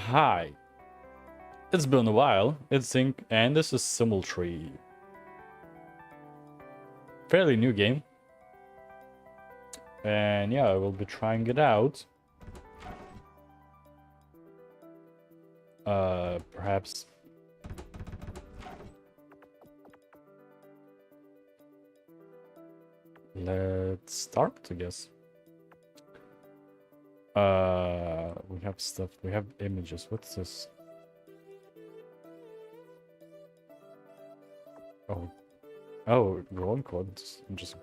Hi, it's been a while. It's Zinc, and this is Simultree. Fairly new game. And yeah, I will be trying it out. Perhaps... Let's start, I guess. We have stuff. We have images. What's this? Oh, growing codes. Just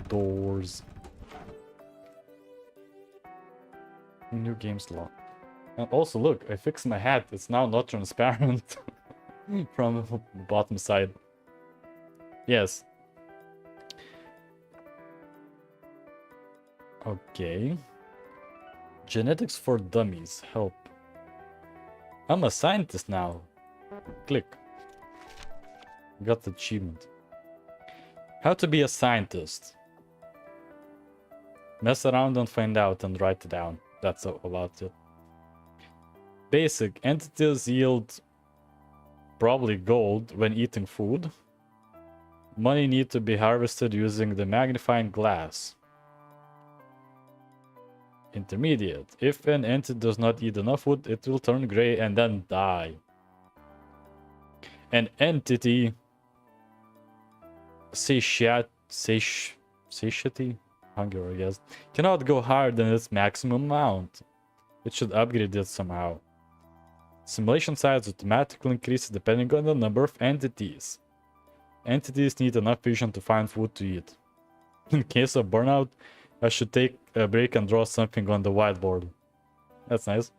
doors. New game slot. And also, look, I fixed my hat. It's now not transparent from the bottom side. Yes. Okay. Genetics for Dummies. Help. I'm a scientist now. Click. Got the achievement. How to be a scientist. Mess around and find out and write it down. That's about it. Basic. Entities yield probably gold when eating food. Money need to be harvested using the magnifying glass. Intermediate. If an entity does not eat enough food, it will turn gray and then die. An entity satiety, hunger, I guess, cannot go higher than its maximum amount. It should upgrade it somehow. Simulation size automatically increases depending on the number of entities. Entities need enough vision to find food to eat. In case of burnout, I should take a break and draw something on the whiteboard. That's nice.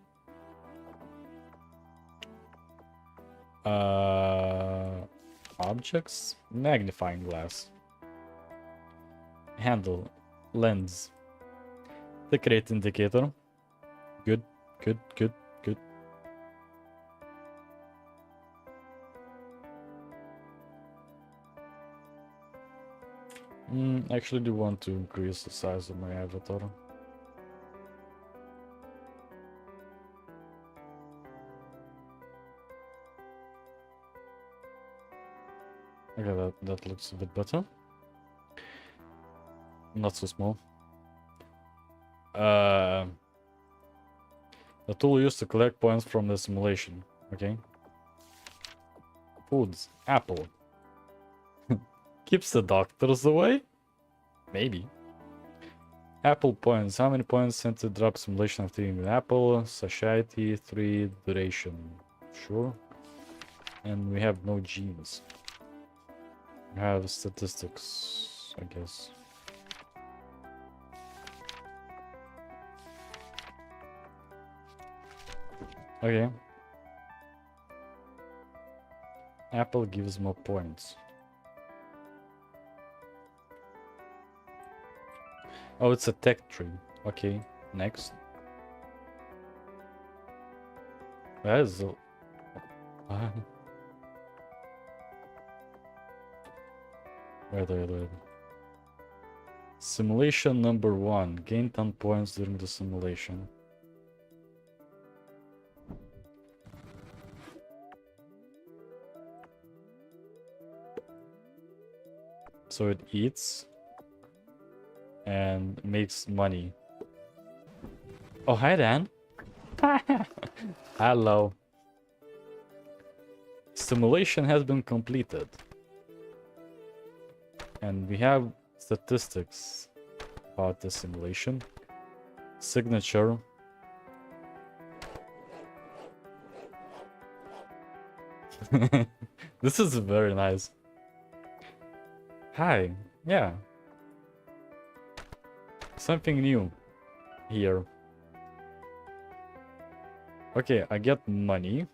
Objects? Magnifying glass. Handle. Lens. Tick rate indicator. Good, good, good, good. Actually do want to increase the size of my avatar. Okay, that looks a bit better. Not so small. The tool used to collect points from the simulation. Okay. Foods. Apple. Keeps the doctors away? Maybe. Apple points. How many points sent to drop simulation after eating an apple? Satiety, 3, duration. Sure. And we have no genes. We have statistics, I guess. Okay. Apple gives more points. Oh, it's a tech tree. Okay, next. That is a... Wait. Simulation number 1. Gain 10 points during the simulation. So it eats and makes money. Oh, hi Dan. Hello. Simulation has been completed. And we have statistics about the simulation. Signature. This is very nice. Hi. Yeah. Something new here. Okay, I get money.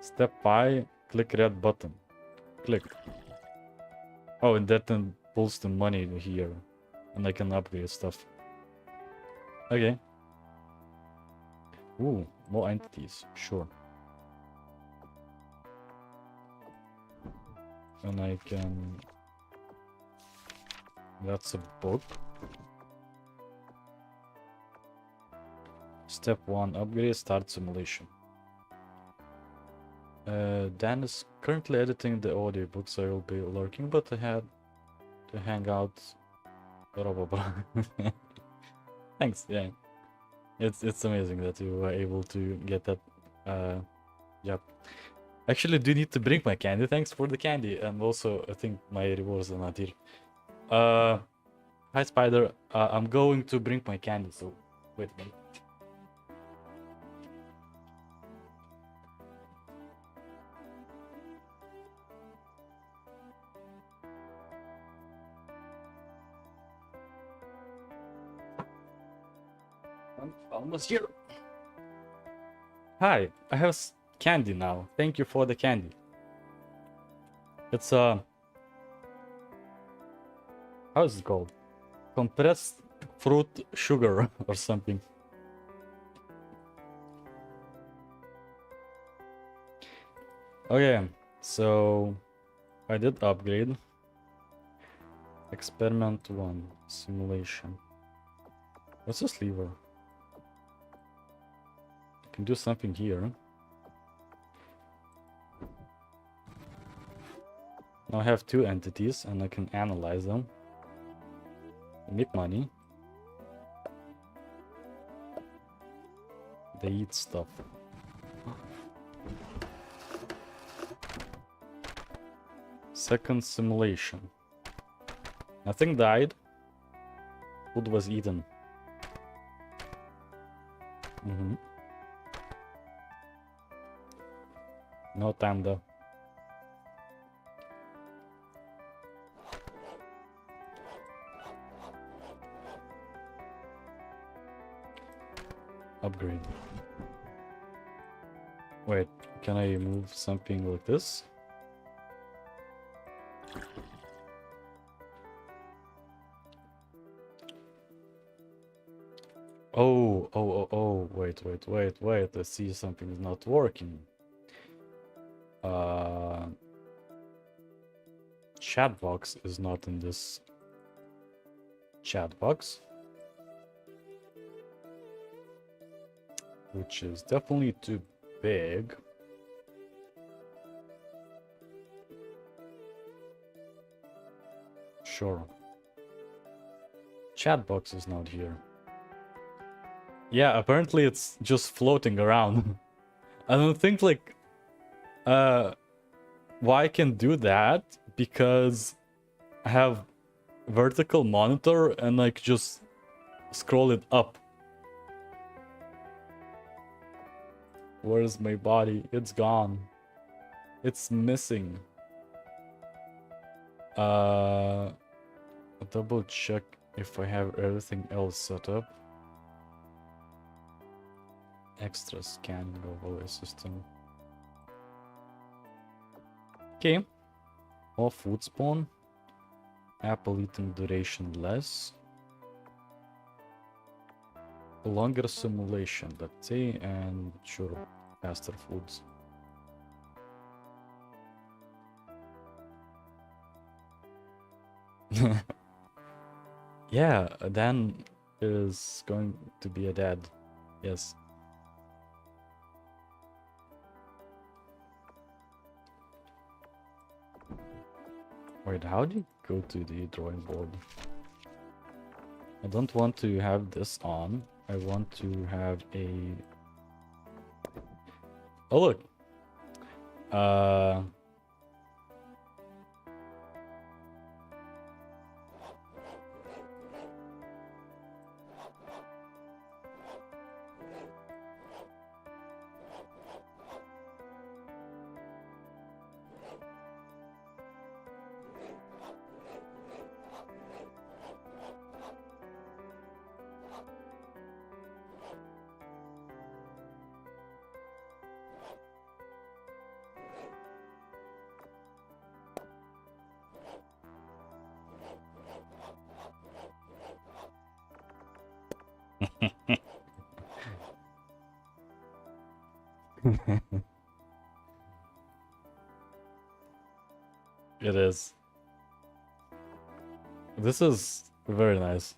Step I, click red button. Click. Oh, and that then pulls the money here. And I can upgrade stuff. Okay. Ooh, more entities. Sure. And I can... That's a book. Step 1, upgrade, start simulation. Dan is currently editing the audiobook, so I will be lurking, but I had to hang out. Blah, blah, blah. Thanks, yeah. It's amazing that you were able to get that job. Actually, do need to bring my candy. Thanks for the candy. And also, I think my rewards are not here. Hi, Spider. I'm going to bring my candy, so wait a minute. I'm almost here. Hi, I have candy now. Thank you for the candy. It's how is it called? Compressed fruit sugar or something. Okay, so I did upgrade. Experiment 1, simulation. What's this lever? I can do something here. Now I have 2 entities and I can analyze them. Make money. They eat stuff. Second simulation. Nothing died. Food was eaten. No time though. Upgrade. Wait, can I move something like this? Oh, wait, I see something is not working. Chat box is not in this chat box. Which is definitely too big. Sure. Chat box is not here. Yeah, apparently it's just floating around. I don't think like why I can do that, because I have vertical monitor and like just scroll it up. Where's my body? It's gone. It's missing. Double check if I have everything else set up. Extra scanning overlay system. Okay. All food spawn. Apple eating duration less. Longer simulation, let's say, and sure, faster foods. Yeah, Dan is going to be a dad. Yes. Wait, how do you go to the drawing board? I don't want to have this on. I want to have a... Oh, look. It is. This is very nice.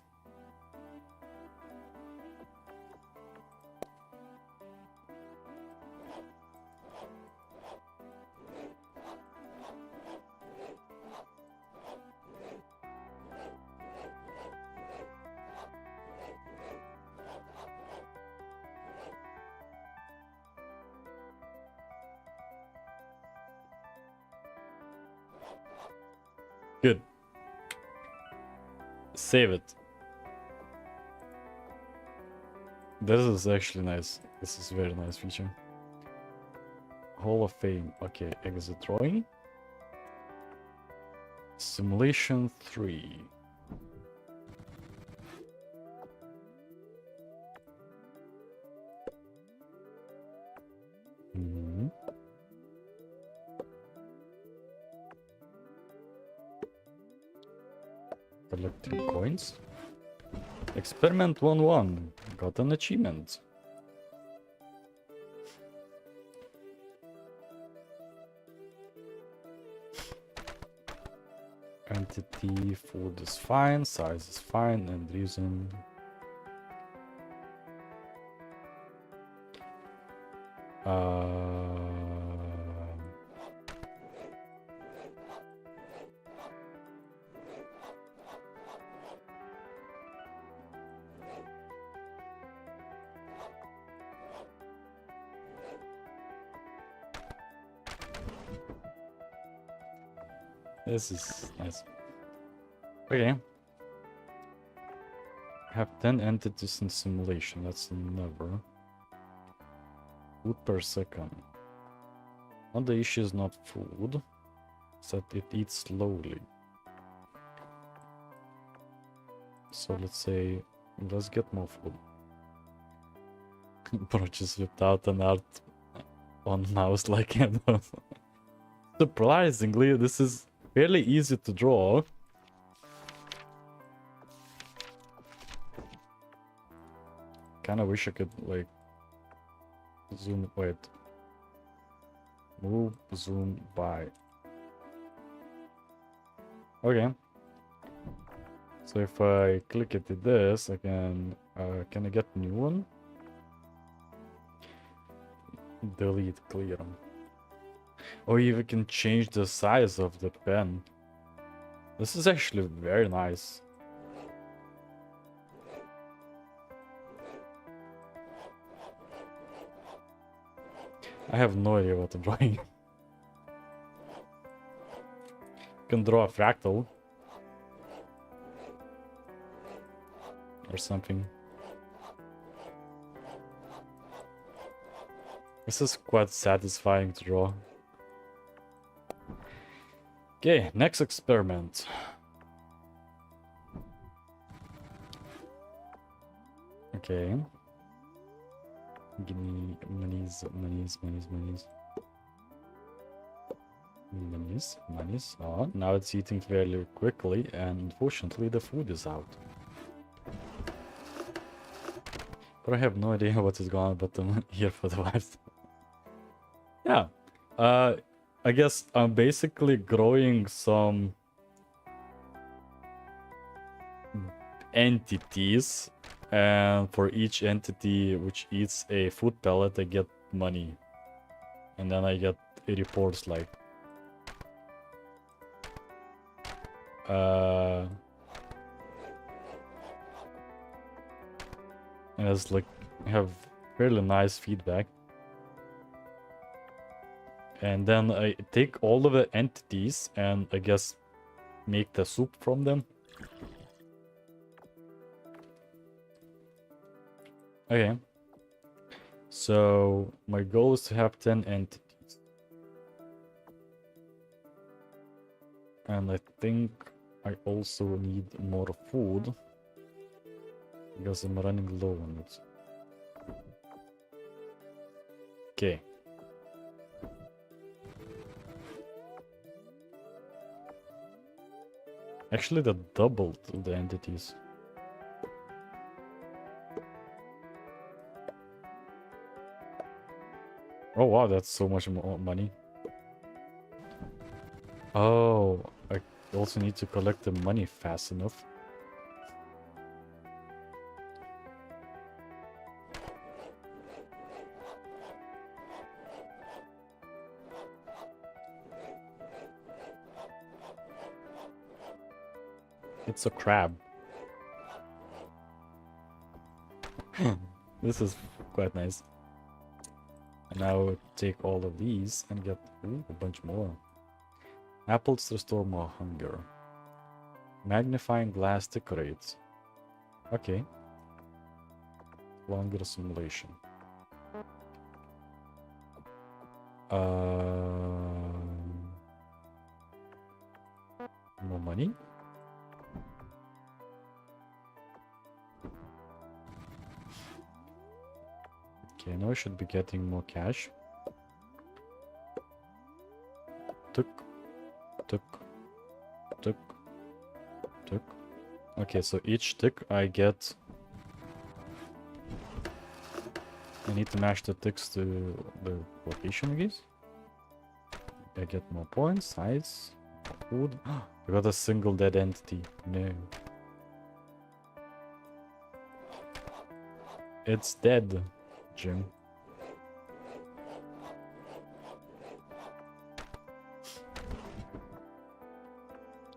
Save it. This is actually nice. This is a very nice feature. Hall of Fame. Okay, exit drawing. Simulation 3. Collecting coins. Experiment 1-1. Got an achievement. Entity, food is fine, size is fine, and reason. This is nice. Okay. Have 10 entities in simulation. That's a number. Food per second. Well, the issue is not food. It's that it eats slowly. So let's say, let's get more food. Purchase without an art on mouse like handles. Surprisingly, this is fairly easy to draw. Kinda wish I could like zoom. Wait. Move, zoom by. Okay. So if I click at this, I can I get new one? Delete, clear. Or even can change the size of the pen. This is actually very nice. I have no idea what I'm drawing. Can draw a fractal. Or something. This is quite satisfying to draw. Okay, next experiment. Okay. Give me monies. Oh, now it's eating fairly quickly, and unfortunately the food is out. But I have no idea what is going on, but I'm here for the vibes. Yeah. I guess I'm basically growing some entities, and for each entity which eats a food pellet, I get money. And then I get reports like and it's like have fairly nice feedback. And then I take all of the entities and I guess make the soup from them. Okay. So my goal is to have 10 entities. And I think I also need more food. Because I'm running low on it. Okay. Actually, that doubled the entities. Oh wow, that's so much more money. Oh, I also need to collect the money fast enough. It's a crab. This is quite nice. And now take all of these and get a bunch more. Apples restore more hunger. Magnifying glass decorates. Okay. Longer simulation. More money. Okay, now I should be getting more cash. Tuk, tuk, tuk, tuk. Okay, so each tick I get. I need to match the ticks to the location, I guess. I get more points, size, food. I got a single dead entity. No. It's dead, Jim.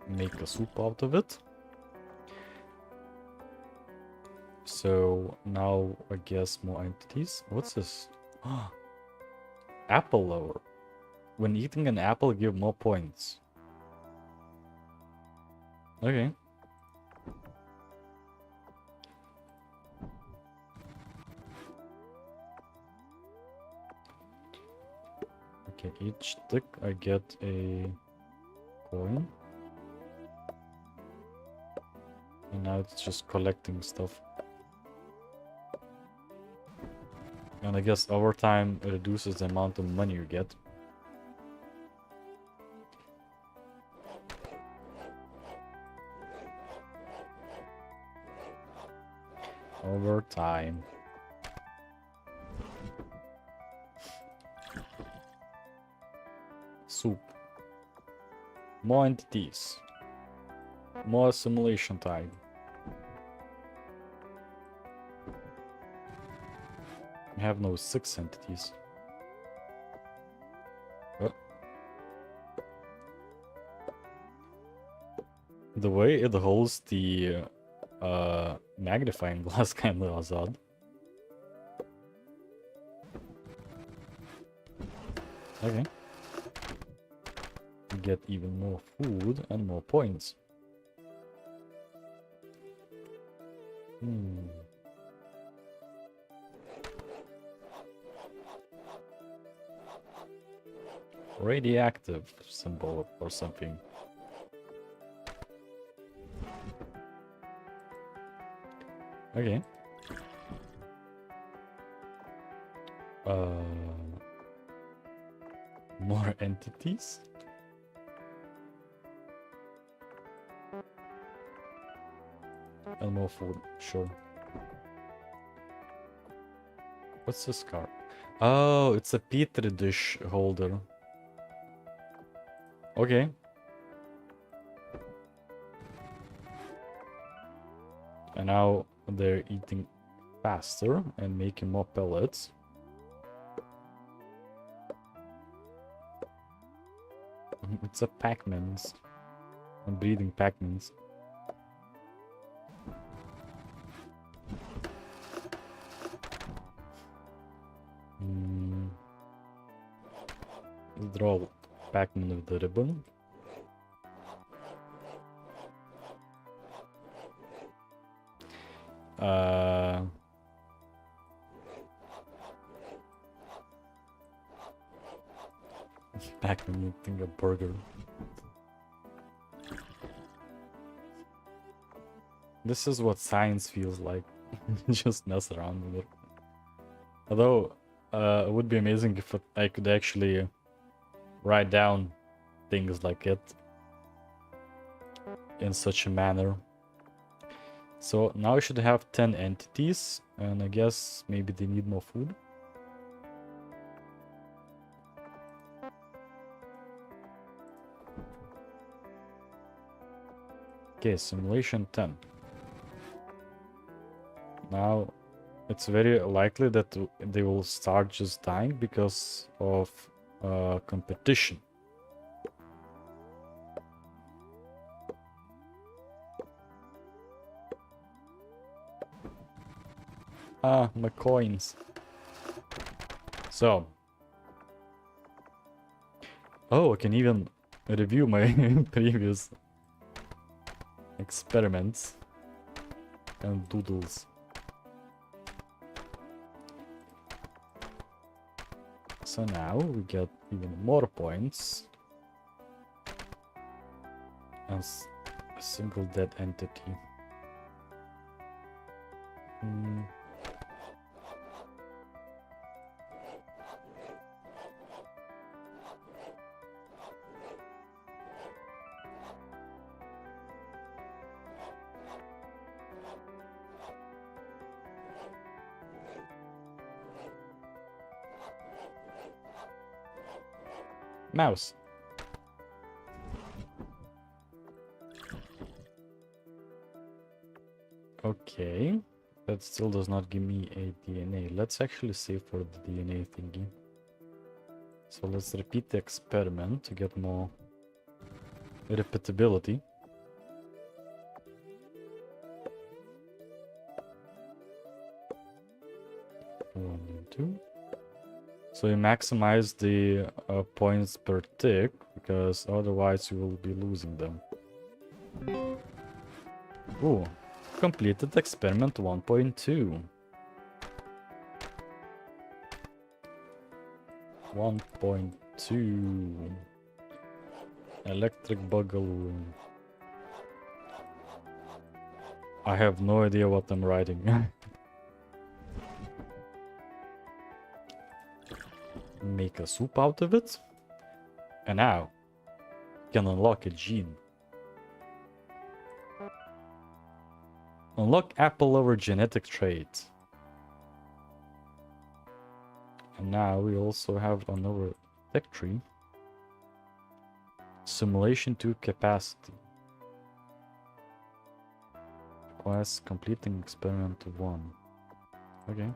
Make a soup out of it. So now I guess more entities. What's this? Apple lower. When eating an apple, give more points. Okay. Okay, each tick I get a coin. And now it's just collecting stuff. And I guess over time it reduces the amount of money you get. Over time. Soup. More entities. More simulation time. I have no 6 entities. The way it holds the magnifying glass kind of was odd. Okay. Get even more food and more points. Radioactive symbol or something. Okay. More entities? And more food, sure. What's this card? Oh, it's a petri dish holder. Okay. And now they're eating faster and making more pellets. It's a Pac-Man's. I'm breeding Pac-Man's. Let's draw Pac-Man with the ribbon. Pac-Man eating a burger. This is what science feels like. Just mess around with it. Although, it would be amazing if I could actually write down things like it in such a manner. So now I should have 10 entities, and I guess maybe they need more food. Okay, simulation 10. Now, it's very likely that they will start just dying because of competition. Ah, my coins. So. Oh, I can even review my previous experiments and doodles. So now we get even more points. As a single dead entity. Mouse. Okay, that still does not give me a DNA. Let's actually save for the DNA thingy. So let's repeat the experiment to get more repeatability. 1 and 2. So you maximize the points per tick, because otherwise you will be losing them. Ooh, completed experiment 1.2. 1.2. Electric Boogaloo. I have no idea what I'm writing. Make a soup out of it. And now, you can unlock a gene. Unlock apple over genetic trait. And now we also have another tech tree. Simulation 2 capacity. Requires completing experiment 1. Okay.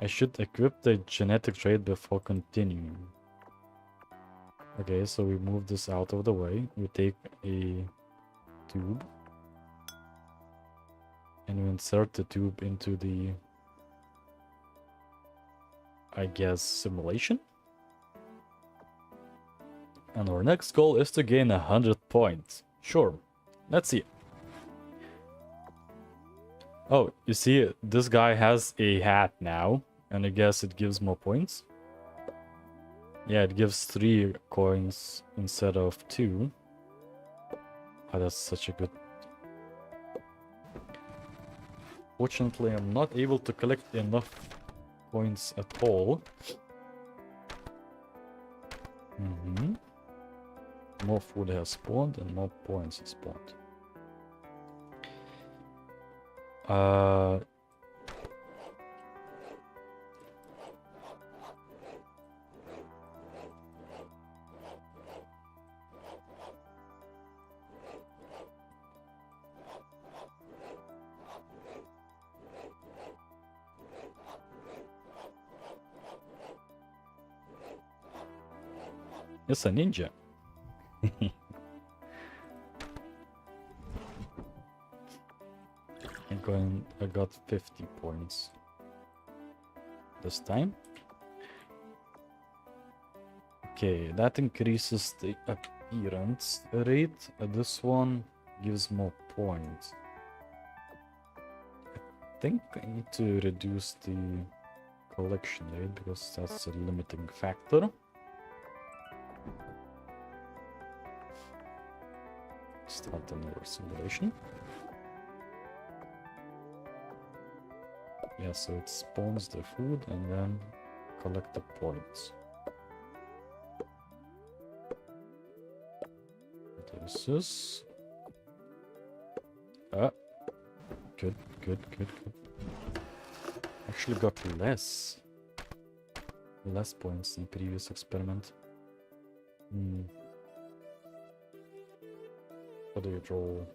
I should equip the genetic trait before continuing. Okay, so we move this out of the way. We take a tube. And we insert the tube into the, I guess, simulation. And our next goal is to gain 100 points. Sure, let's see. Oh, you see, this guy has a hat now, and I guess it gives more points. Yeah, it gives 3 coins instead of 2. Oh, that's such a good... Fortunately, I'm not able to collect enough points at all. More food has spawned and more points have spawned. It's a ninja. I got 50 points this time. Okay, that increases the appearance rate. This one gives more points. I think I need to reduce the collection rate because that's a limiting factor. Start another simulation. Yeah, so it spawns the food and then collect the points. This is... good. Actually got less points than previous experiment. What do you draw?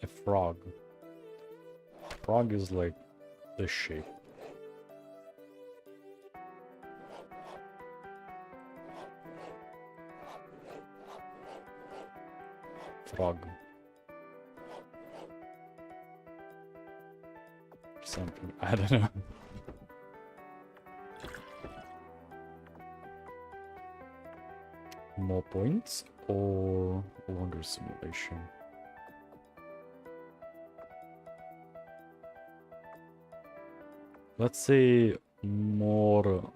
A frog. Frog is like this shape. Frog. Something, I don't know. More points or longer simulation? Let's say more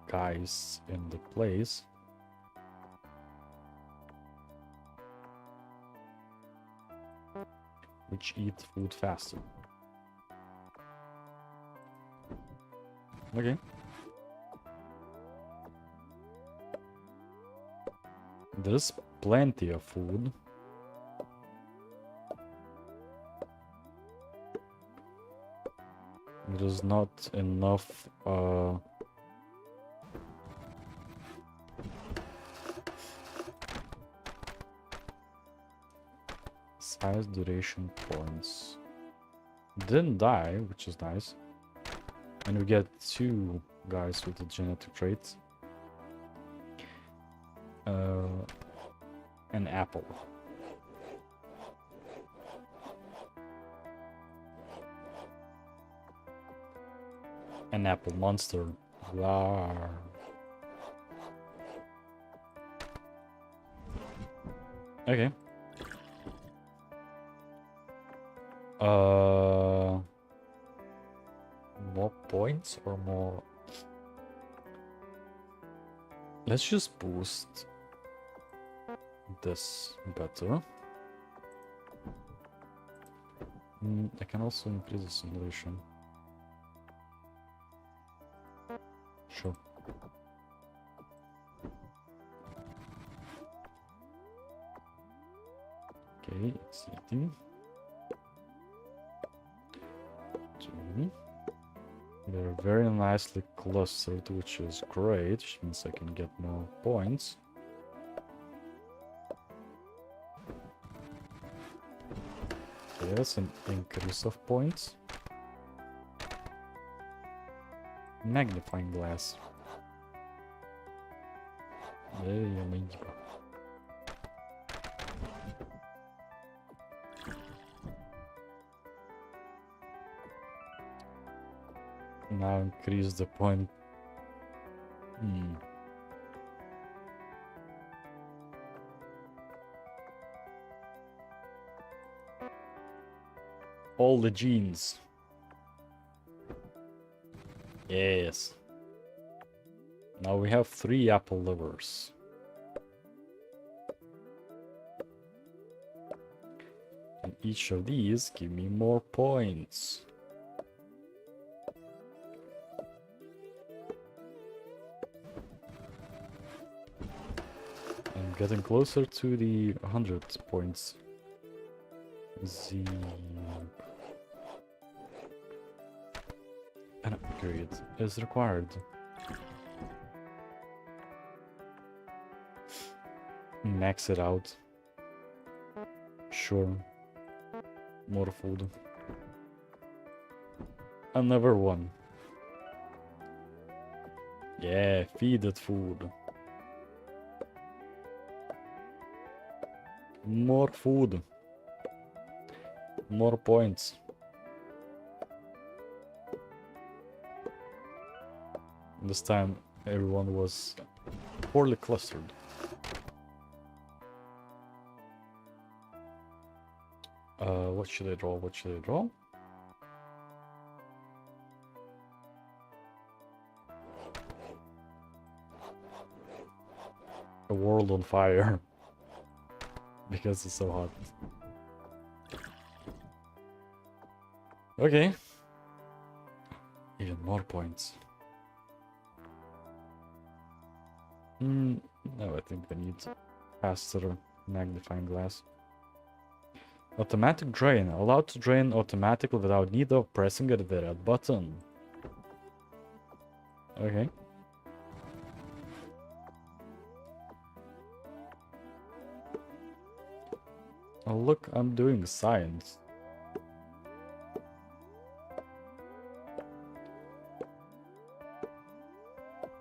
guys in the place. Which eat food faster. Okay. There's plenty of food. There's not enough size duration points. Didn't die, which is nice. And we get 2 guys with the genetic traits. An apple. An apple monster. Rawr. Okay. More points or more? Let's just boost this better. I can also increase the simulation. Sure. Okay, it's eating. 2. They're very nicely clustered, which is great, which means I can get more points. Okay, that's an increase of points. Magnifying glass. Now increase the point. All the genes. Yes. Now we have 3 apple lovers. And each of these give me more points. I'm getting closer to the 100 points. An upgrade is required. Max it out. Sure. More food. Another one. Yeah, feed it food. More food. More points. This time everyone was poorly clustered. What should I draw? What should I draw? A world on fire. Because it's so hot. Okay. Even more points. No, I think we need faster magnifying glass. Automatic drain. Allowed to drain automatically without need of pressing the red button. Okay. Oh look, I'm doing science.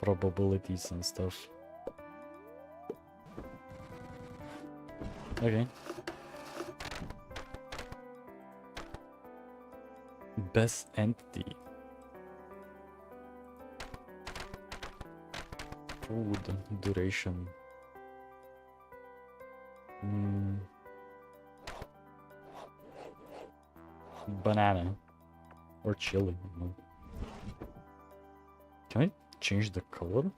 Probabilities and stuff. Okay. Best entity. food duration. Banana or chili. Can I change the color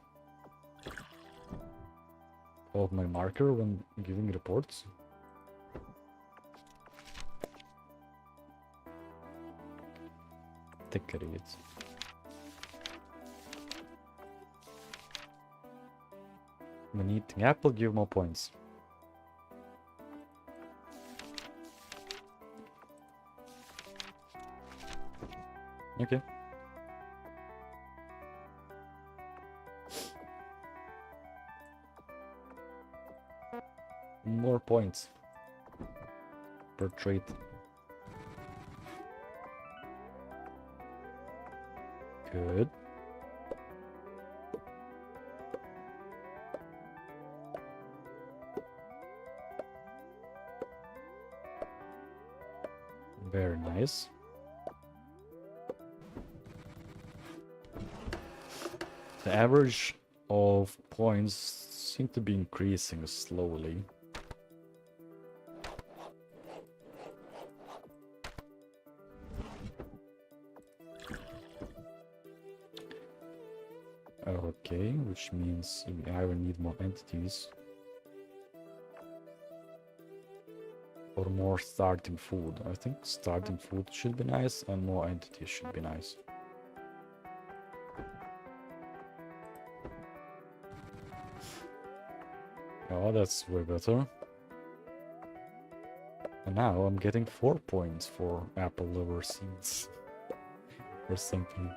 of my marker when giving reports? Take it. When eating apple, give more points. Okay. More points per trait. Good. Very nice. The average of points seem to be increasing slowly. Okay, which means we either need more entities or more starting food. I think starting food should be nice and more entities should be nice. Oh, that's way better. And now I'm getting 4 points for apple lover seeds or something.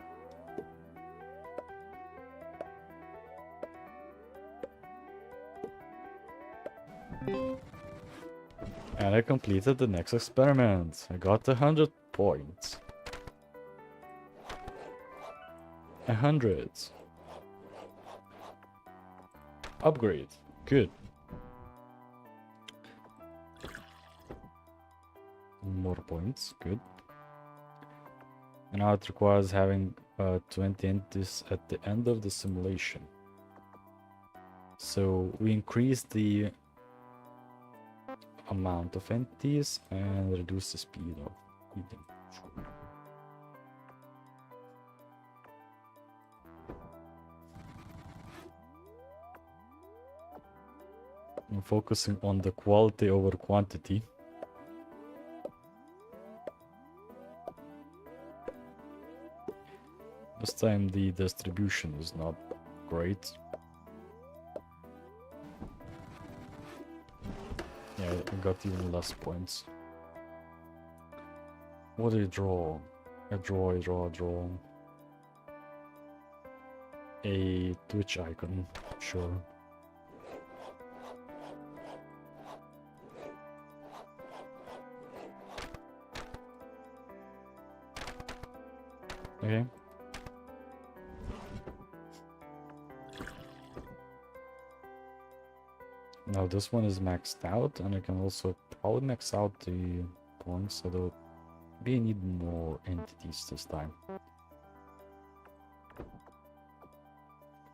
And I completed the next experiment. I got 100 points. 100. Upgrade. Good. More points. Good. And now it requires having 20 entities at the end of the simulation. So we increase the amount of entities and reduce the speed of eating. I'm focusing on the quality over quantity. This time the distribution is not great. Yeah, I got even less points. What do you draw? I draw. A Twitch icon, sure. Okay. Now this one is maxed out, and I can also probably max out the points, although we need more entities this time.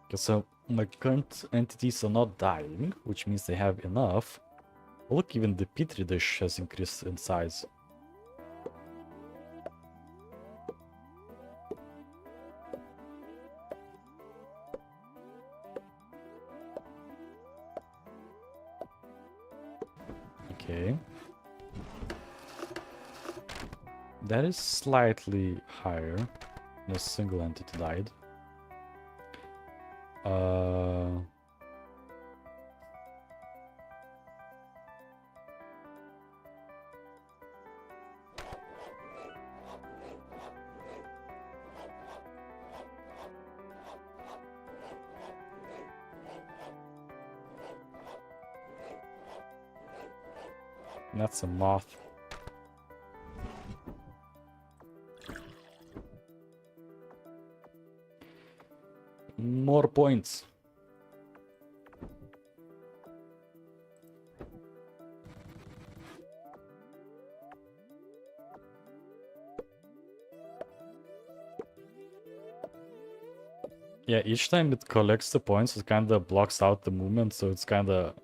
Okay, so my current entities are not dying, which means they have enough. Oh, look, even the petri dish has increased in size. Okay. That is slightly higher. A single entity died. That's a moth. More points. Yeah, each time it collects the points, it kind of blocks out the movement, so it's kind of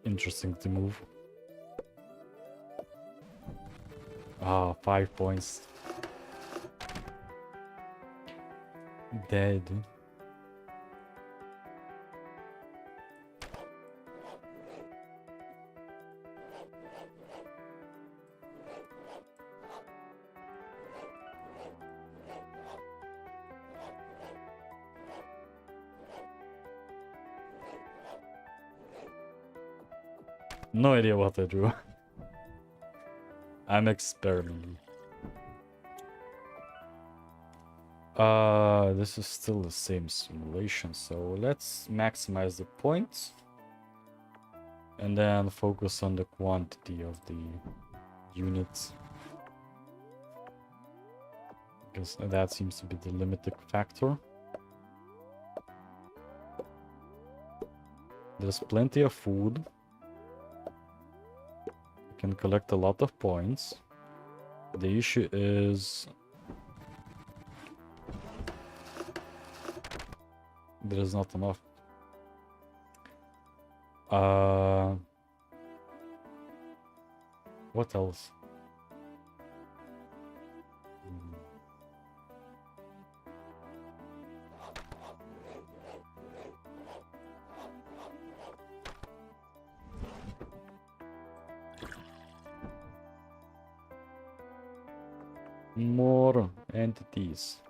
interesting to move. Ah, 5 points. Dead. No idea what I drew. I'm experimenting. This is still the same simulation, so let's maximize the points and then focus on the quantity of the units, because that seems to be the limiting factor. There's plenty of food. You can collect a lot of points. The issue is there's not enough. What else? More entities.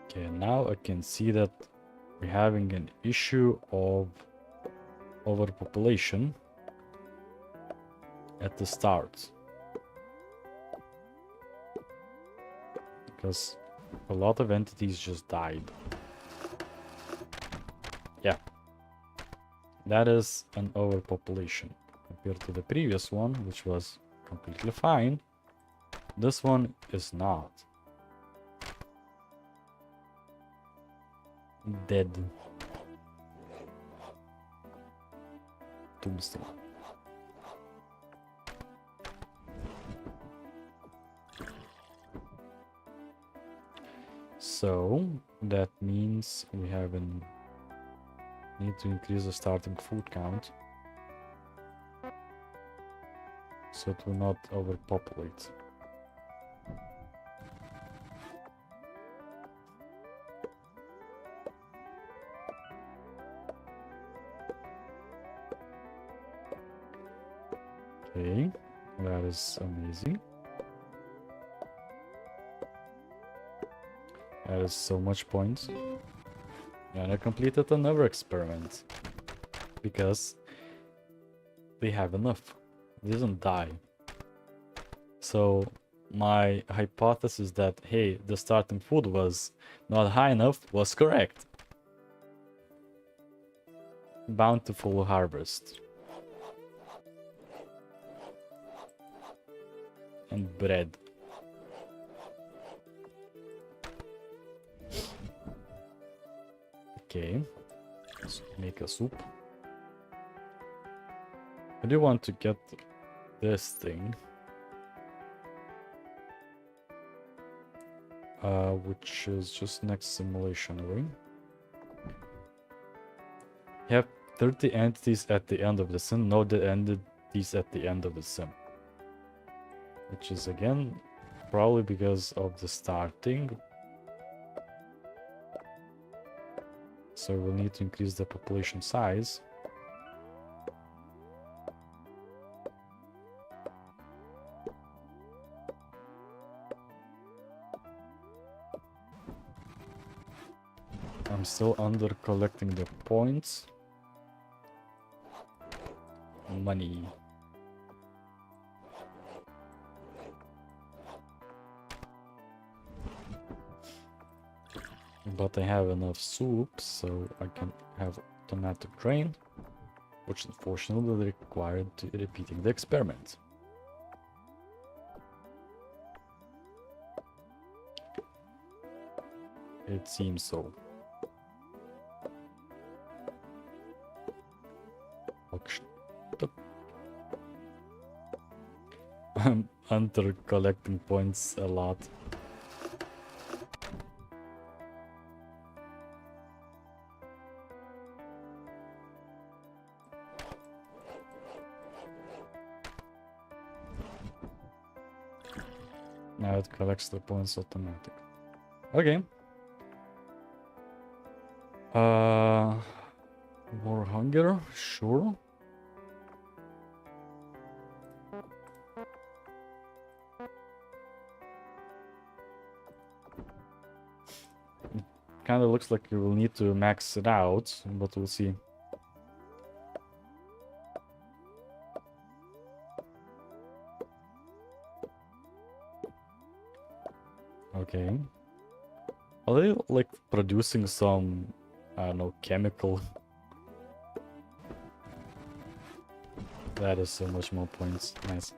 Okay, now I can see that we're having an issue of overpopulation at the start, because a lot of entities just died. Yeah, that is an overpopulation compared to the previous one, which was completely fine. This one is not. Dead. Tombstone. So that means we need to increase the starting food count so it will not overpopulate. Okay, that is amazing. That is so much points. And I completed another experiment because they have enough. It doesn't die. So my hypothesis that, hey, the starting food was not high enough was correct. Bountiful harvest. And bread. Okay, let's make a soup. I do want to get this thing, which is just next simulation away. You have 30 entities at the end of the sim, no the entities at the end of the sim. Which is again probably because of the starting. So we'll need to increase the population size. I'm still under collecting the points. Money. But I have enough soup, so I can have automatic drain, which unfortunately will require repeating the experiment. It seems so. Hunter collecting points a lot. Now it collects the points automatic. Okay. More hunger, sure. Kind of looks like you will need to max it out, but we'll see. Okay. Are they like producing some, I don't know, chemical? That is so much more points. Nice.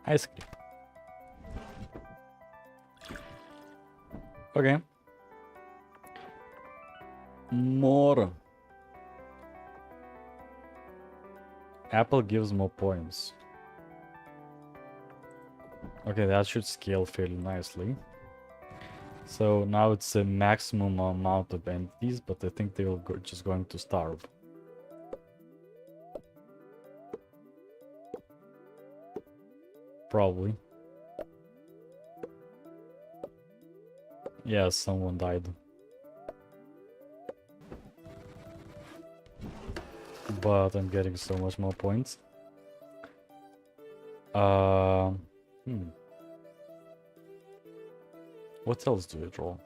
Ice cream. Okay. More. Apple gives more points. Okay, that should scale fairly nicely. So now it's a maximum amount of entities, but I think they will just going to starve. Probably. Yeah, someone died. But I'm getting so much more points. What else do I draw?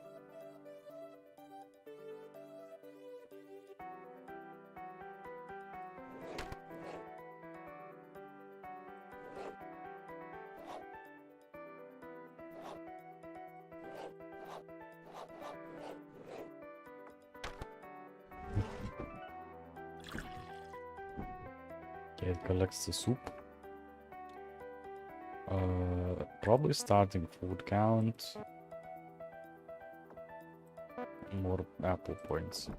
Okay, it collects the soup. Probably starting food count. More apple points.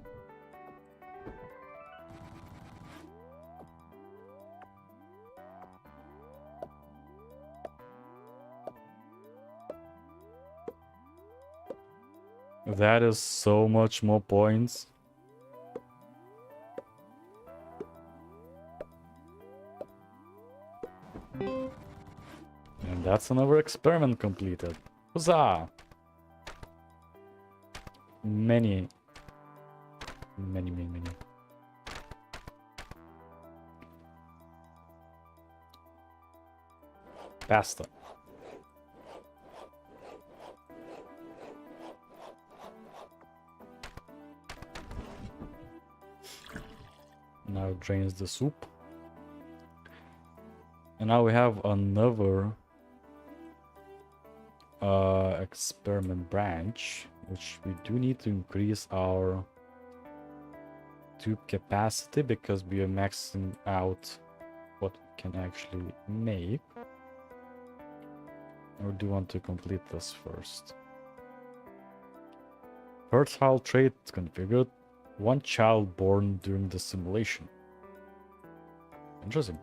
That is so much more points. And that's another experiment completed. Huzzah! Many. Pasta. Now it drains the soup. And now we have another experiment branch, which we do need to increase our tube capacity because we are maxing out what we can actually make. Or do you want to complete this first? Fertile trait configured. 1 child born during the simulation. Interesting.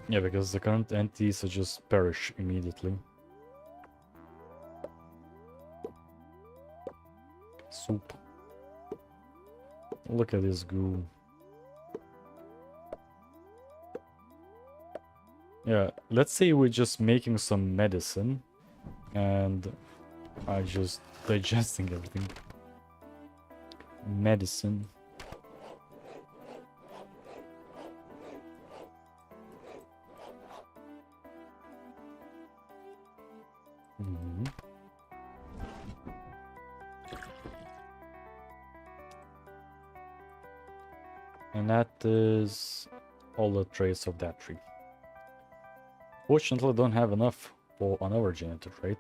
Yeah, because the current entities just perish immediately. Soup. Look at this goo. Yeah, let's say we're just making some medicine and I just digesting everything. Medicine. And that is all the traits of that tree. Fortunately, I don't have enough for another genetic trait.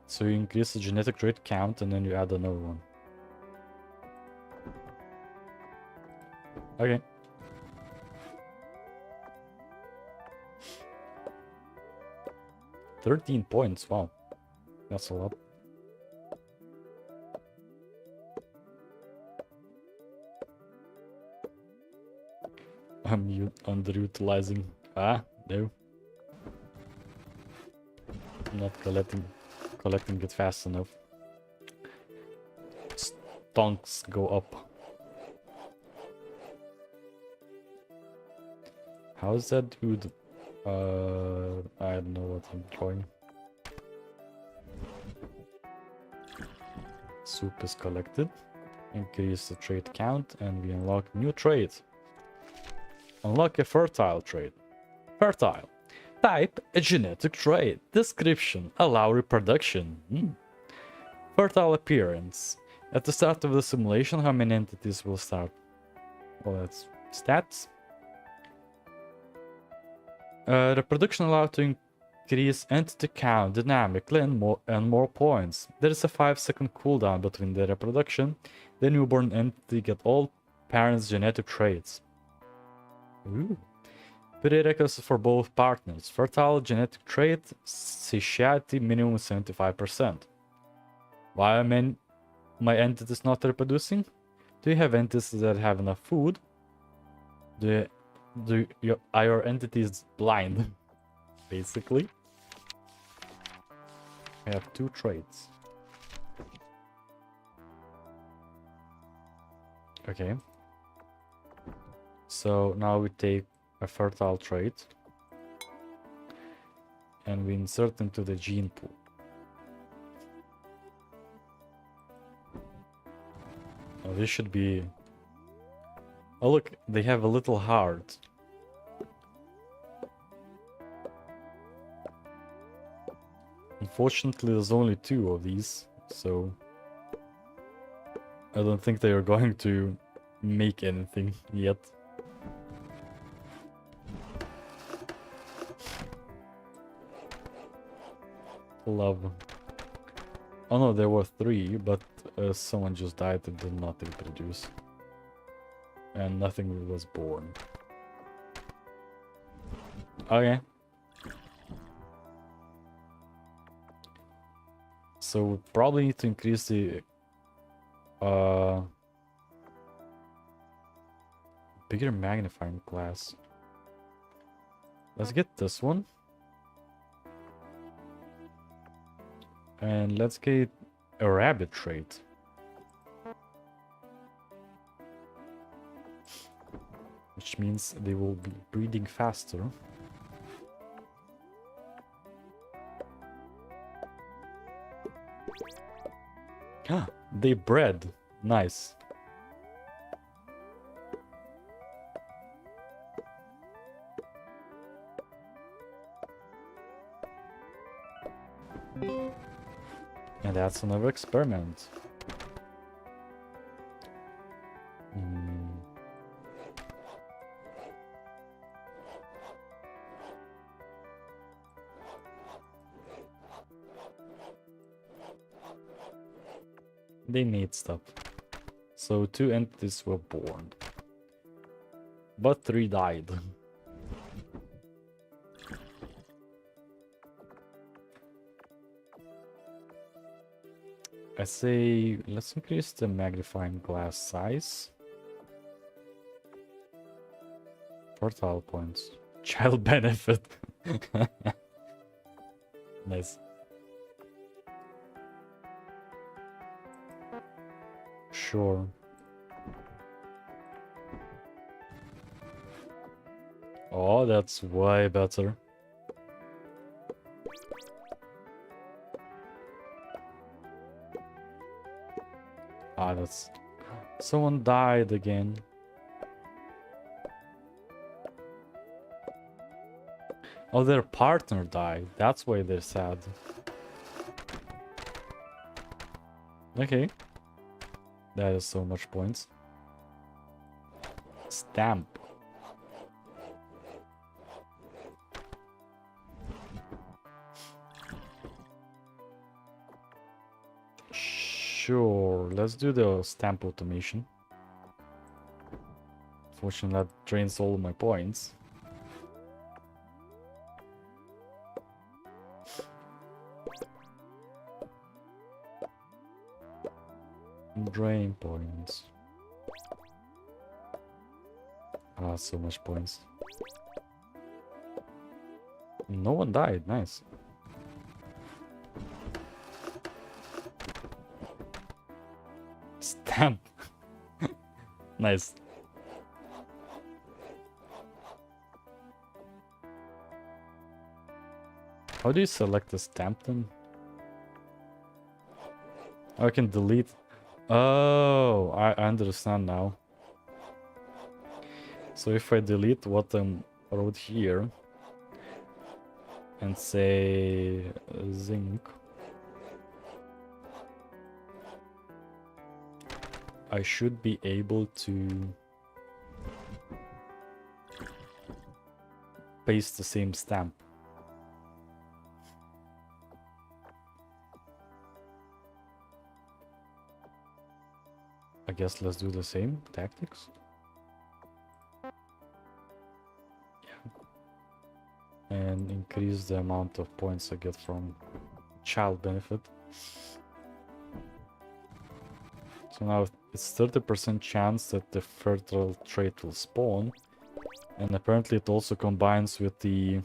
So you increase the genetic trait count and then you add another one. Okay. 13 points, wow. That's a lot. I'm underutilizing. Ah, no. I'm not collecting it fast enough. Stonks go up. How's that dude? I don't know what I'm drawing. Soup is collected. Increase the trait count and we unlock new trait. Unlock a fertile trait. Fertile. Type a genetic trait. Description. Allow reproduction. Fertile appearance. At the start of the simulation, how many entities will start? Well, that's stats. Reproduction allowed to increase entity count dynamically and more points. There is a 5-second cooldown between the reproduction. The newborn entity get all parents' genetic traits. Ooh. Prerequisites for both partners. Fertile genetic trait, satiety minimum 75%. Why are my entities not reproducing? Do you have entities that have enough food? Are your entities blind? Basically. I have 2 traits. Okay. So now we take a fertile trait and we insert into the gene pool. Oh, this should be... Oh look, they have a little heart. Unfortunately, there's only 2 of these, so I don't think they are going to make anything yet. Love. Oh no, there were 3, but someone just died and did not reproduce. And nothing was born. Okay. So we probably need to increase the bigger magnifying glass. Let's get this one. And let's get a rabbit trait. Which means they will be breeding faster. Ah, they bred. Nice. And that's another experiment. They made stuff. So 2 entities were born. But 3 died. I say let's increase the magnifying glass size. Fertile points. Child benefit. Nice. Sure. Oh, that's way better. Ah, that's... Someone died again. Oh, their partner died. That's why they're sad. Okay. That is so much points. Stamp. Sure, let's do the stamp automation. Fortunately, that drains all of my points. Drain points. Ah, so much points. No one died, nice. Stamp. Nice. How do you select the stamp then? I can delete. Oh, I understand now. So if I delete what I wrote here and say zinc, I should be able to paste the same stamp. I guess let's do the same tactics. Yeah. And increase the amount of points I get from child benefit. So now it's 30% chance that the fertile trait will spawn. And apparently it also combines with the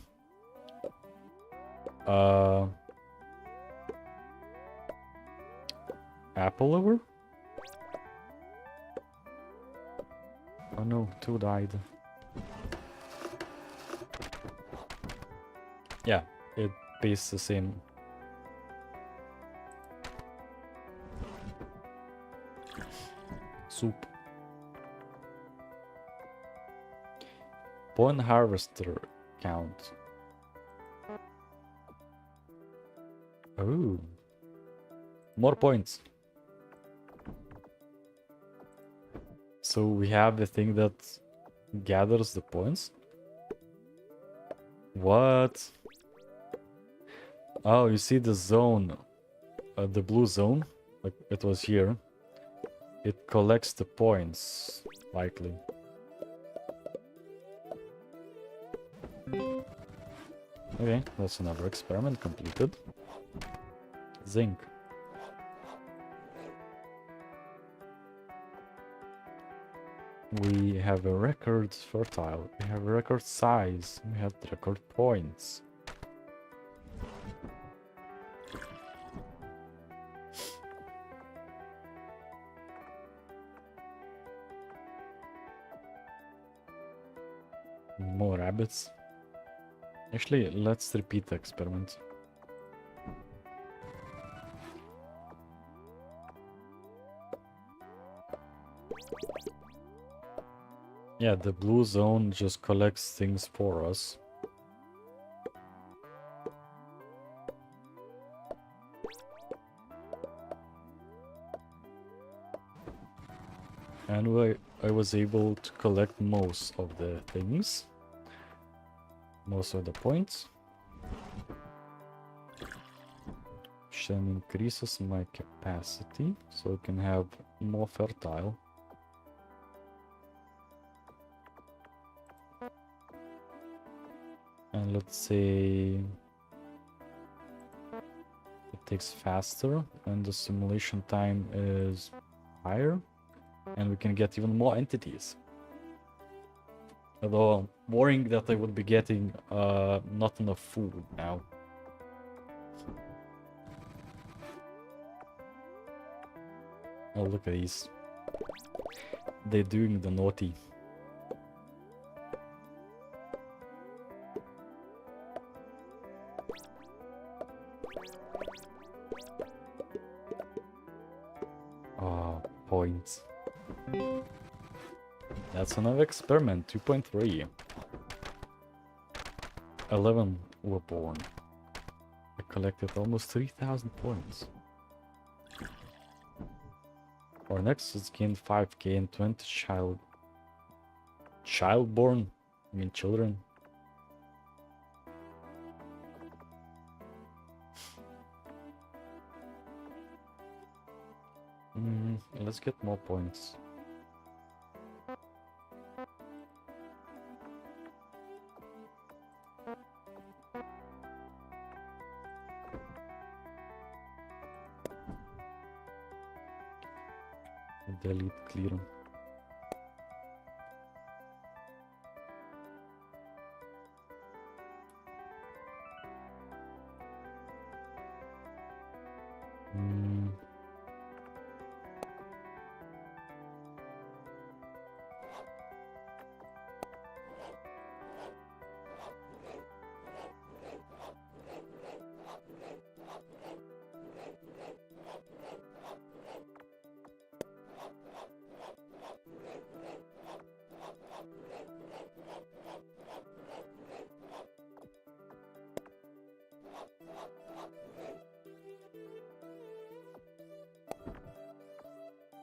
apple lover? Oh no, 2 died. Yeah, it pastes the same. Soup. Point harvester count. Oh. More points. So we have the thing that gathers the points. What? Oh, you see the zone, the blue zone, like it was here. It collects the points, likely. Okay, that's another experiment completed. Zinc. We have a record fertile, we have a record size, we have record points. More rabbits. Actually, let's repeat the experiment. Yeah, the blue zone just collects things for us. And I was able to collect most of the things. Most of the points. Which then increases my capacity, so I can have more fertile. And let's say it takes faster and the simulation time is higher, and we can get even more entities. Although I'm worrying that I would be getting not enough food now. Oh, look at these. They're doing the naughty. Oh, points. That's another experiment, 2.3. 11 were born. I collected almost 3,000 points. Our next is gain 5k and 20 childborn? I mean children. Let's get more points. delete, clear.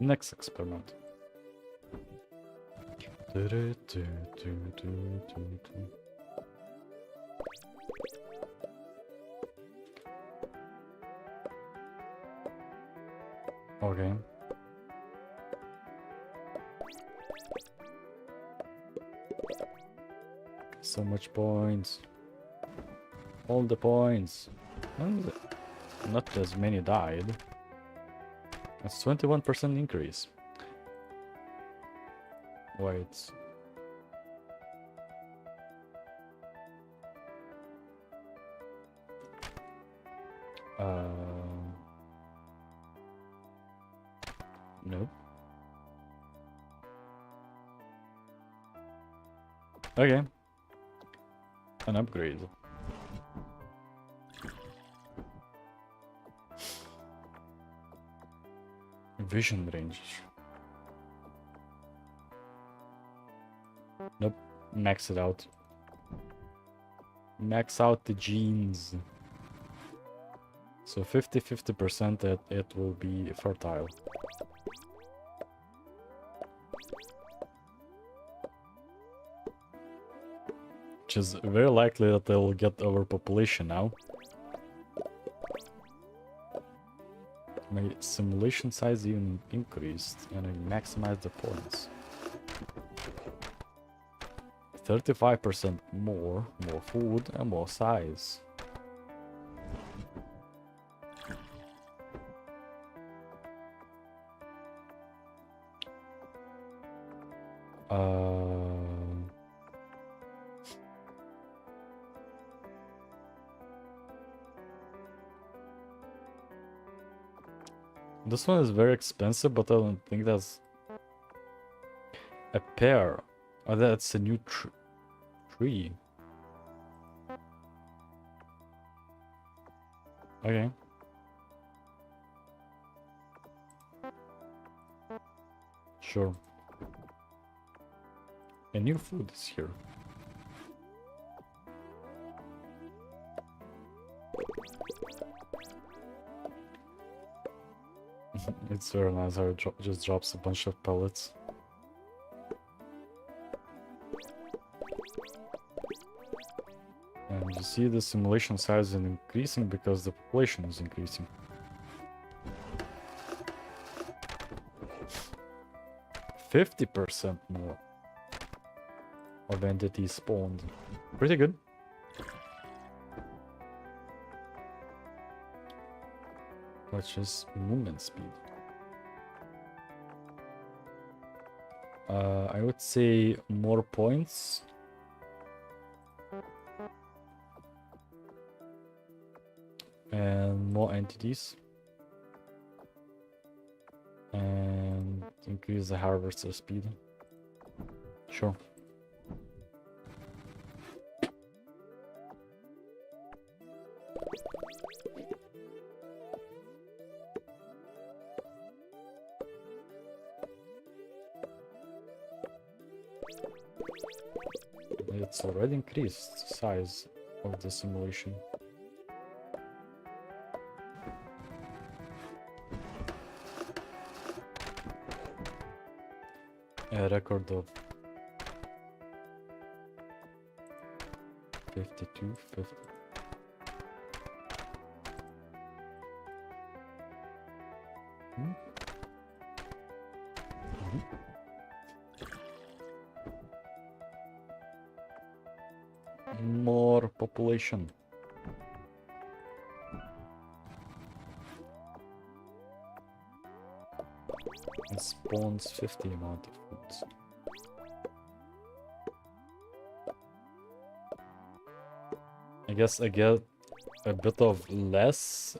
Next experiment. Okay. So much points. All the points. And not as many died. That's 21% increase. Wait. Nope. Okay. An upgrade. Vision range. Nope. Max it out. Max out the genes. So 50% that it will be fertile. Which is very likely that they'll get overpopulation now. My simulation size even increased and I maximized the points. 35% more food and more size. This one is very expensive, but I don't think that's a pair. Oh, that's a new tree. Okay. Sure. A new food is here. It's very nice how it just drops a bunch of pellets. And you see the simulation size is increasing because the population is increasing. %50 more of entities spawned. Pretty good. Which is movement speed. I would say more points. And more entities. And increase the harvester speed. Sure. It's already increased size of the simulation. A record of 52, 50. More population. and spawns 50 amount of foods. I guess I get a bit of less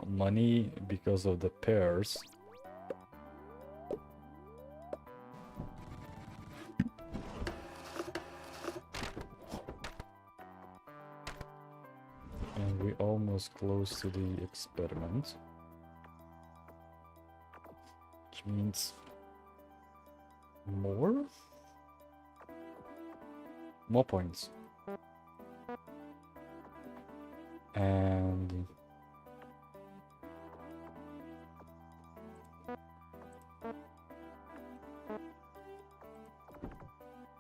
money because of the pairs. And we're almost close to the experiment. Which means more points. And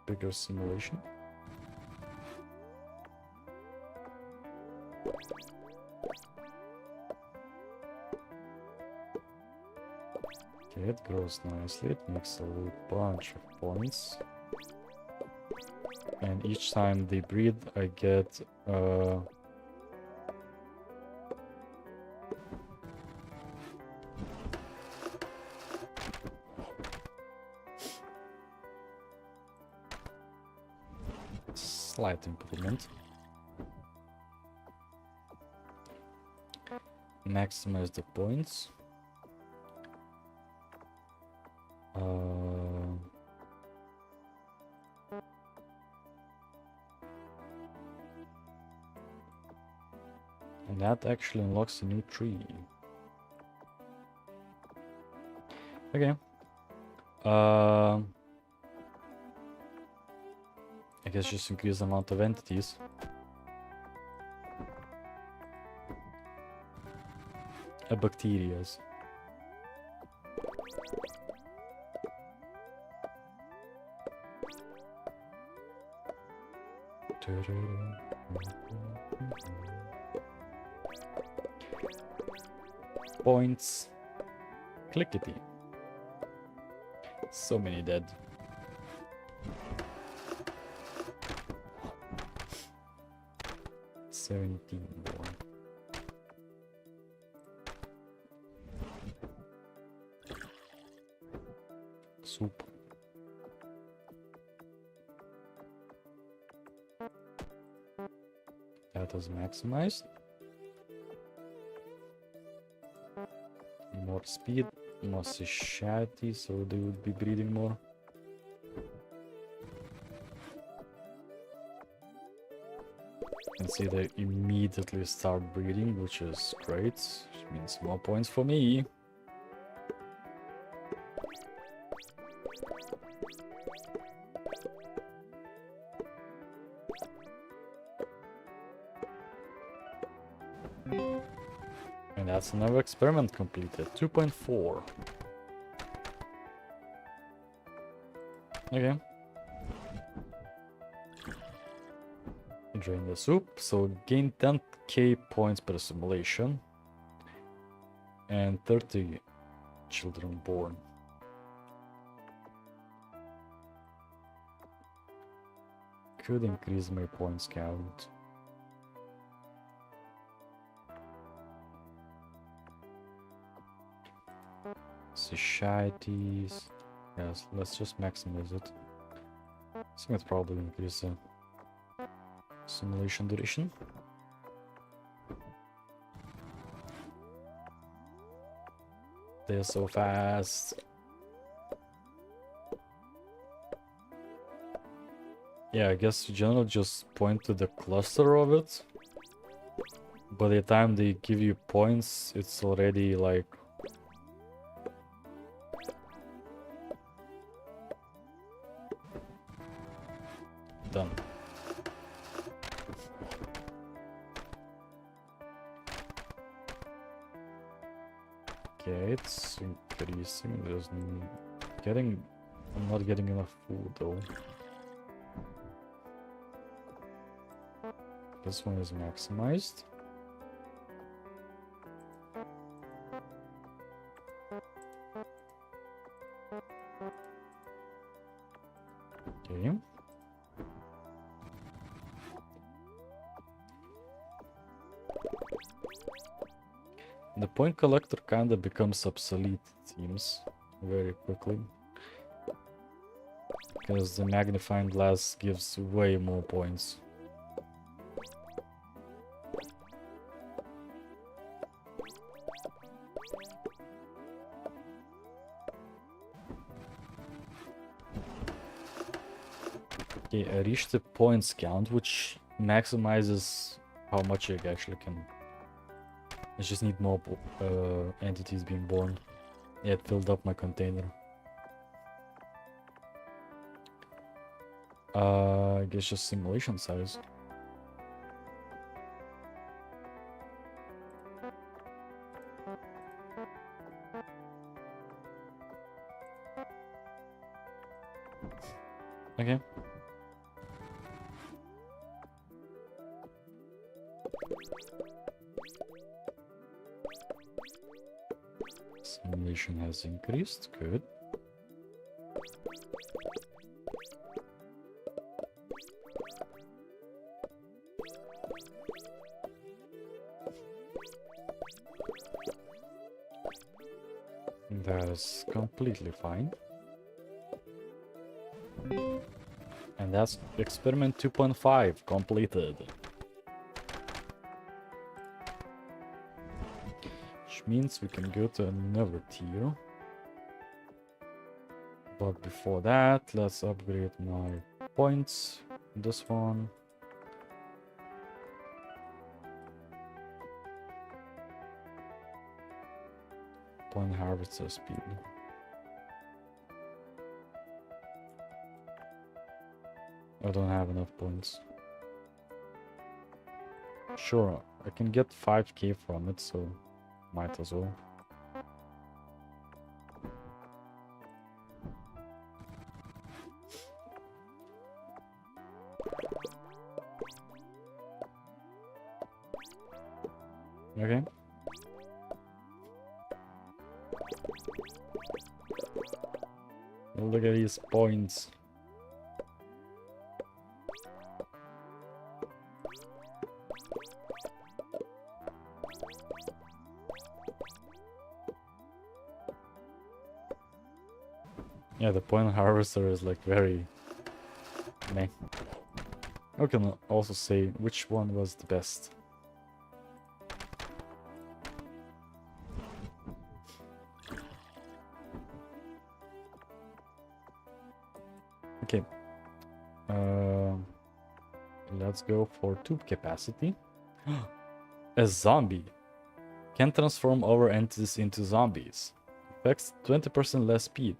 bigger simulation. Okay, it grows nicely. It makes a little bunch of points. And each time they breed, I get slight improvement. Maximize the points. And that actually unlocks a new tree. Okay. I guess just increase the amount of entities. Bacterias. Points. Clickety. So many dead. $17 more. Soup. That is maximized. More speed, more satiety, so they would be breeding more. And see they immediately start breeding, which is great, which means more points for me. And that's another experiment completed. 2.4. Okay. Drain the soup, so gain 10k points per simulation. And 30 children born. Could increase my points count. Societies. Yes, let's just maximize it. It's going to probably increase the simulation duration. They're so fast. Yeah, I guess in general just point to the cluster of it. By the time they give you points, it's already like done. Okay, it's increasing. I'm not getting enough food though. This one is maximized. Okay. The point collector kinda becomes obsolete, it seems. very quickly. Because the magnifying glass gives way more points. Okay, I reached the points count, which maximizes how much I actually can. I just need more entities being born. Yeah, it filled up my container. I guess just simulation size. Okay. Simulation has increased, good. That is completely fine. And that's experiment 2.5 completed. Which means we can go to another tier. But before that, let's upgrade my points. This one. Point harvester speed. I don't have enough points. Sure, I can get 5k from it, so might as well. Okay. Look at these points. Yeah, the point harvester is like very meh. I can also say which one was the best. Okay. Let's go for tube capacity. A zombie can transform our entities into zombies. Affects 20% less speed.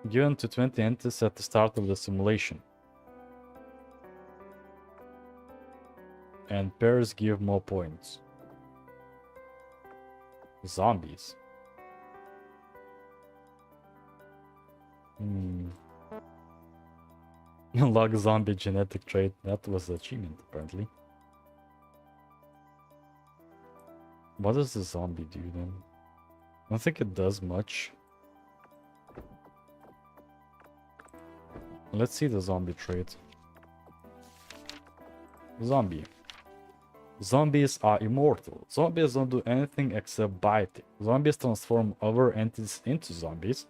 Given to 20 entities at the start of the simulation. And pairs give more points. Zombies. Unlock zombie genetic trait. That was the achievement, apparently. What does the zombie do then? I don't think it does much. Let's see the zombie trait. Zombie. Zombies are immortal. Zombies don't do anything except biting. Zombies transform other entities into zombies.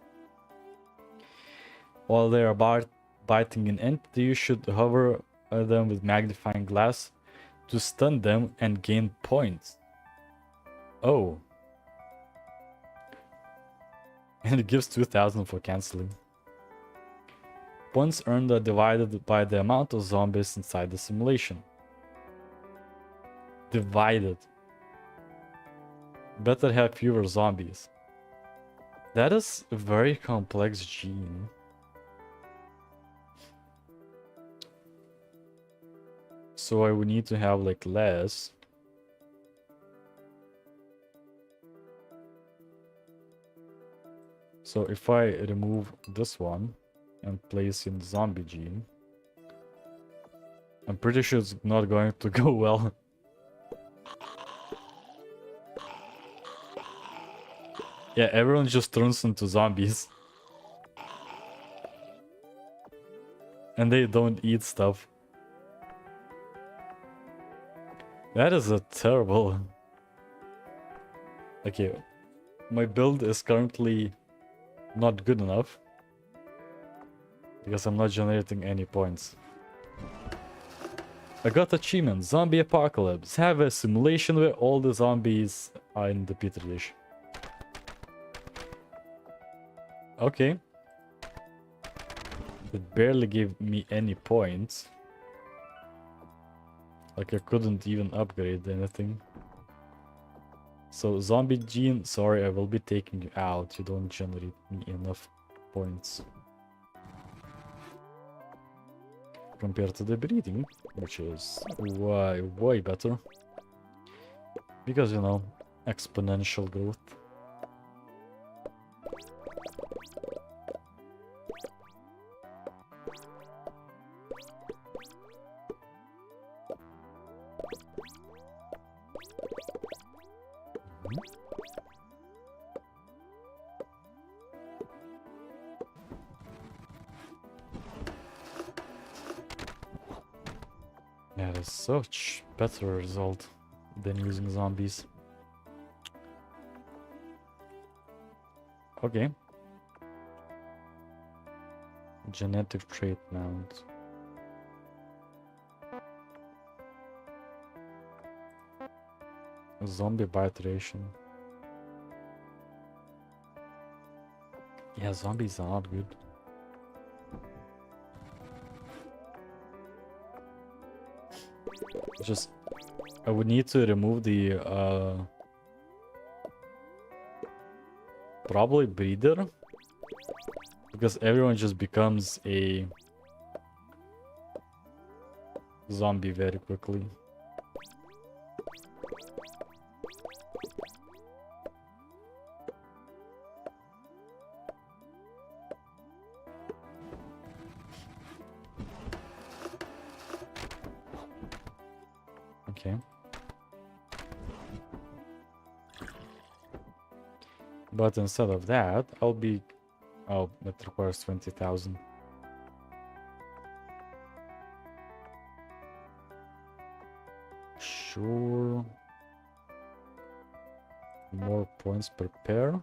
While they are biting an entity, you should hover them with magnifying glass to stun them and gain points. Oh. And it gives 2000 for cancelling. Points earned are divided by the amount of zombies inside the simulation. Divided. Better have fewer zombies. That is a very complex gene. So I would need to have like less. So if I remove this one and place in zombie gene, I'm pretty sure it's not going to go well. Yeah, everyone just turns into zombies. And they don't eat stuff. That is a terrible... Okay. my build is currently not good enough because I'm not generating any points. I got achievement, Zombie Apocalypse. Have a simulation where all the zombies are in the petri dish. Okay. It barely gave me any points. Like I couldn't even upgrade anything. So zombie gene, sorry, I will be taking you out. You don't generate me enough points. Compared to the breeding, which is way better. Because, you know, exponential growth. Yeah, that's such better result than using zombies. Okay. Genetic trait mount. Zombie bite ration. Yeah, zombies are not good. Just, I would need to remove the probably breeder, because everyone just becomes a zombie very quickly. Okay. But instead of that, I'll be... Oh, it requires 20,000. Sure. More points per pair.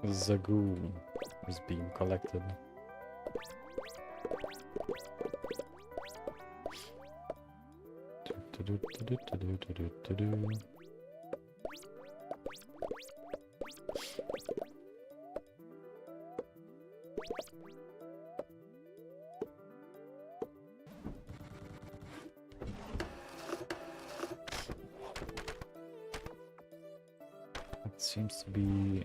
Zagoo is being collected. It seems to be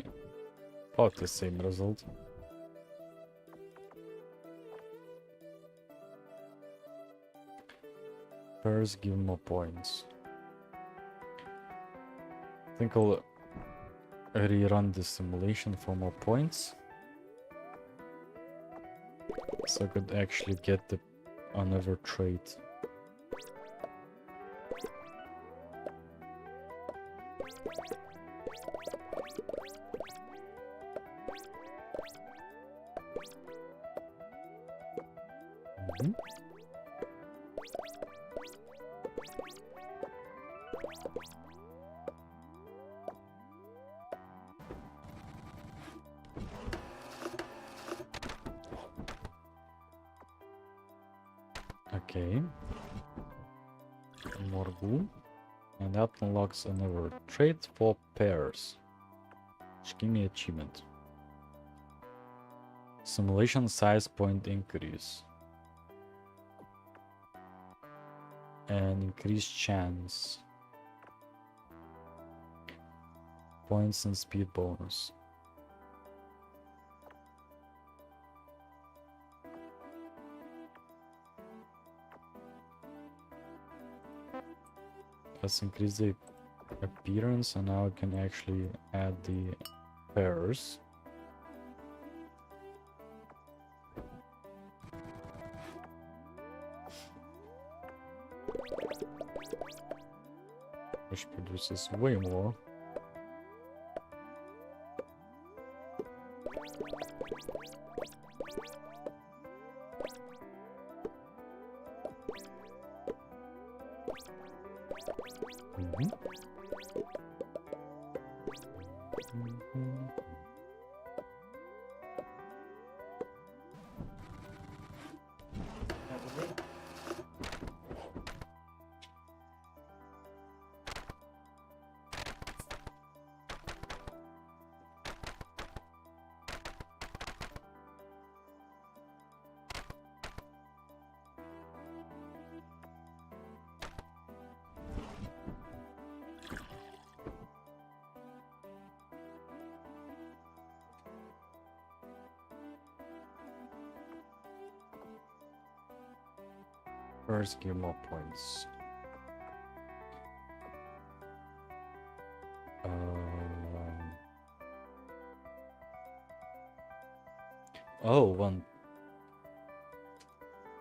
about the same result. Pairs give more points. I think I'll rerun the simulation for more points, so I could actually get another trait. Okay. More glue. And that unlocks another trait for pairs, which give me achievement. Simulation size point increase. And increased chance. Points and speed bonus. Let's increase the appearance, and now I can actually add the pairs. Which produces way more. First, give more points. Oh, one.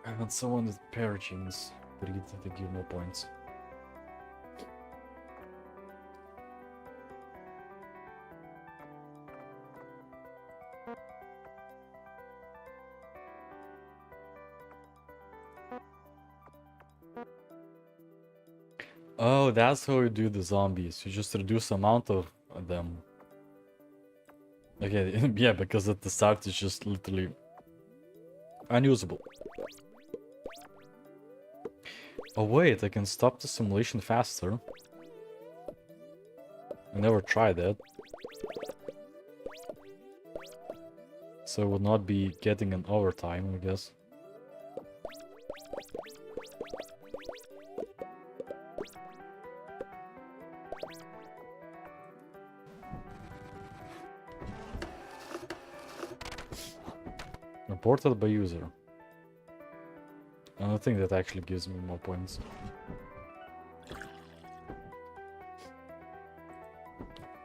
I want someone with pair genes, but he did give more points. Oh, that's how you do the zombies. You just reduce the amount of them. Okay, yeah, because at the start it's just literally unusable. Oh wait, I can stop the simulation faster. I never tried that. So I would not be getting an overtime, I guess. Reported by user. I don't think that actually gives me more points.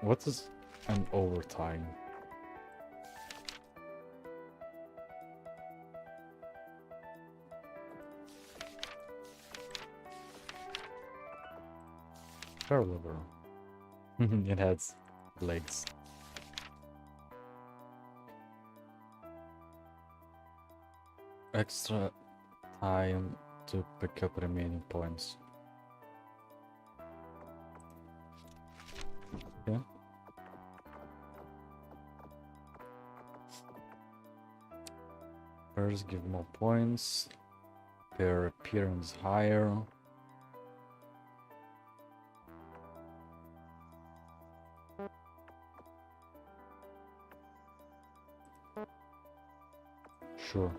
What is an overtime? Fair liver. It has legs. Extra time to pick up remaining points. Okay. First, give more points. Their appearance higher. Sure.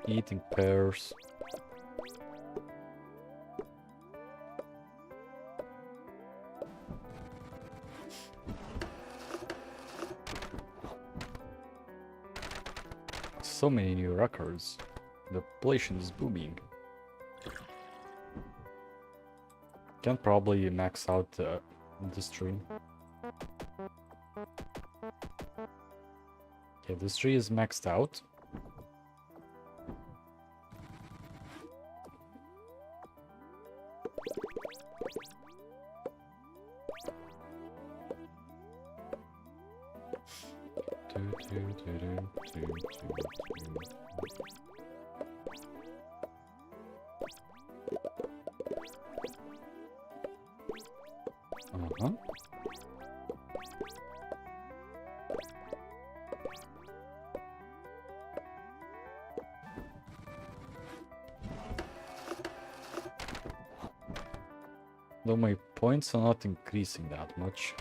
Eating pears. So many new records. The population is booming. Can probably max out this tree. Okay, this tree is maxed out. Though my points are not increasing that much.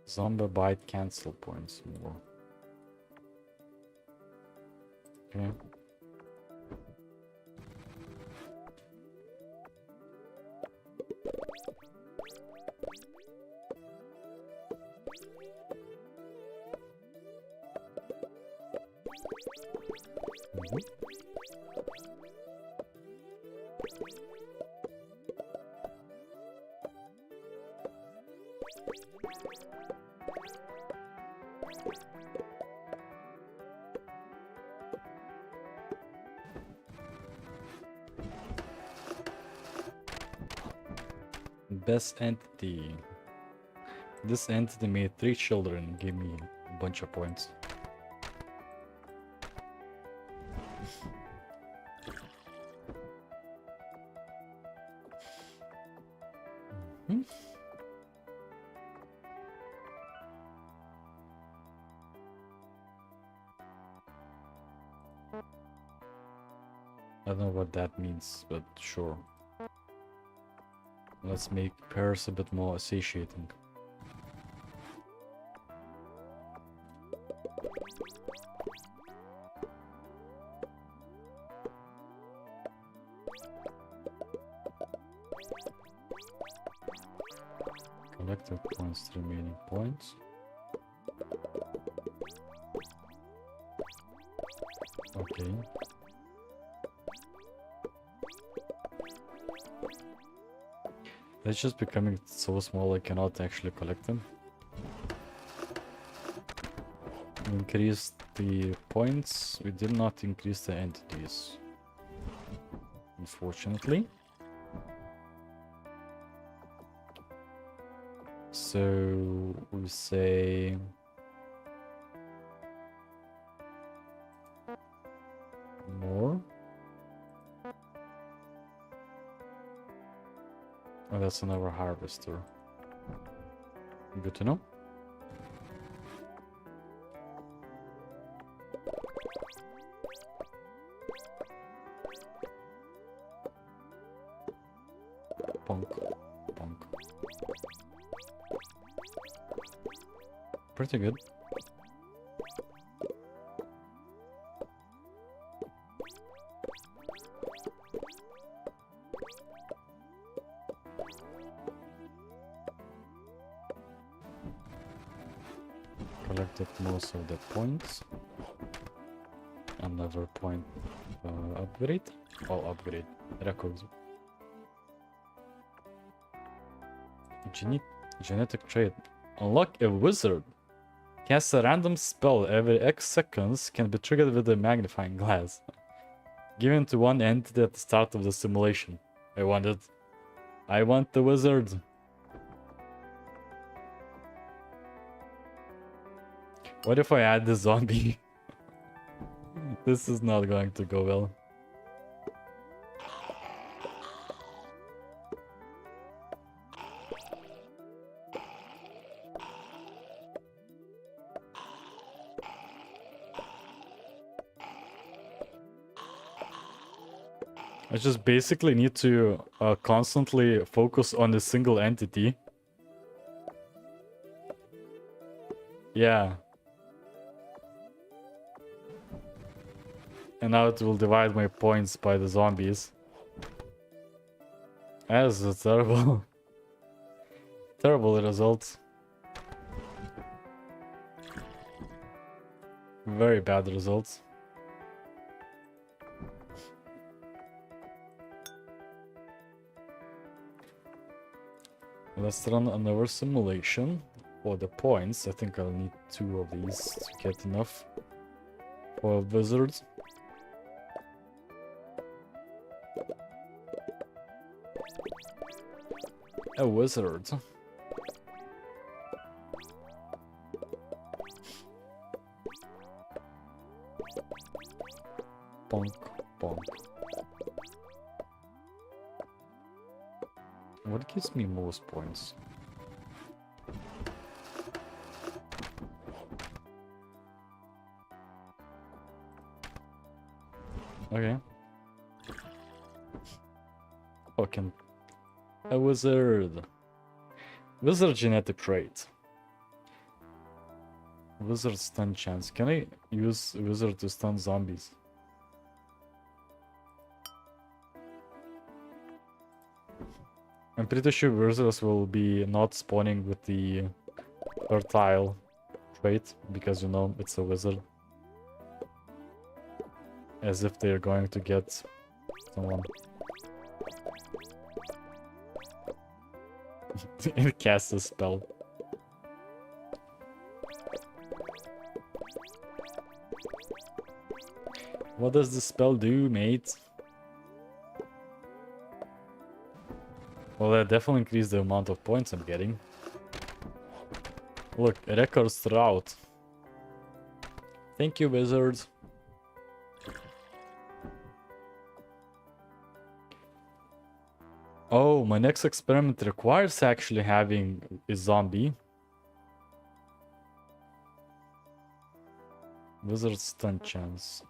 Zombie bite cancel points more. Okay. Best entity. This entity made 3 children and gave me a bunch of points. I don't know what that means, but sure. Let's make pairs a bit more satiating. Collected points, remaining points. Okay. It's just becoming so small I cannot actually collect them. Increase the points. We did not increase the entities, unfortunately. So we say more. Oh, that's another harvester. Good to know. Punk. Punk. Pretty good. Collected most of the points. Another point upgrade. Oh, upgrade. Records. Genetic trait. Unlock a wizard. Cast a random spell every X seconds, can be triggered with a magnifying glass. Given to one entity at the start of the simulation. I want it. I want the wizard. What if I add the zombie? This is not going to go well. I just basically need to constantly focus on a single entity. Yeah. And now it will divide my points by the zombies. That's a terrible... terrible result. Very bad results. Let's run another simulation for the points. I think I'll need 2 of these to get enough for wizards. A wizard. Bonk, bonk. What gives me most points? Okay. Fucking a wizard. Wizard genetic trait. Wizard stun chance. Can I use wizard to stun zombies? I'm pretty sure wizards will be not spawning with the fertile trait because, you know, it's a wizard. As if they're going to get someone. It casts a spell. What does the spell do, mate? Well, that definitely increased the amount of points I'm getting. Look, records throughout. Thank you, wizards. Oh, my next experiment requires actually having a zombie. Wizard stun chance.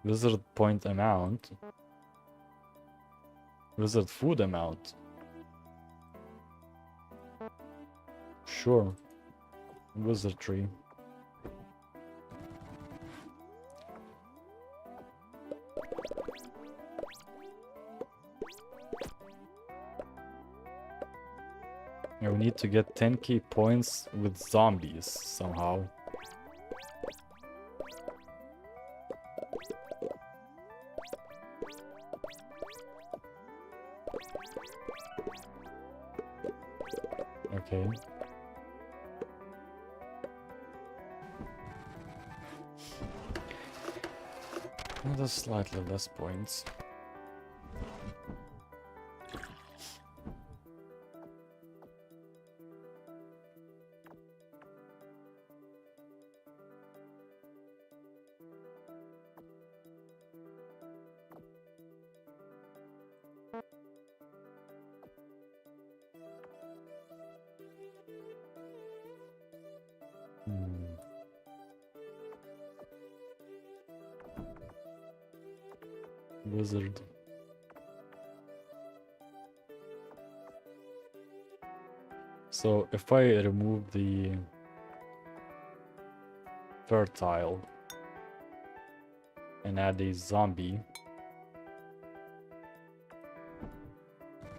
Wizard point amount. Wizard food amount. Sure. Wizardry. Yeah, we need to get 10k points with zombies somehow. Okay. That's slightly less points. Wizard. So if I remove the fertile and add a zombie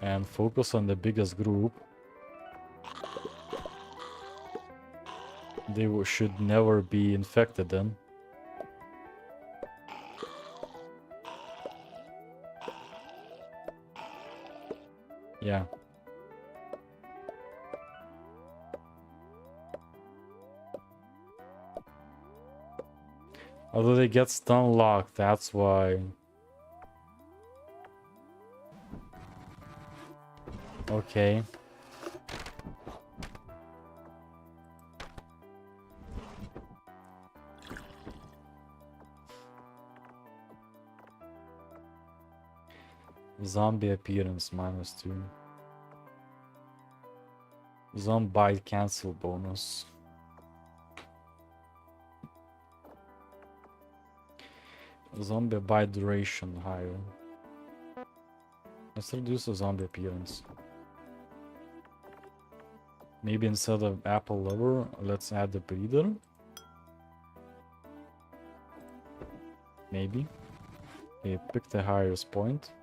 and focus on the biggest group, they should never be infected then. Yeah. Although they get stun locked, that's why. Okay. Zombie appearance -2. Zombie bite cancel bonus. Zombie bite duration higher. Let's reduce the zombie appearance. Maybe instead of apple lover, let's add the breeder. Maybe. Okay, pick the highest point.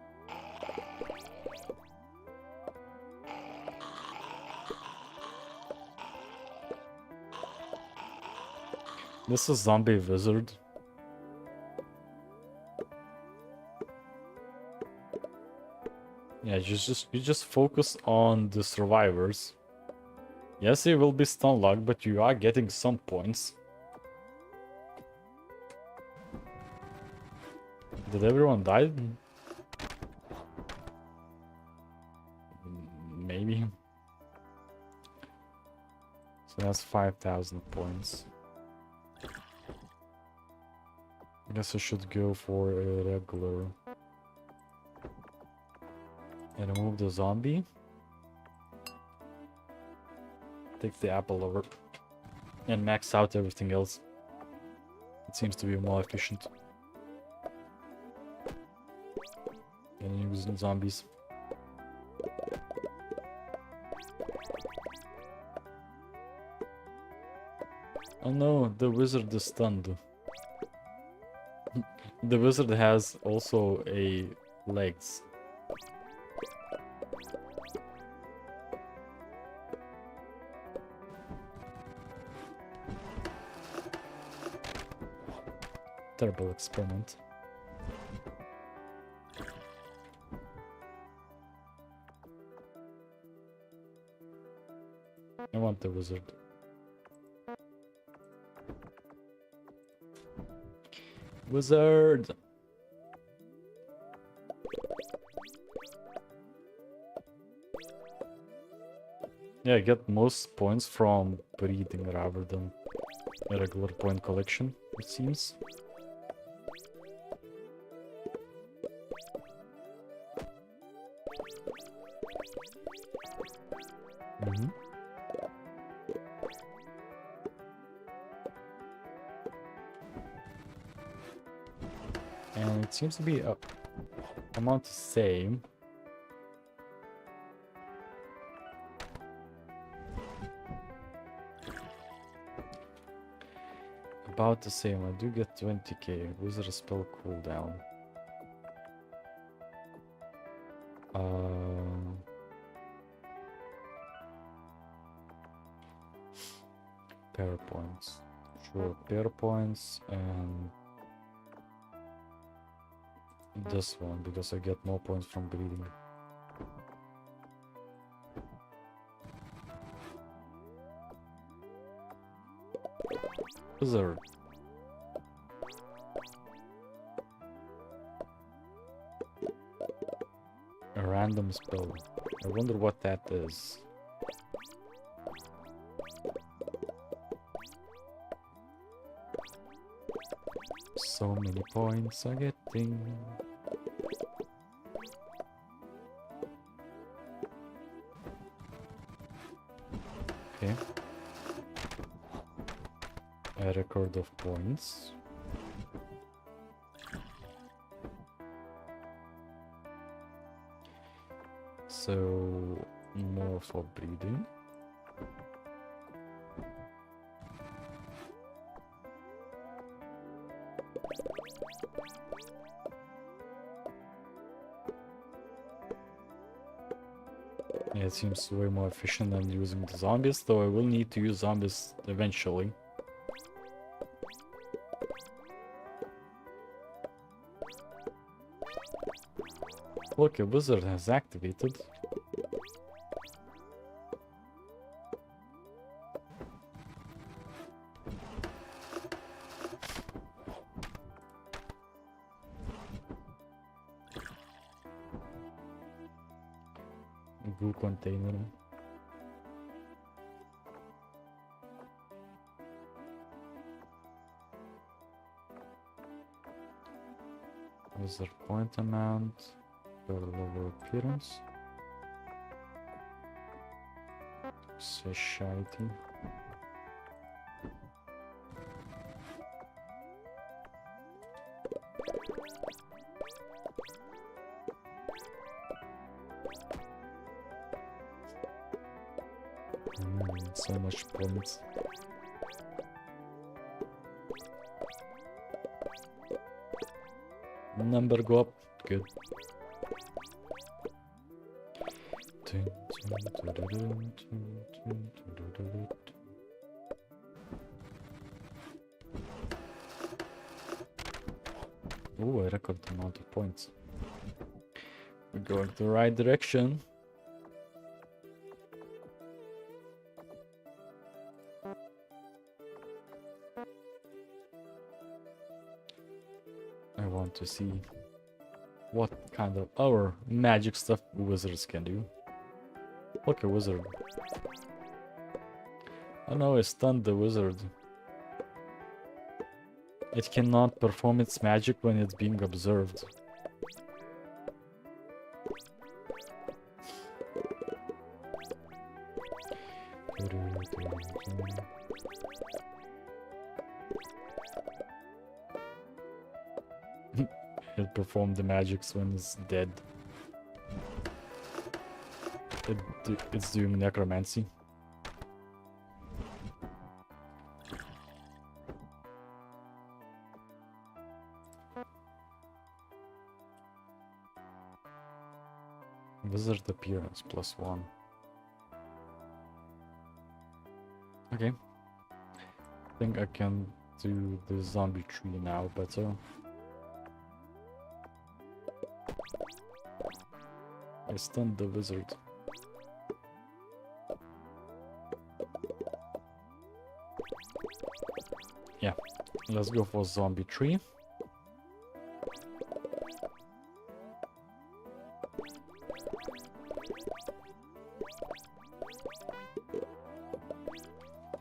This is zombie wizard. Yeah, you just focus on the survivors. Yes, it will be stun locked, but you are getting some points. Did everyone die? Maybe. So that's 5,000 points. I guess I should go for a regular. And remove the zombie. Take the apple over. And max out everything else. It seems to be more efficient. And use zombies. Oh no, the wizard is stunned. The wizard has also a legs. Terrible experiment. I want the wizard. Wizard! Yeah, I get most points from breeding rather than a regular point collection, it seems. And it seems to be amount the same. About the same. I do get 20k. Wizard spell cooldown. Pair points. Sure, pair points and this one because I get more points from breeding. Wizard. A random spell. I wonder what that is. So many points I'm getting. Okay. A record of points. So more for breeding. Yeah, it seems way more efficient than using the zombies, though I will need to use zombies eventually. Look, a wizard has activated. Goo container. Wizard point amount. Lower appearance. Society. So much points. Number go up. Good. Ooh, I record the amount of points. We're going the right direction. I want to see what kind of our magic stuff wizards can do. Look, a wizard. Oh no, I stunned the wizard. It cannot perform its magic when it's being observed. It performed the magics when it's dead. It's doing necromancy. Wizard appearance +1. Okay. I think I can do the zombie tree now better. I stunned the wizard. Yeah, let's go for zombie tree.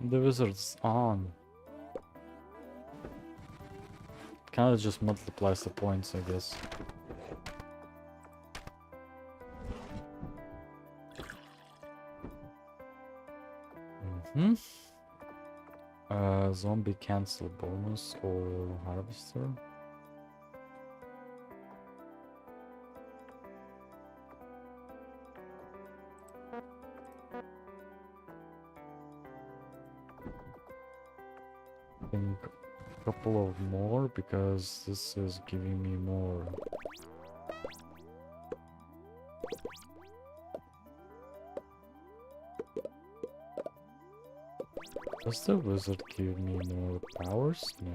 The wizard's on. Kinda just multiplies the points, I guess. Zombie cancel bonus or harvester. couple of more because this is giving me more. Does the wizard give me more powers? No.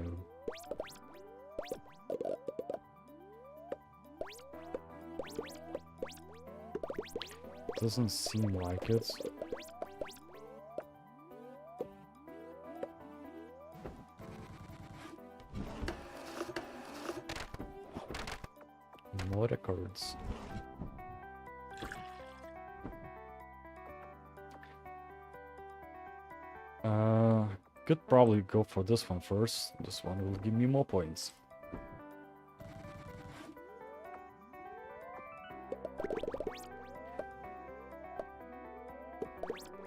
Doesn't seem like it. More records. Could probably go for this one first. This one will give me more points.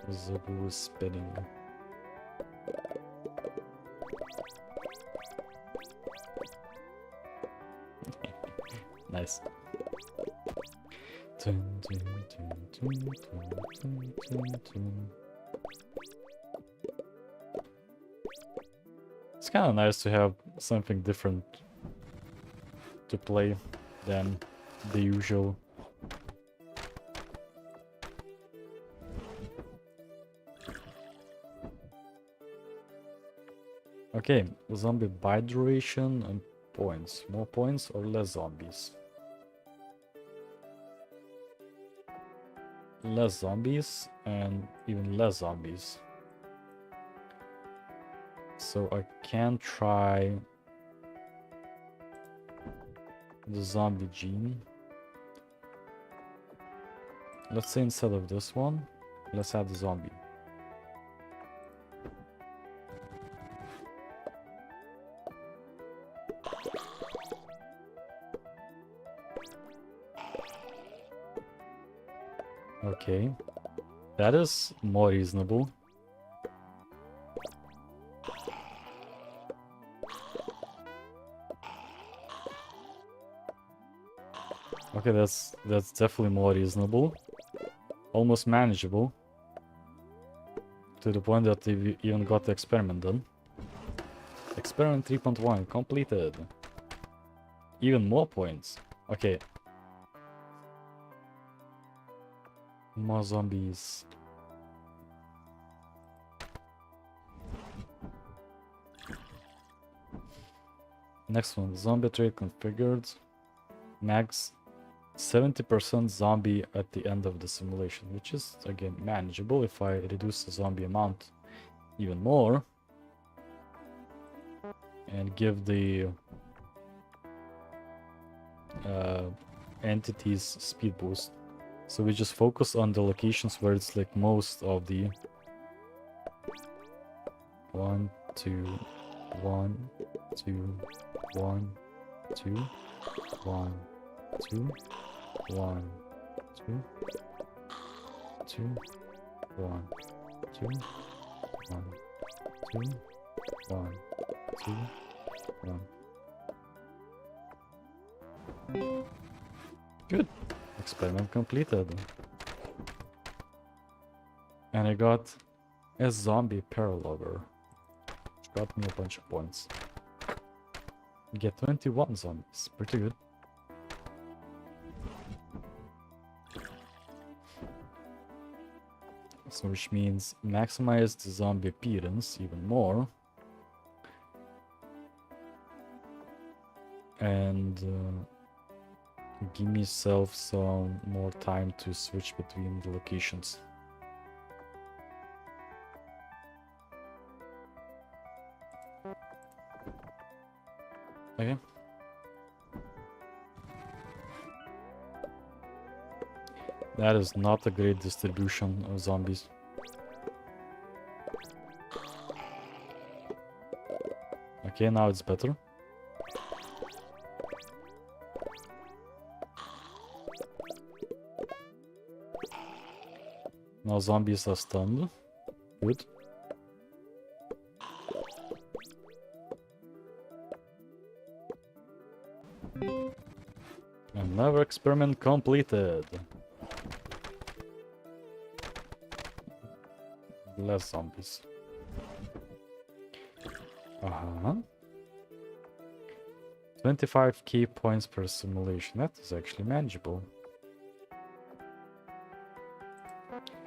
The wheel is spinning. Nice. Dun, dun, dun, dun, dun, dun, dun, dun. It's kind of nice to have something different to play than the usual. Okay, zombie bite duration and points. More points or less zombies? Less zombies and even less zombies. So I can try the zombie gene. Let's say instead of this one, let's add the zombie. Okay, that is more reasonable. Okay, that's definitely more reasonable. Almost manageable. To the point that we even got the experiment done. Experiment 3.1 completed. Even more points. Okay. More zombies. Next one, zombie trait configured. Max 70% zombie at the end of the simulation, which is again manageable if I reduce the zombie amount even more and give the entities speed boost. So we just focus on the locations where it's like most of the 1, 2, 1, 2, 1, 2, 1, 2, 1, 2, 2, 1, 2, 1, 2, 1, 2, 1. Good. Experiment completed. And I got a zombie paralogger, which got me a bunch of points. Get 21 zombies. Pretty good. So which means maximize the zombie appearance even more. And give myself some more time to switch between the locations. Okay. That is not a great distribution of zombies. Okay, now it's better. Now zombies are stunned. Good. Another experiment completed. Less zombies. 25 key points per simulation. That is actually manageable.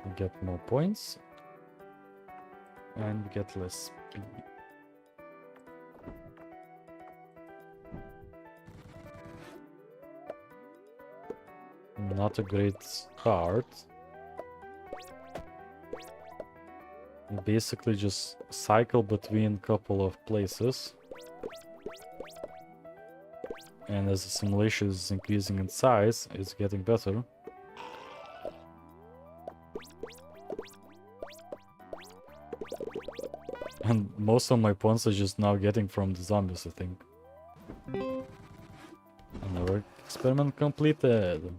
We get more points. And we get less speed. Not a great start. You basically just cycle between a couple of places. And as the simulation is increasing in size, it's getting better. And most of my points are just now getting from the zombies, I think. Another experiment completed.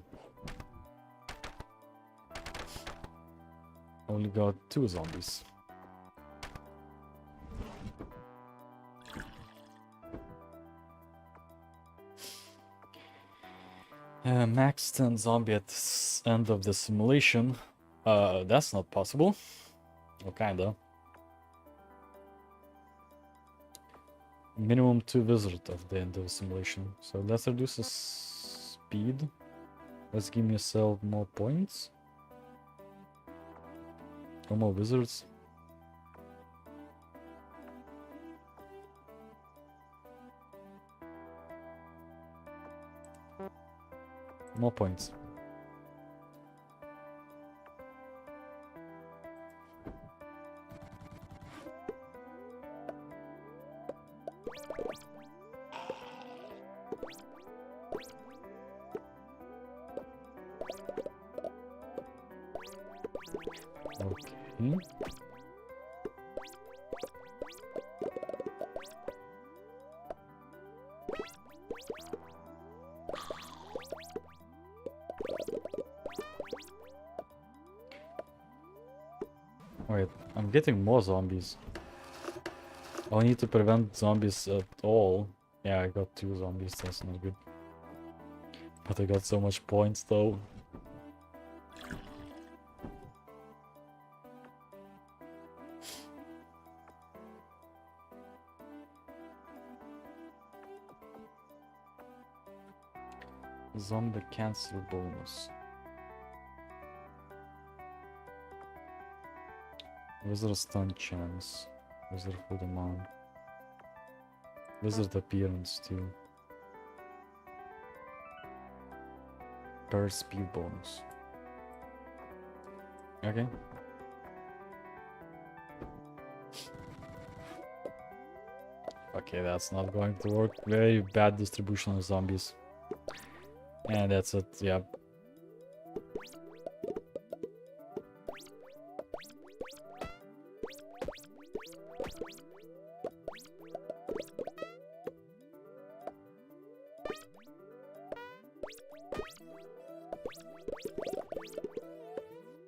Only got 2 zombies. Max 10 zombie at the end of the simulation. That's not possible. Well, kinda. Minimum 2 visitors at the end of the simulation. So let's reduce the speed. Let's give myself more points. No more wizards. More points. Okay. Wait, I'm getting more zombies. I need to prevent zombies at all. Yeah, I got 2 zombies, that's not good. But I got so much points though. Zombie cancel bonus. Wizard stun chance. Wizard food amount. Wizard appearance too. Per speed bonus. Okay. Okay, that's not going to work. Very bad distribution of zombies. And that's it, yeah.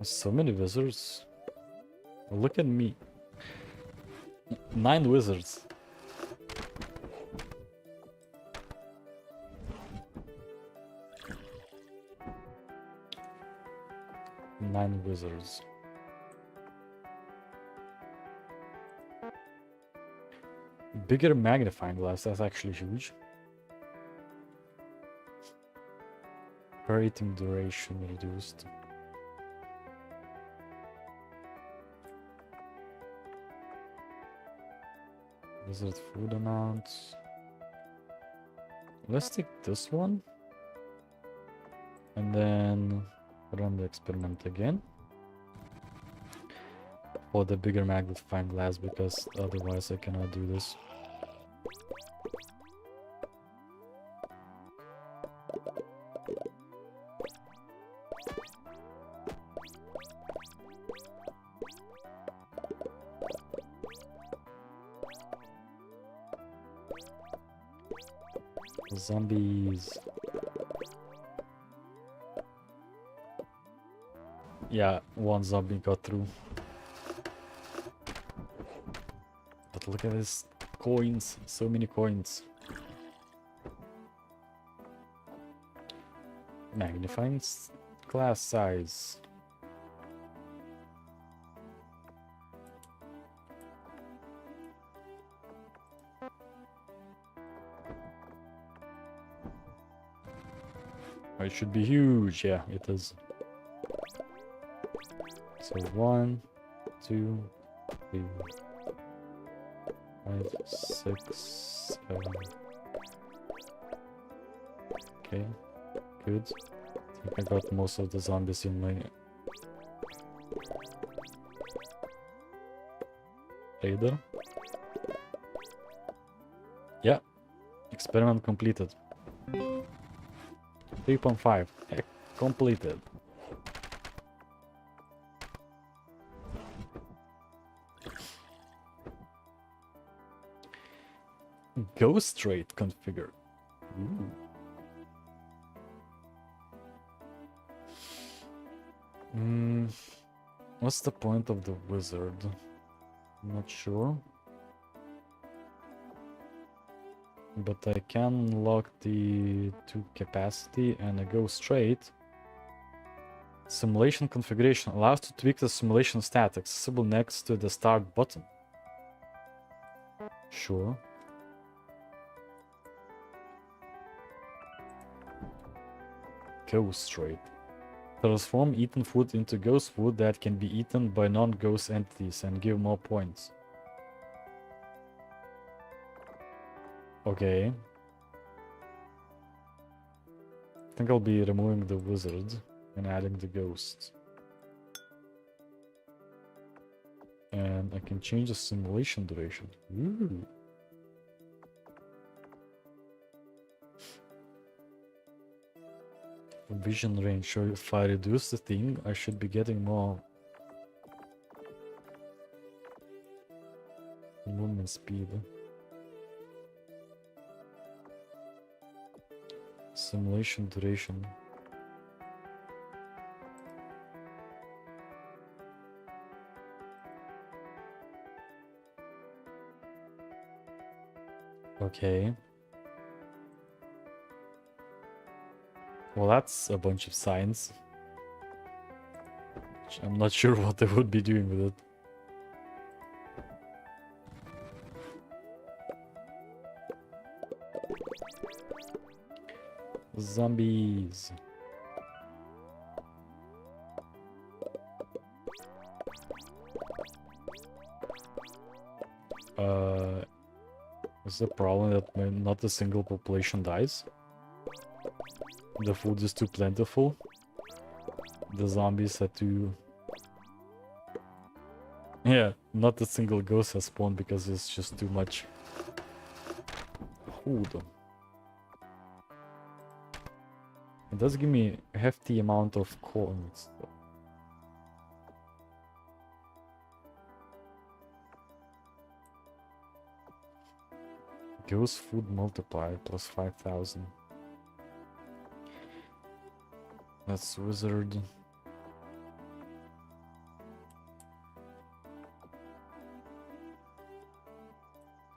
So many wizards. Look at me. 9 wizards. Nine wizards. Bigger magnifying glass, that's actually huge. Per-eating duration reduced. Wizard food amounts. Let's take this one. And then run the experiment again. For the bigger magnifying glass, because otherwise I cannot do this. Zombies. Yeah, 1 zombie got through. But look at this coins, so many coins. Magnifying glass size. Oh, it should be huge. Yeah, it is. So 1, 2, 3, 5, 6, 7. Okay, good. I think I got most of the zombies in my radar. Yeah, experiment completed. 3.5. Completed. Ghost rate configured. Ooh. What's the point of the wizard? I'm not sure. But I can unlock the 2 capacity and I go straight. Simulation configuration allows to tweak the simulation stat accessible next to the start button. Sure. Ghost rate. Transform eaten food into ghost food that can be eaten by non-ghost entities and give more points. Okay. I think I'll be removing the wizard and adding the ghost. And I can change the simulation duration. Ooh. Vision range. So if I reduce the thing, I should be getting more movement speed. Simulation duration. Okay. Well, that's a bunch of signs. I'm not sure what they would be doing with it. Zombies. Is the problem that not a single population dies? The food is too plentiful. The zombies are too... Yeah, not a single ghost has spawned because it's just too much food. It does give me a hefty amount of coins. Ghost food multiplier plus 5,000. That's wizard.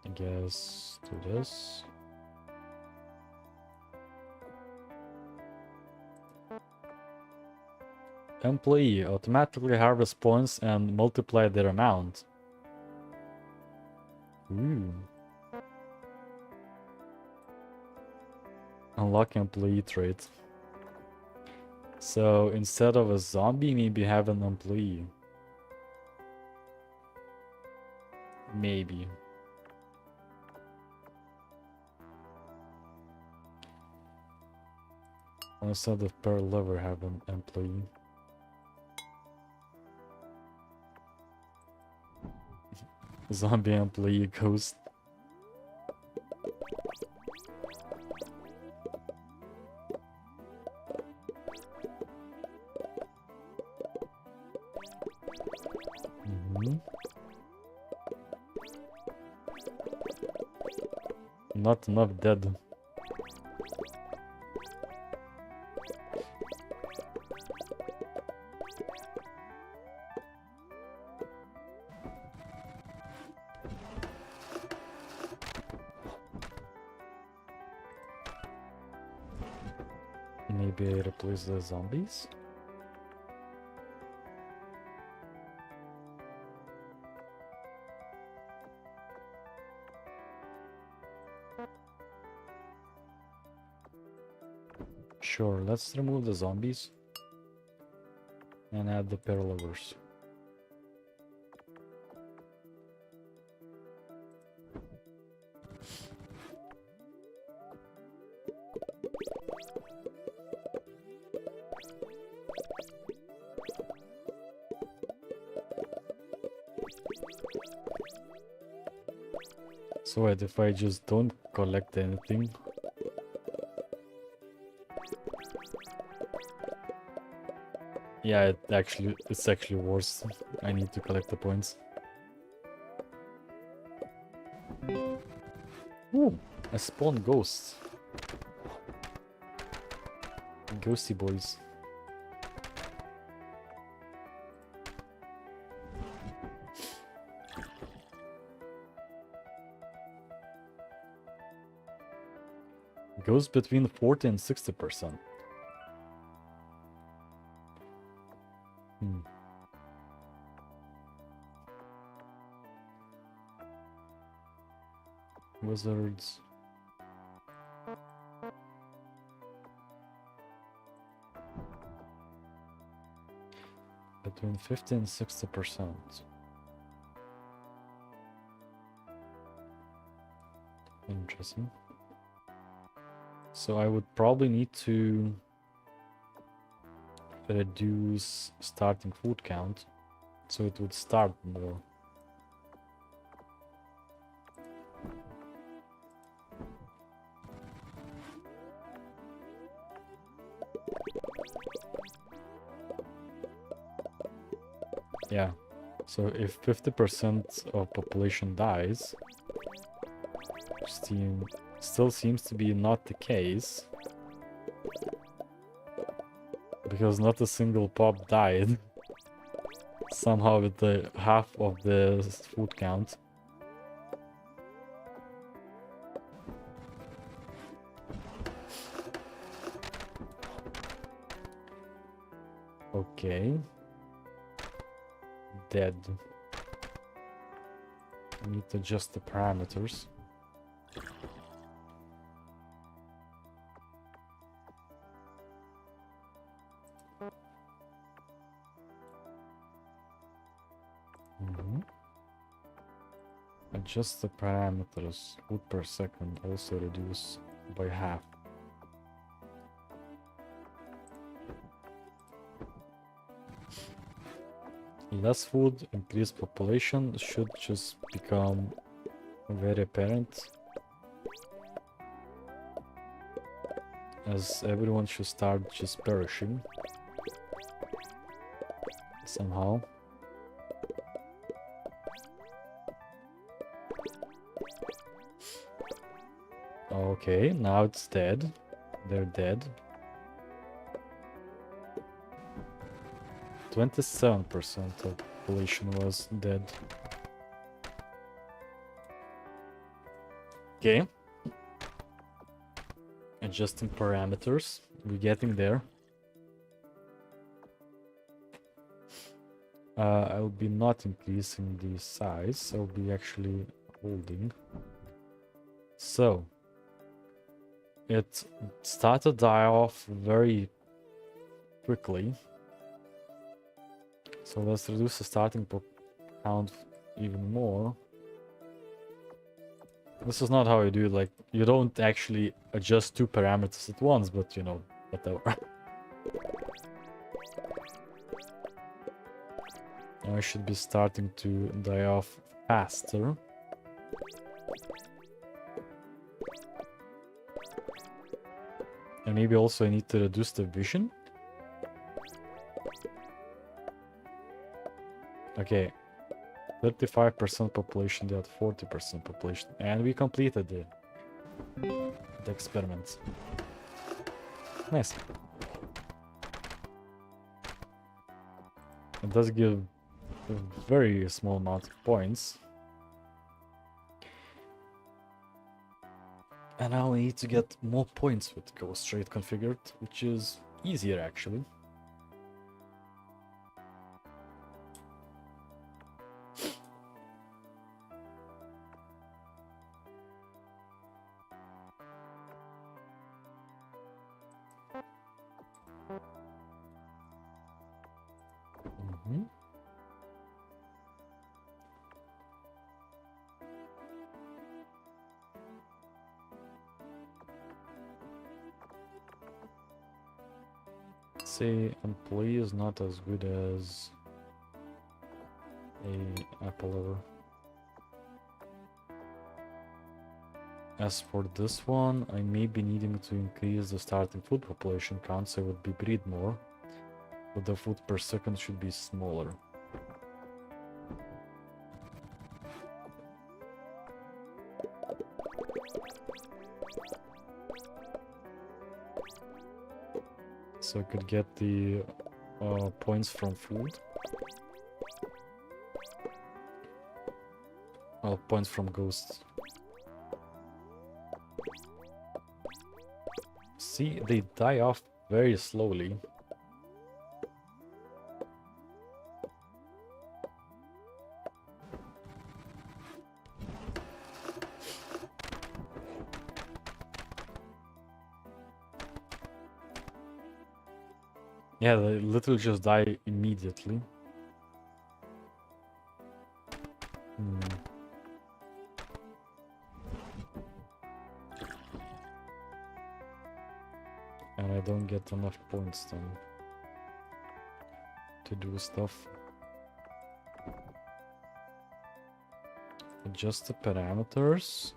I guess do this. Employee automatically harvest points and multiply their amount. Ooh. Unlock employee trait. So instead of a zombie, maybe have an employee. Maybe. Instead of per level, have an employee. Zombie employee ghost. Not enough dead. Maybe I replace the zombies? Sure, let's remove the zombies and add the parallelers. So wait, if I just don't collect anything, yeah, it's actually worse. I need to collect the points. Ooh, I spawned ghosts. Ghosty boys. Goes between 40 and 60%. Wizards. Between 50 and 60%. Interesting. So I would probably need to reduce starting food count so it would start more. Yeah, so if 50% of population dies, which still seems to be not the case, because not a single pop died somehow with the half of the food count. Okay. Dead. I need to adjust the parameters. Adjust the parameters. Food per second also reduce by half. Less food, increased population should just become very apparent, as everyone should start just perishing somehow. Okay, now it's dead. They're dead. 27% of population was dead. Okay. Adjusting parameters. We're getting there. I'll be not increasing the size. I'll be actually holding. So it started to die off very quickly. So let's reduce the starting count even more. This is not how you do it. Like, you don't actually adjust two parameters at once, but you know, whatever. Now I should be starting to die off faster. And maybe also I need to reduce the vision. Okay, 35% population dead, 40% population, and we completed the experiment. Nice. It does give a very small amount of points. And now we need to get more points with Ghost Rate configured, which is easier actually. say employee is not as good as a apple lover. As for this one, I may be needing to increase the starting food population count so it would be breed more, but the food per second should be smaller. So I could get the points from food. Well, points from ghosts. See, they die off very slowly. Yeah, they literally just die immediately. And I don't get enough points then to do stuff. Adjust the parameters.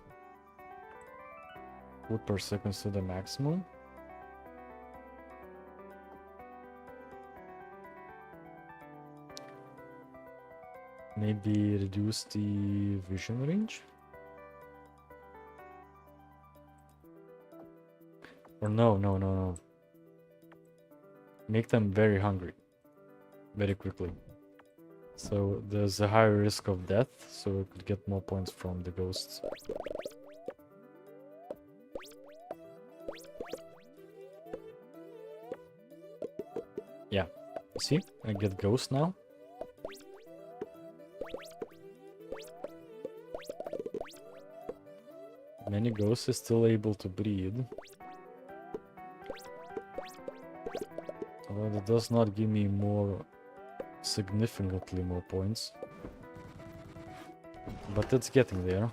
Food per second to the maximum. Maybe reduce the vision range? Or no. Make them very hungry. Very quickly. So there's a higher risk of death, so we could get more points from the ghosts. Yeah. See? I get ghosts now. Many ghosts is still able to breed. Although it does not give me significantly more points. But it's getting there.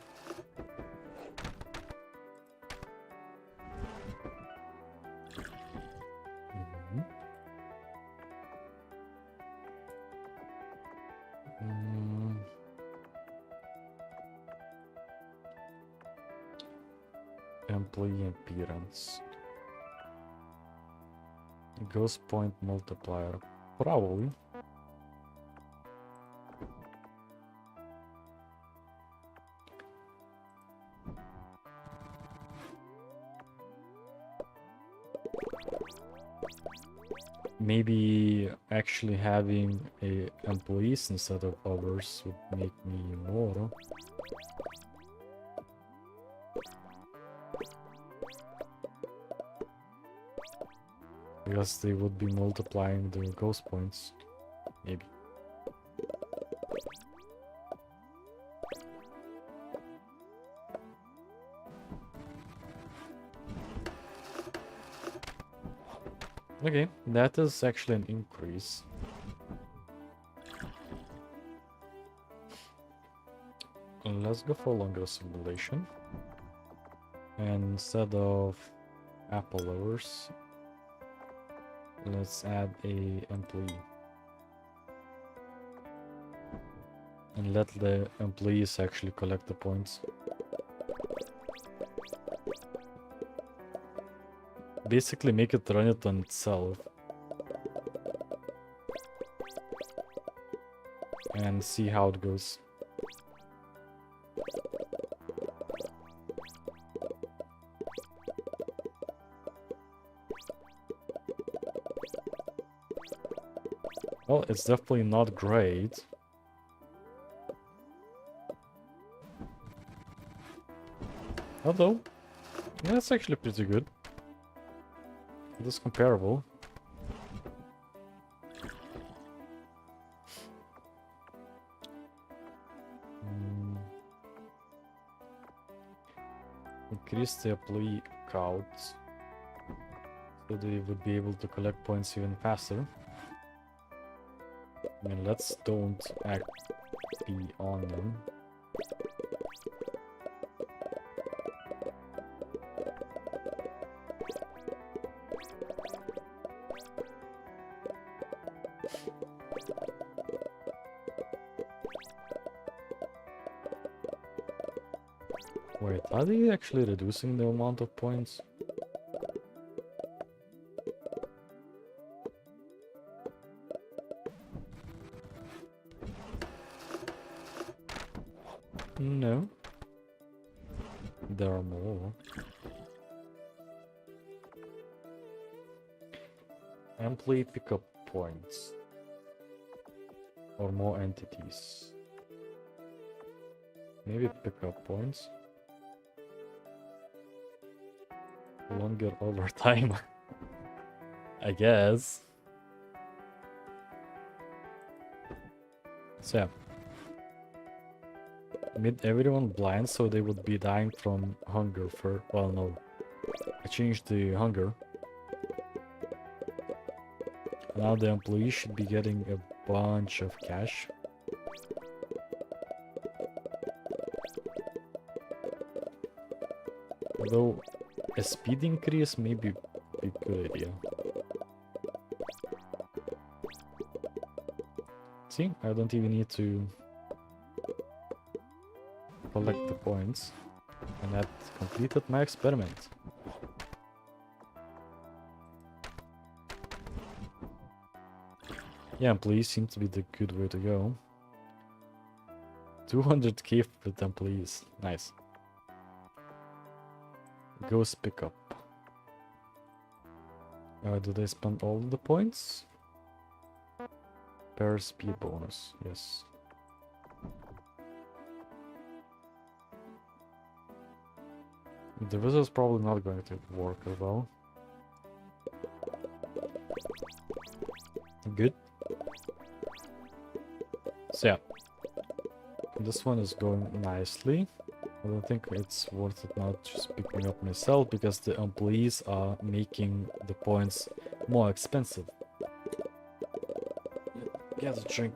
Employee appearance. Ghost point multiplier. Probably. Maybe actually having employees instead of others would make me more. Because they would be multiplying the ghost points. Maybe. Okay, that is actually an increase. Let's go for longer simulation. And instead of apple lovers, let's add a employee. And let the employees actually collect the points. Basically make it run it on itself. And see how it goes. Well, it's definitely not great. Although, yeah, it's actually pretty good. It is comparable. Increase the employee count so they would be able to collect points even faster. I mean, let's don't act be on them. Are they actually reducing the amount of points? No. There are more. Employee pickup points. Or more entities. Maybe pickup points. Longer overtime. I guess. So yeah. Made everyone blind so they would be dying from hunger for... Well, no. I changed the hunger. Now the employees should be getting a bunch of cash. Although a speed increase may be a good idea. See, I don't even need to collect the points, and that completed my experiment. Yeah, employees seem to be the good way to go. 200k with employees, nice. Ghost pickup. Do they spend all the points? Per speed bonus, yes. The visit is probably not going to work as well. Good. So yeah, this one is going nicely. I don't think it's worth it not just picking up myself because the employees are making the points more expensive. Get a drink.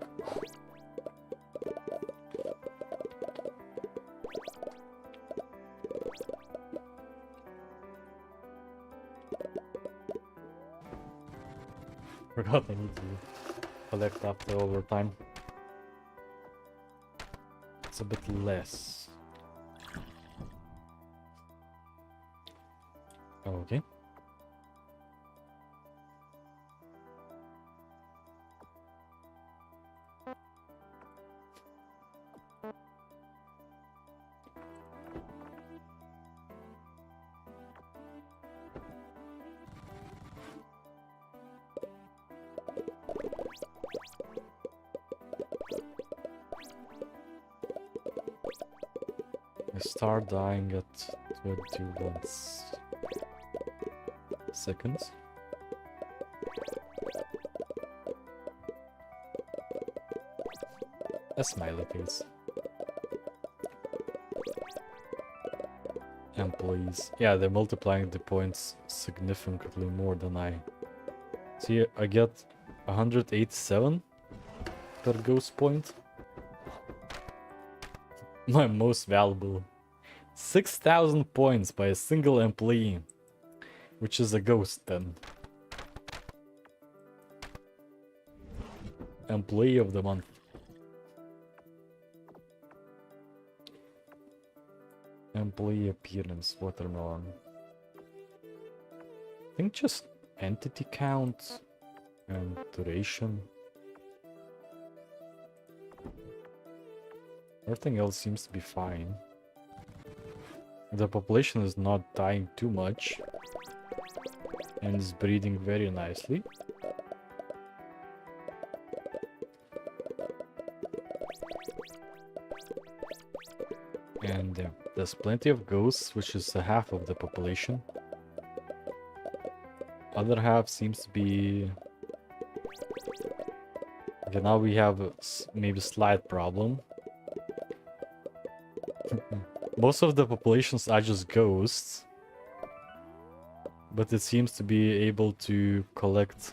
Forgot I need to collect after overtime. It's a bit less. Okay. I start dying at 21 seconds. A smiley face. Employees. Yeah, they're multiplying the points significantly more than I. See, I get 187 per ghost point. My most valuable. 6,000 points by a single employee. Which is a ghost then. Employee of the month. Employee appearance, watermelon. I think just entity count and duration. Everything else seems to be fine. The population is not dying too much. And is breeding very nicely. And there's plenty of ghosts, which is half of the population. Other half seems to be... Okay, now we have a maybe slight problem. Most of the populations are just ghosts. But it seems to be able to collect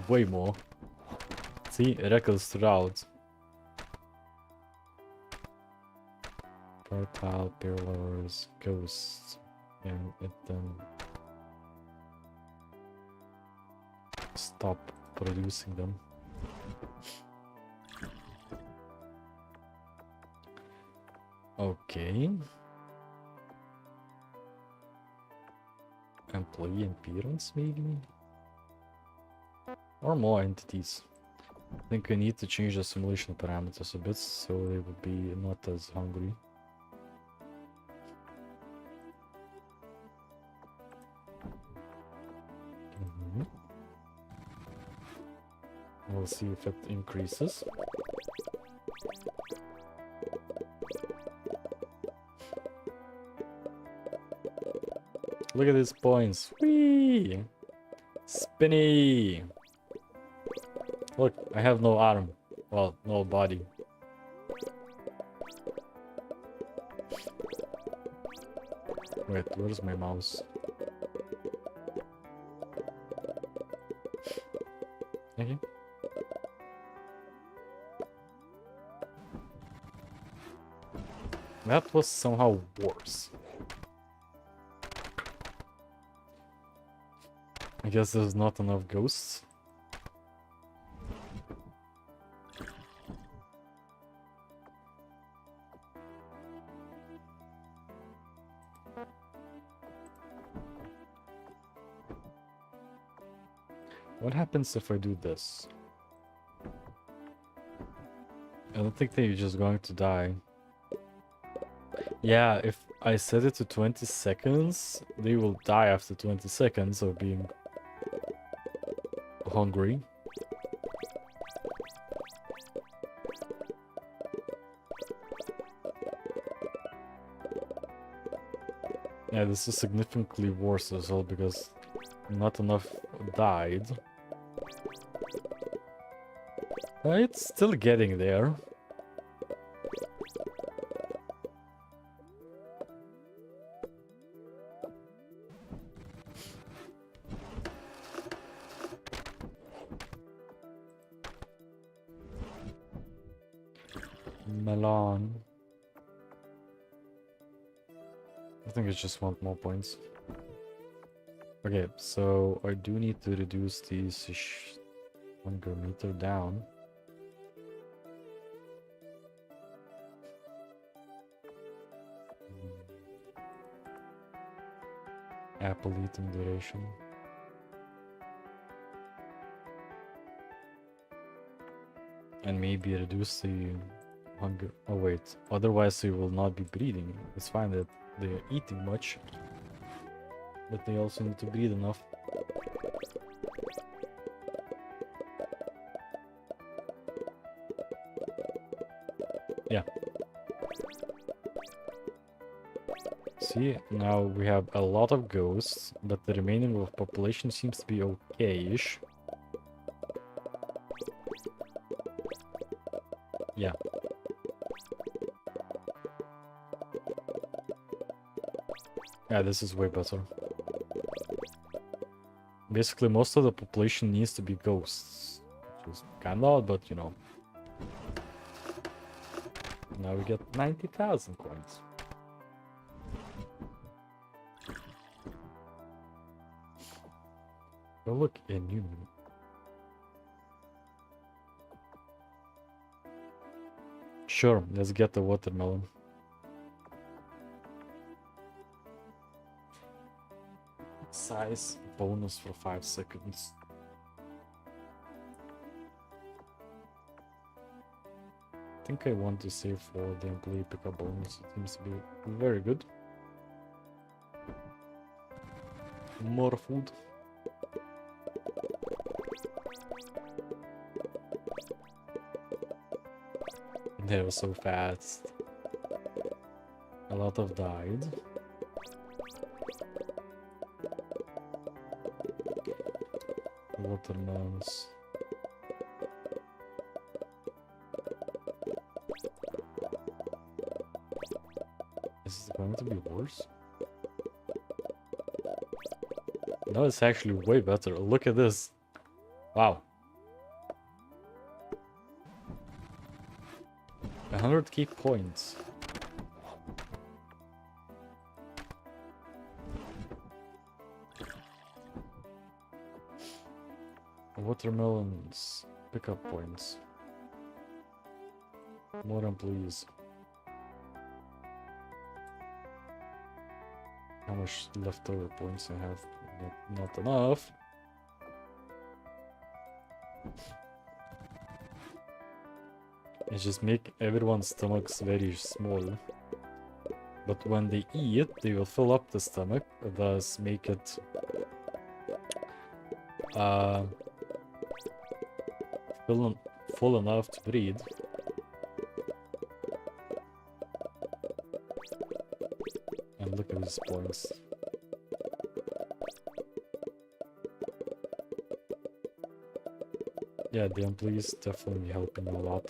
way more. See, records throughout. Fertile pillars, ghosts, and it then stop producing them. Okay. employee appearance, maybe? Or more entities. I think we need to change the simulation parameters a bit so they would be not as hungry. We'll see if it increases. Look at these points. Whee! Spinny! Look, I have no arm. Well, no body. Wait, where's my mouse? Okay. That was somehow worse. I guess there's not enough ghosts. What happens if I do this? I don't think they're just going to die. Yeah, if I set it to 20 seconds, they will die after 20 seconds of being hungry. Yeah, this is significantly worse as well because not enough died. It's still getting there. Melon. I think I just want more points. Okay, so I do need to reduce this hunger meter down. Apple eating duration. And maybe reduce the hunger. Oh wait, otherwise they will not be breeding. It's fine that they're eating much, but they also need to breed enough. Yeah. See, now we have a lot of ghosts, but the remaining of population seems to be okay-ish. Yeah. Yeah, this is way better. Basically, most of the population needs to be ghosts. Which is kinda odd, but you know. Now we get 90,000 coins. Oh look, a new. Sure, let's get the watermelon. Size bonus for 5 seconds. I think I want to save for the employee pickup bonus. It seems to be very good. More food. They were so fast. A lot of died. Watermelons. Is it going to be worse? No, it's actually way better. Look at this. Wow. 100k points. Watermelons. Pickup points. More employees. How much leftover points I have? Not enough. It's just make everyone's stomachs very small. But when they eat, they will fill up the stomach, thus make it full enough to breathe. And look at these points. Yeah, the employees definitely helping a lot.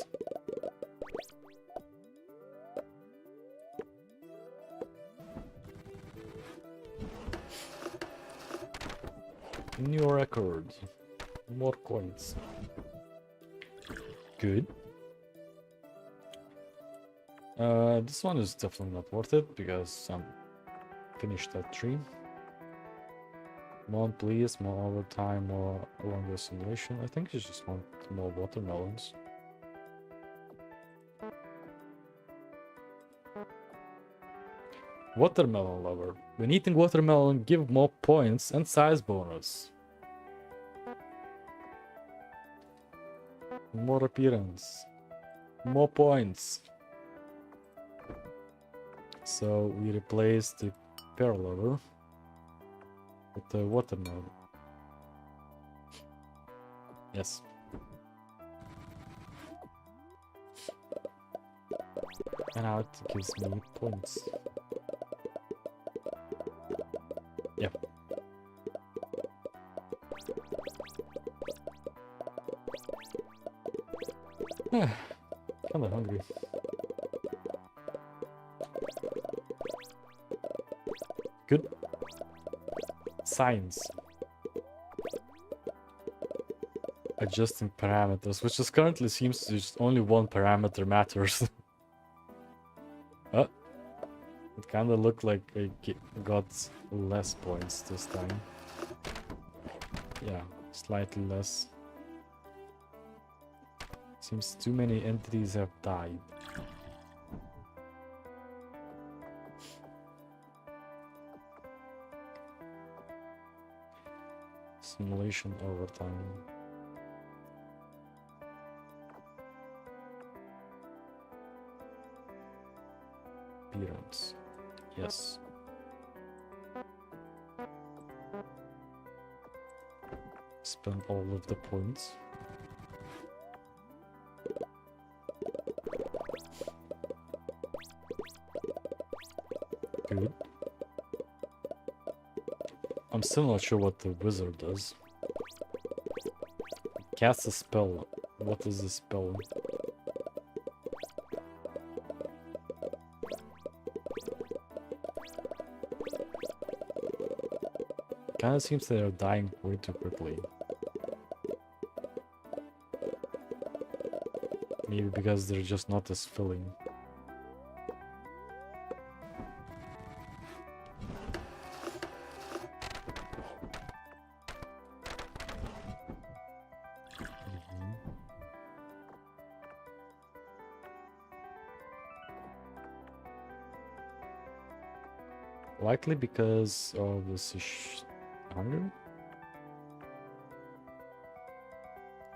New record. More coins. Good. This one is definitely not worth it because I'm finished that tree. More please, more overtime, more longer simulation. I think you just want more watermelons. Watermelon lover. When eating watermelon, give more points and size bonus. More appearance. More points. So we replace the pear lover with the watermelon. Yes. And now it gives me points. Yep. Kinda hungry. Good. Science. Adjusting parameters, which just currently seems to just only one parameter matters. Oh, it kinda looked like I got less points this time. Yeah, slightly less. Seems too many entities have died. Simulation overtime. Appearance. Yes. Spend all of the points. Good. I'm still not sure what the wizard does. Cast a spell. What is the spell? Kinda seems they are dying way too quickly. Maybe because they're just not as filling. Likely because of this hunger?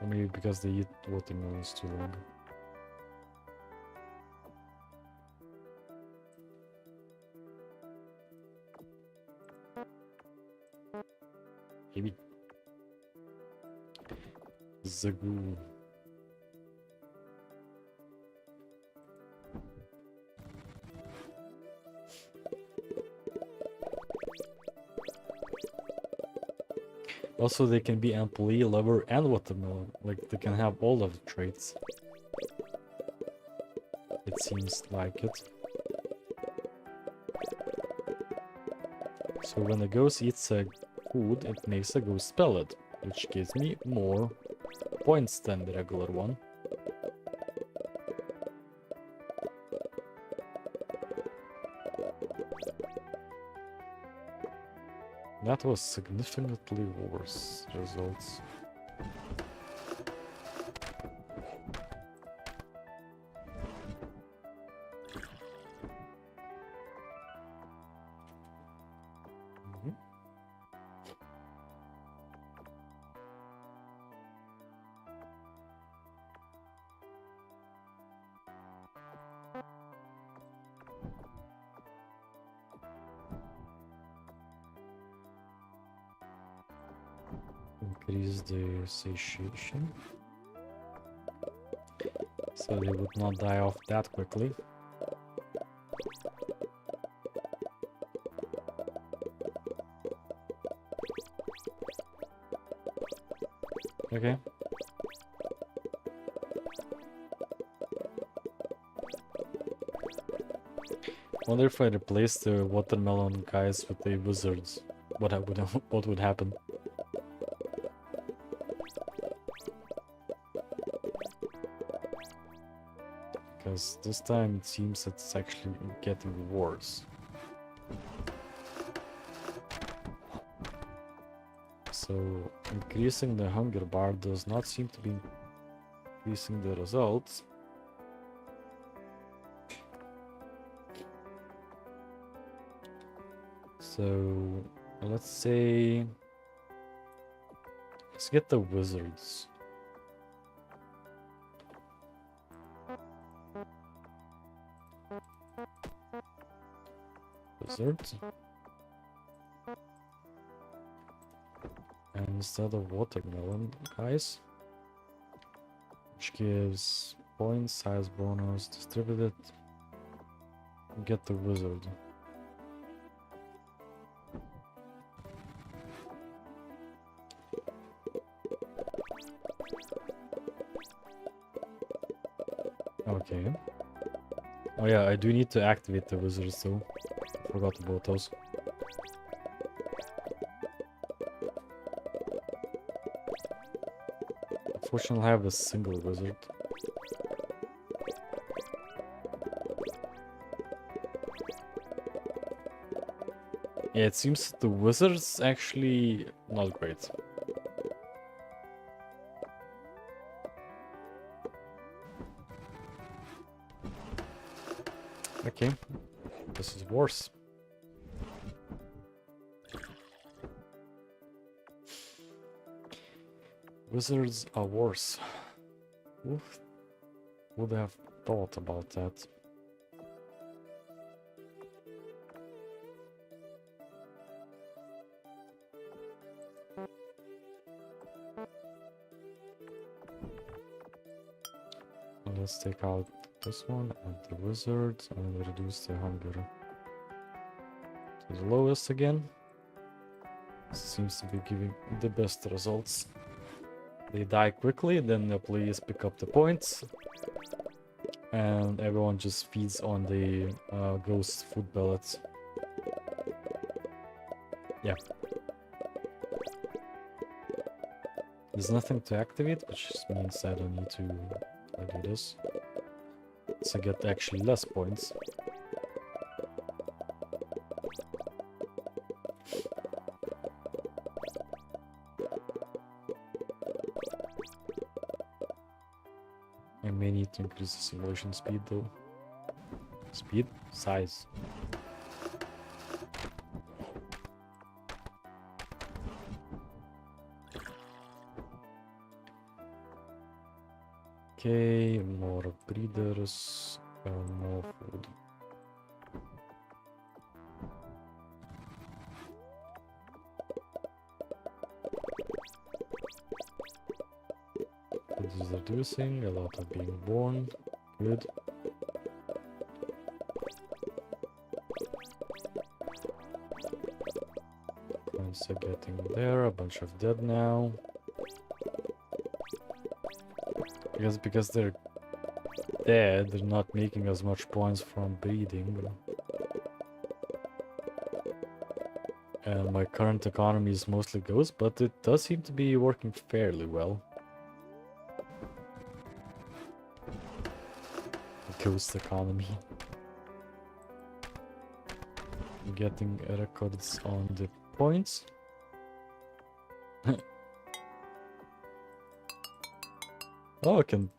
Or maybe because they eat watermelons too long. Maybe. Zagoo. Also, they can be employee, lover, and watermelon. Like, they can have all of the traits. It seems like it. So when a ghost eats a food, it makes a ghost spell it, which gives me more points than the regular one. That was significantly worse results. increase the satiation, so they would not die off that quickly. Okay. Wonder if I replace the watermelon guys with the wizards, what would happen? Because this time it seems it's actually getting worse. So increasing the hunger bar does not seem to be increasing the results. So let's say, let's get the wizards. Wizards. And instead of watermelon, guys, which gives points, size bonus, distributed, get the wizard. Okay. Oh yeah, I do need to activate the wizards though. Forgot about those. Unfortunately, I have a single wizard. Yeah, it seems the wizard's actually not great. Okay, this is worse. Wizards are worse. Who would have thought about that? Let's take out this one and the wizard and reduce the hunger to the lowest again. Seems to be giving the best results. They die quickly, then the players pick up the points, and everyone just feeds on the ghost food pellets. Yeah. There's nothing to activate, which means I don't need to do this. So I get actually less points. I may need to increase the simulation speed though. Speed? Size. Okay, more breeders, more food. Food is reducing, a lot are being born. Good. Points are getting there, a bunch of dead now. Because they're dead, they're not making as much points from breeding. And my current economy is mostly ghosts, but it does seem to be working fairly well. Ghost economy. Getting records on the points. Oh, I can...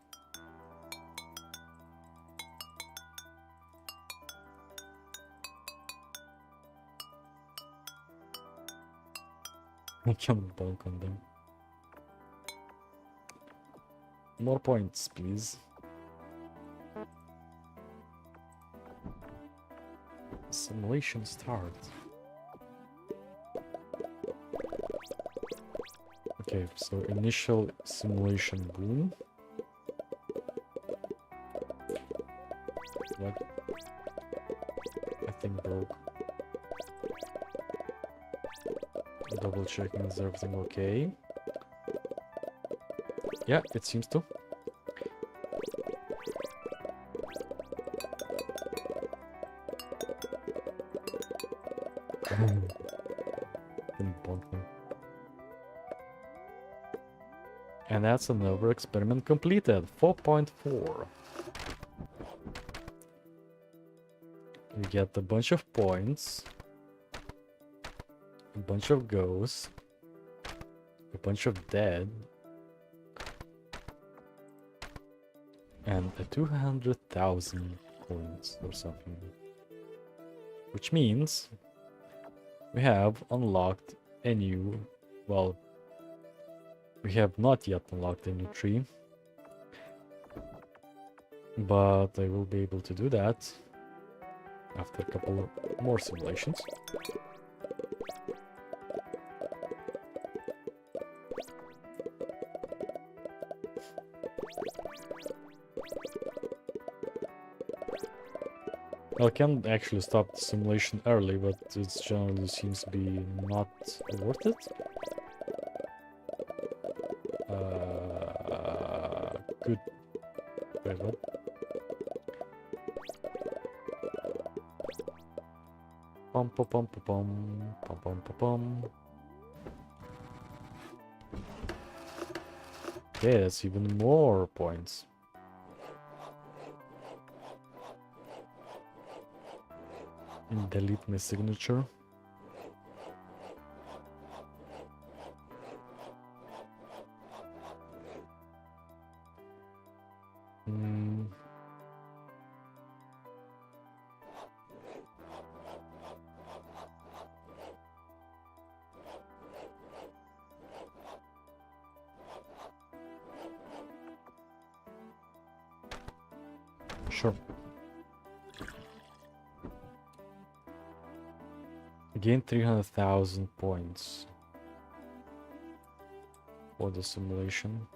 I can bonk on them. More points, please. Simulation start. Okay, Okay, so initial simulation boom. What? I think broke. Double checking, is everything okay? Yeah, it seems to. And that's another experiment completed. 4.4. We get a bunch of points, a bunch of goes, a bunch of dead, and a 200,000 coins or something. Which means we have unlocked a new, well, we have not yet unlocked a new tree, but I will be able to do that after a couple of more simulations. I can actually stop the simulation early, but it generally seems to be not worth it. Good. Wait, what? Pum pum pum pum pum pum pum pum. Okay, that's even more points. Delete my signature. Sure. Again, 300,000 points for the simulation.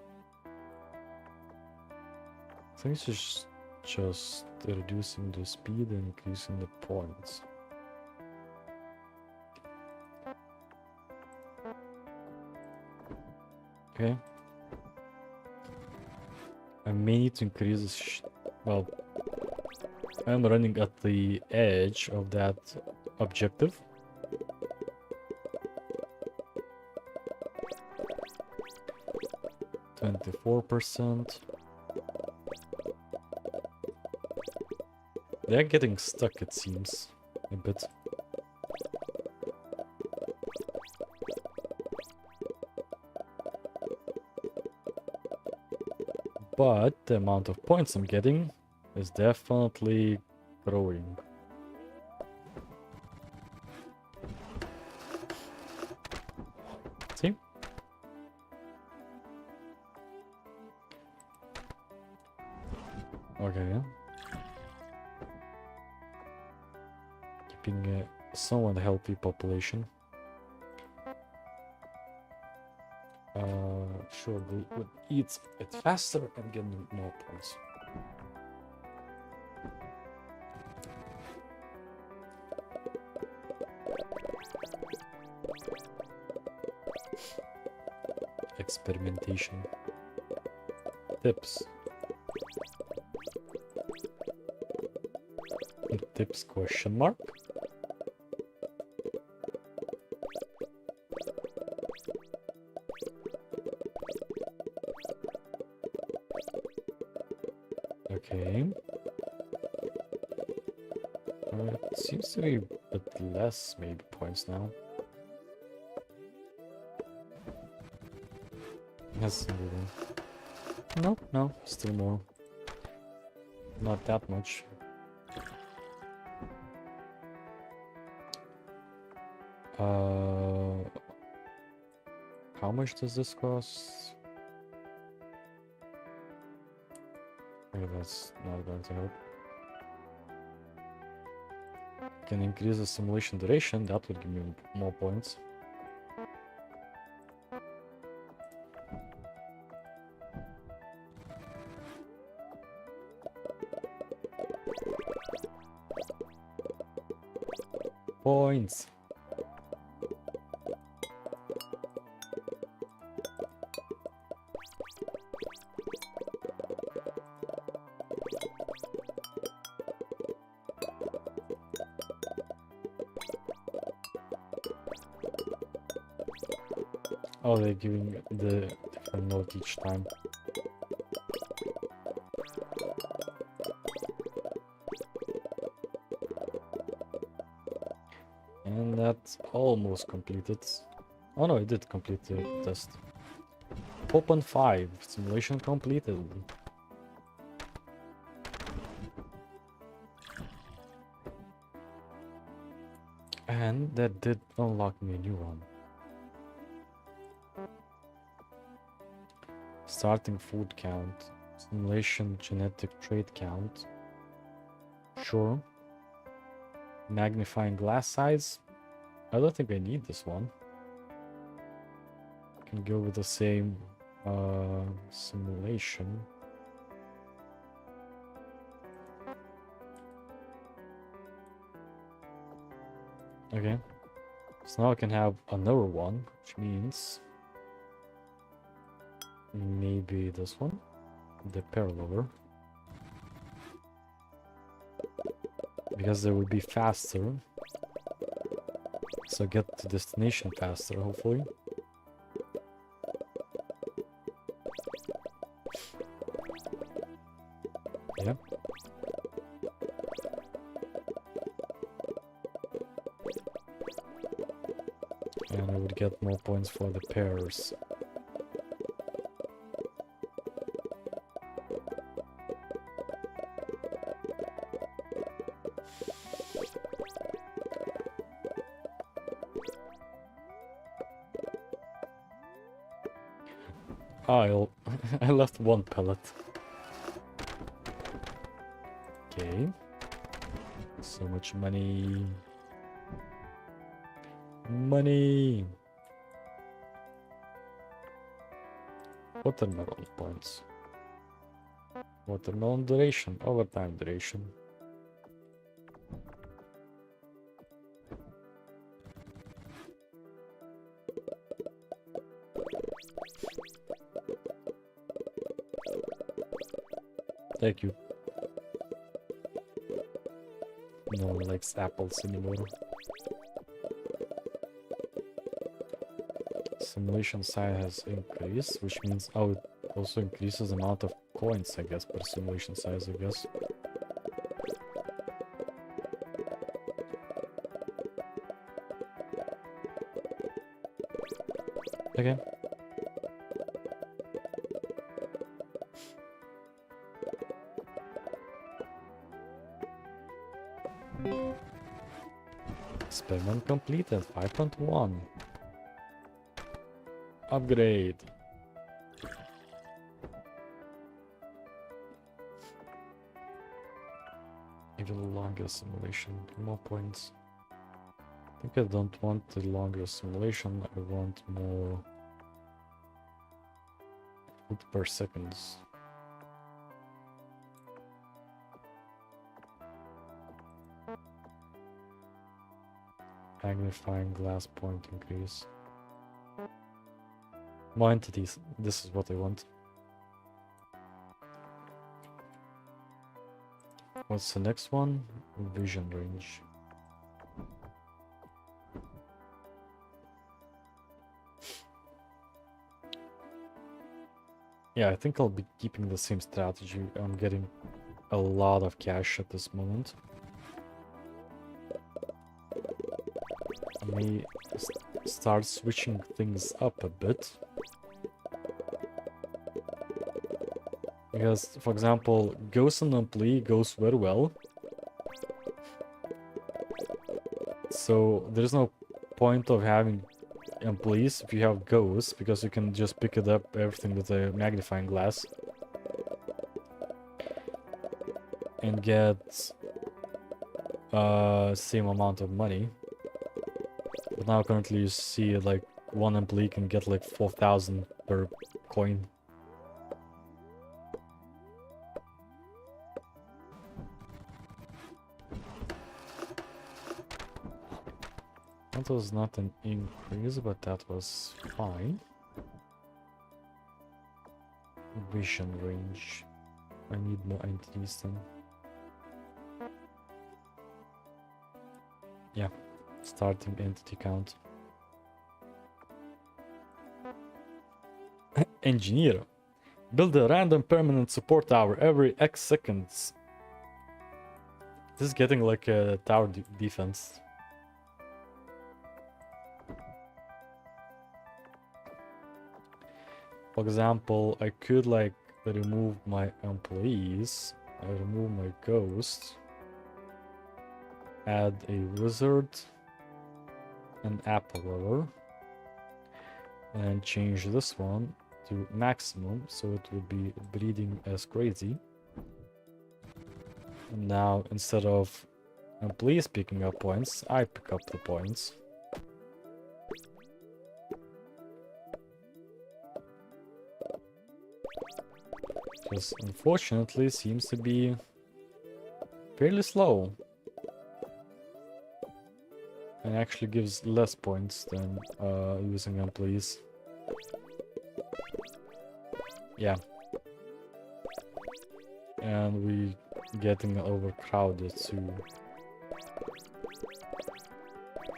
I think it's just reducing the speed and increasing the points. Okay. I may need to increase this. Well, I'm running at the edge of that objective. %. They're getting stuck, it seems, a bit. But the amount of points I'm getting is definitely growing. See? Okay. Keeping a somewhat healthy population. Sure, they would eat it faster and get more points. Experimentation. Tips. Tips question mark? Okay. It seems to be a bit less, maybe, points now. That's no, no, still more. Not that much. How much does this cost? Okay, that's not going to help. Can increase the simulation duration, that would give me more points. Points. Oh, they're giving the different note each time. And that's almost completed. Oh no, I did complete the test. 4.5, simulation completed. And that did unlock me a new one. Starting food count. Simulation genetic trait count. Sure. Magnifying glass size. I don't think I need this one. Can go with the same simulation. Okay. So now I can have another one, which means maybe this one, the paralleler. Because they will be faster. So get to destination faster, hopefully. Yeah. And I would get more points for the pairs. I left one pellet. Okay. So much money. Money. Watermelon points. Watermelon duration. Overtime duration. Thank you. No one likes apples anymore. Simulation size has increased, which means it also increases the amount of coins, I guess, per simulation size, I guess. Okay. Experiment completed, 5.1. Upgrade. Even longer simulation, more points. I think I don't want the longer simulation, I want more food per seconds. Magnifying glass point increase. More entities, this is what I want. What's the next one? Vision range. Yeah, I think I'll be keeping the same strategy. I'm getting a lot of cash at this moment. I may start switching things up a bit. Because, for example, Ghost and Employee goes very well. So there's no point of having employees if you have Ghosts, because you can just pick it up everything with a magnifying glass. And get same amount of money. But now currently you see like one employee can get like 4,000 per coin. That was not an increase, but that was fine. Vision range. I need more entities then. Yeah, starting entity count. Engineer. Build a random permanent support tower every X seconds. This is getting like a tower defense. For example, I could like remove my employees, I remove my ghost, add a wizard, an apple level, and change this one to maximum so it would be breeding as crazy. And now instead of employees picking up points, I pick up the points. Just unfortunately seems to be fairly slow. And actually gives less points than using employees. Yeah. And we getting overcrowded too.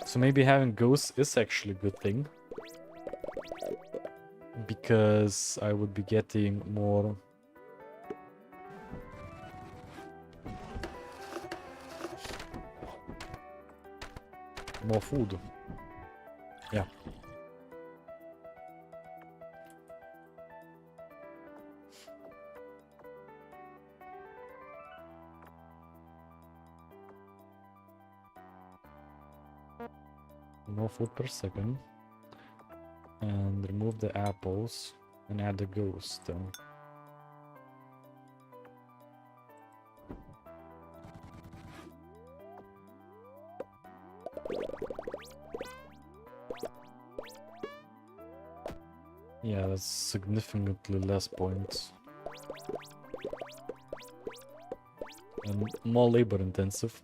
So maybe having ghosts is actually a good thing. Because I would be getting more food. Yeah. More food per second. And remove the apples and add the ghost then. Yeah, that's significantly less points. And more labor intensive.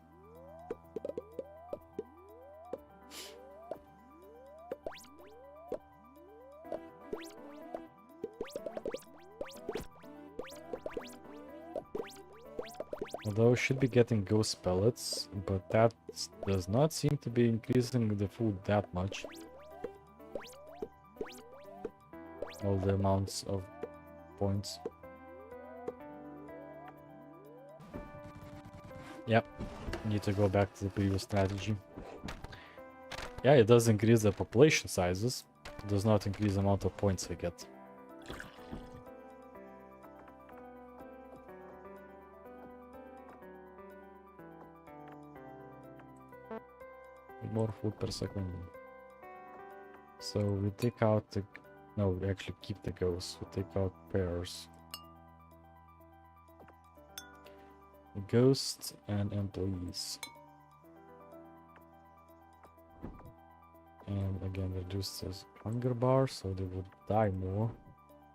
Although should be getting ghost pellets, but that does not seem to be increasing the food that much. All the amounts of points. Yep, need to go back to the previous strategy. Yeah, it does increase the population sizes. It does not increase the amount of points I get. More food per second. So we take out the... No, we actually keep the ghosts. We take out pairs. Ghosts and employees. And again reduce this hunger bar so they would die more.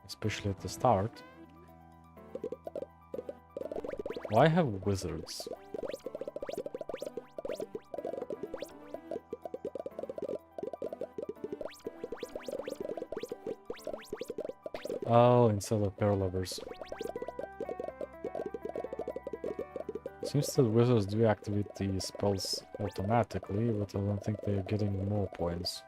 Especially at the start. Why have wizards? Oh, instead of pair lovers. Seems that wizards do activate the spells automatically, but I don't think they're getting more points.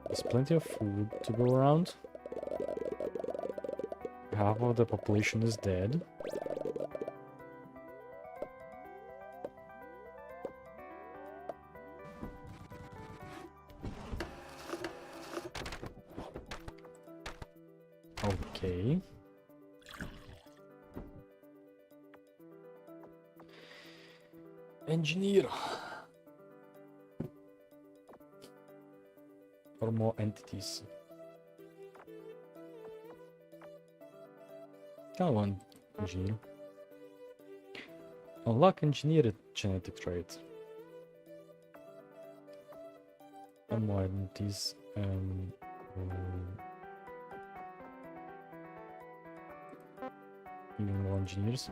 There's plenty of food to go around. Half of the population is dead. Okay. Engineer. Or more entities. Come on, engineer. Unlock engineered genetic trait. And more entities. Even more engineers.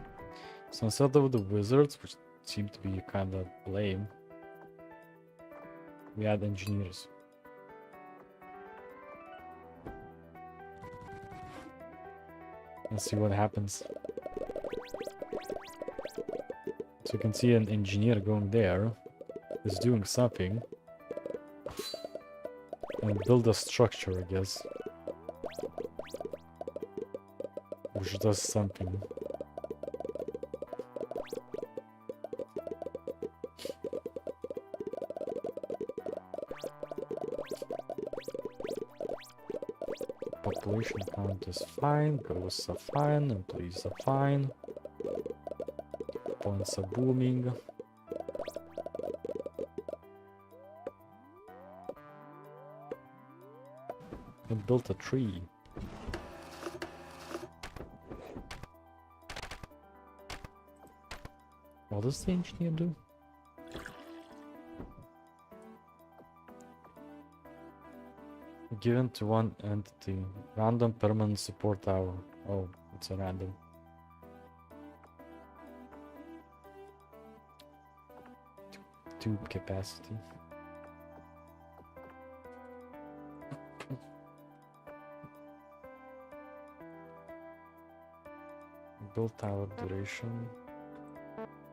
So instead of the wizards, which seem to be kind of lame, we add engineers. Let's see what happens. So you can see an engineer going there, is doing something, and build a structure, I guess, which does something. Population count is fine, growths are fine, employees are fine, points are booming. And built a tree. What does the engineer do? Given to one entity. Random permanent support tower. Oh, it's a random. Tube capacity. Build tower duration.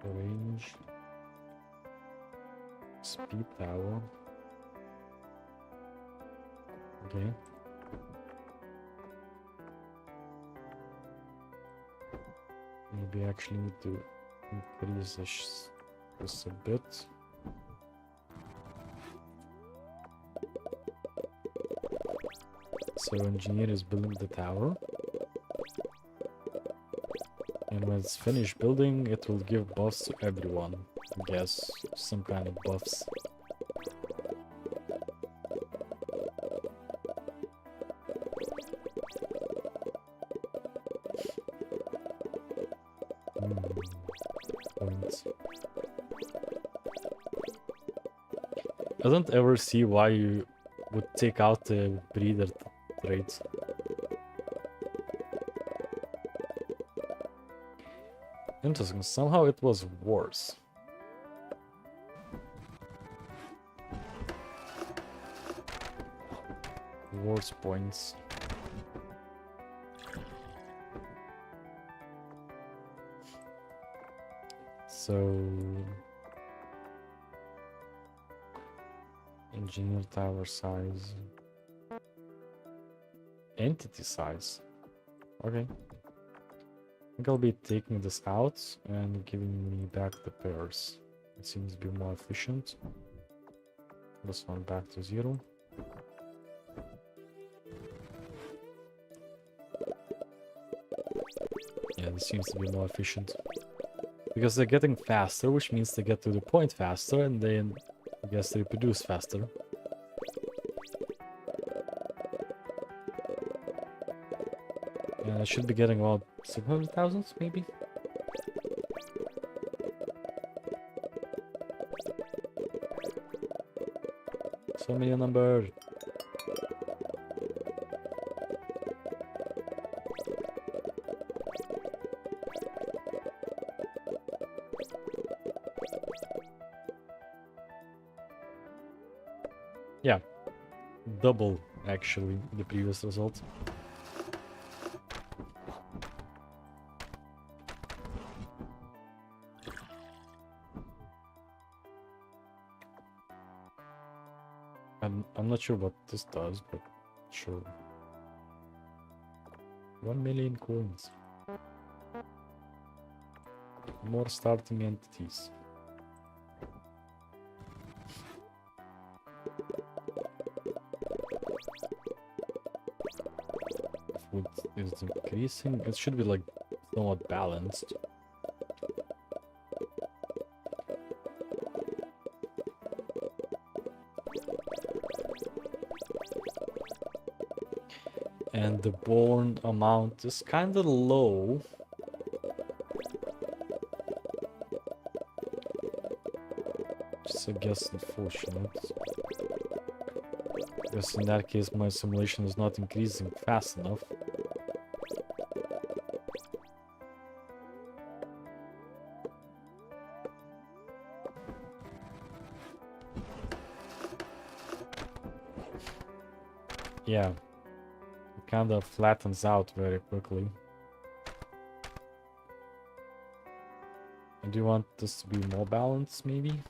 Range. Speed tower. Okay. Maybe I actually need to increase this a bit. So engineer is building the tower. And when it's finished building, it will give buffs to everyone. I guess some kind of buffs. I don't ever see why you would take out the breeder traits. Interesting, somehow it was worse. Worse points. So engineer tower size. Entity size. Okay. I think I'll be taking this out and giving me back the pairs. It seems to be more efficient. This one back to 0. Yeah, this seems to be more efficient. Because they're getting faster, which means they get to the point faster, and then I guess they reproduce faster. And I should be getting about 700,000 maybe? So many a number. Yeah, double actually the previous result. I'm not sure what this does, but sure. 1 million coins. More starting entities. Food is increasing. It should be like somewhat balanced. And the born amount is kind of low. Just I guess unfortunate. Because in that case my simulation is not increasing fast enough. Yeah, it kind of flattens out very quickly. Do you want this to be more balanced, maybe?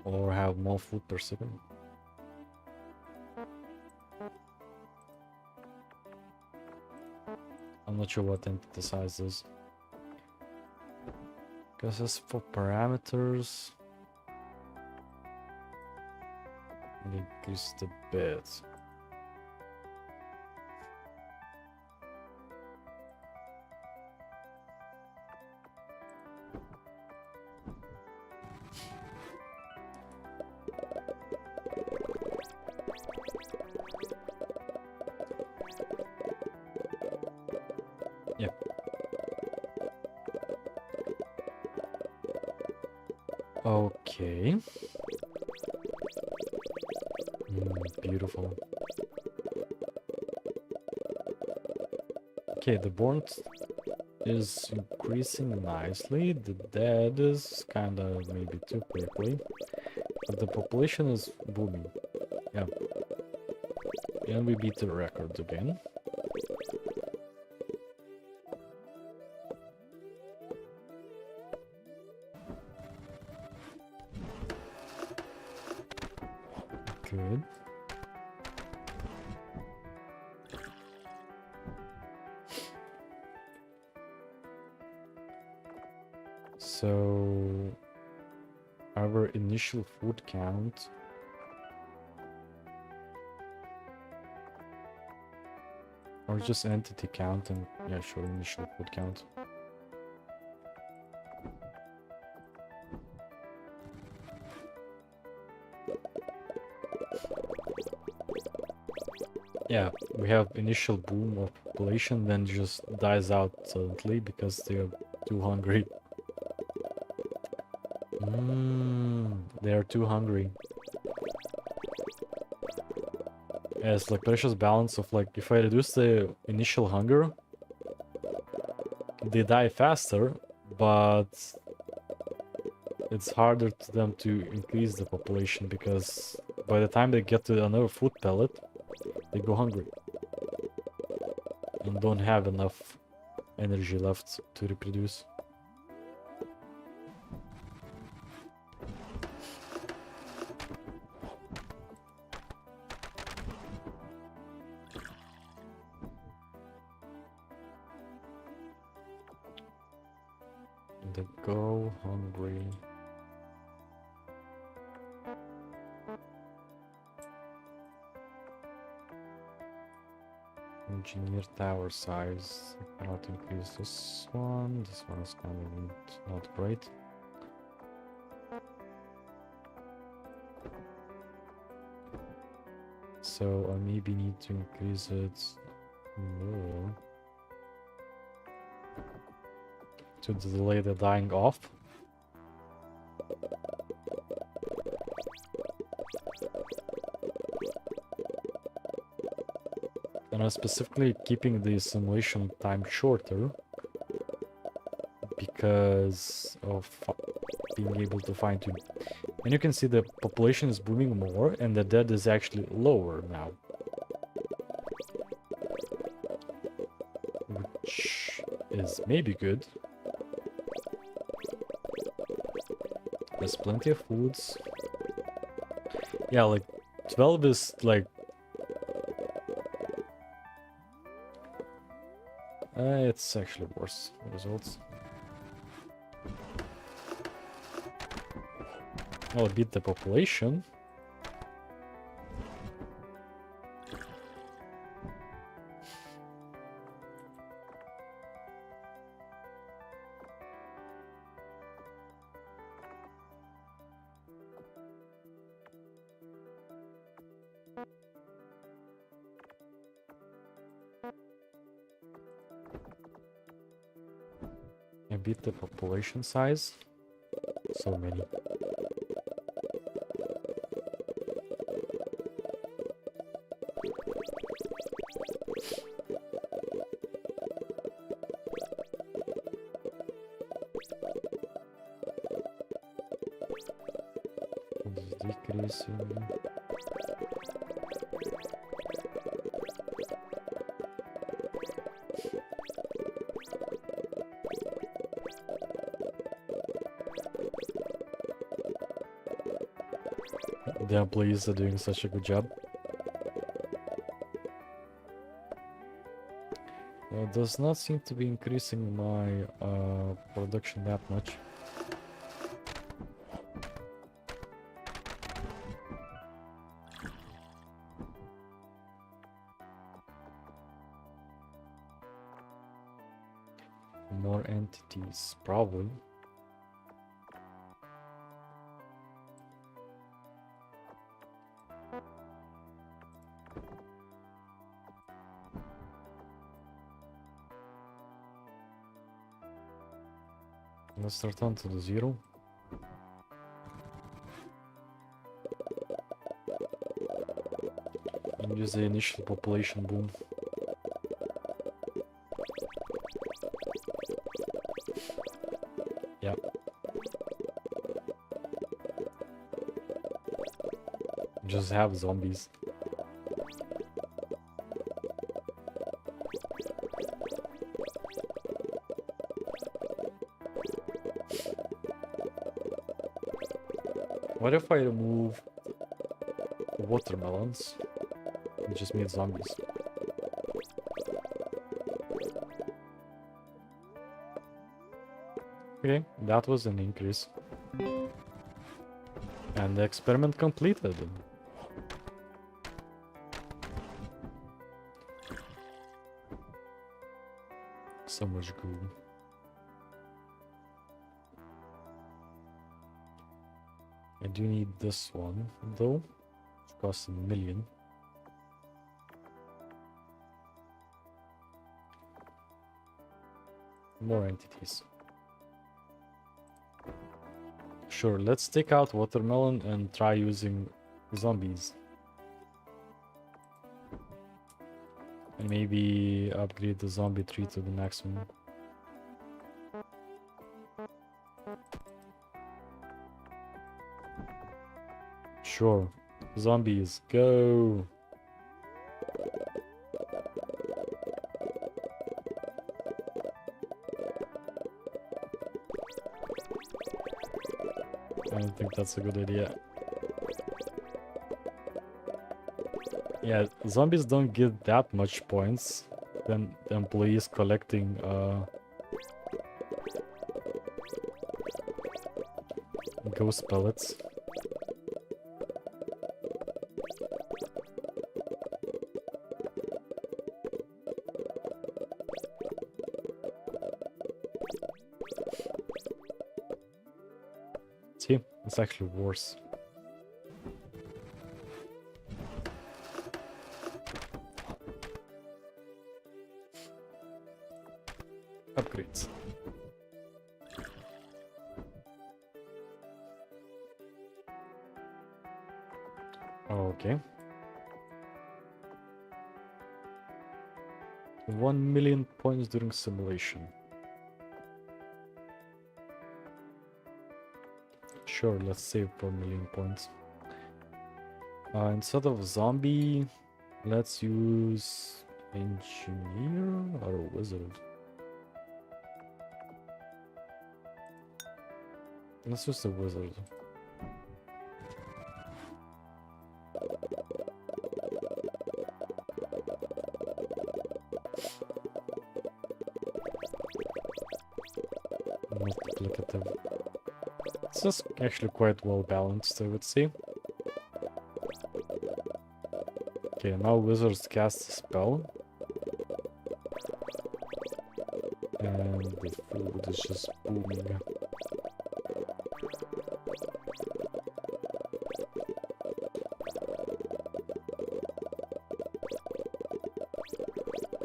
Or have more food per second? I'm not sure what entity size is. Because as for parameters, it increased a bit. Yep. Okay. Beautiful. Okay, the warmth is increasing nicely. The dead is kind of maybe too quickly. But the population is booming. Yeah. And we beat the record again. Good. So our initial food count or just entity count, and yeah, sure, initial food count. Yeah, we have initial boom of population, then just dies out suddenly because they're too hungry. They are too hungry. Yeah, it's like precious balance of like, if I reduce the initial hunger, they die faster, but it's harder to them to increase the population because by the time they get to another food pellet, they go hungry and don't have enough energy left to reproduce. They go hungry. Engineer tower size. I cannot increase this one. This one is kind of not great. So I maybe need to increase it more to delay the dying off. And I'm specifically keeping the simulation time shorter because of being able to fine tune. And you can see the population is booming more and the dead is actually lower now. Which is maybe good. There's plenty of foods. Yeah, like 12 is like it's actually worse results. I'll beat the population. I beat the population size. So many. decreasing. The employees are doing such a good job. It does not seem to be increasing my production that much. More entities, probably. Let's return to the 0. And use the initial population boom. Yeah. Just have zombies. What if I remove watermelons and just made zombies? Okay, that was an increase. And the experiment completed. So much good. I do need this one, though, which costs 1 million. More entities. Sure, let's take out watermelon and try using zombies. And maybe upgrade the zombie tree to the maximum. Sure. Zombies, go! I don't think that's a good idea. Yeah, zombies don't get that much points than the employees collecting ghost pellets. See, it's actually worse. Upgrades. Okay. 1 million points during simulation. Sure, let's save 4 million points. Instead of zombie, let's use engineer or wizard. Let's use the wizard. Multiplicative. This is actually quite well balanced, I would say. Okay, now wizards cast a spell. And the food is just booming.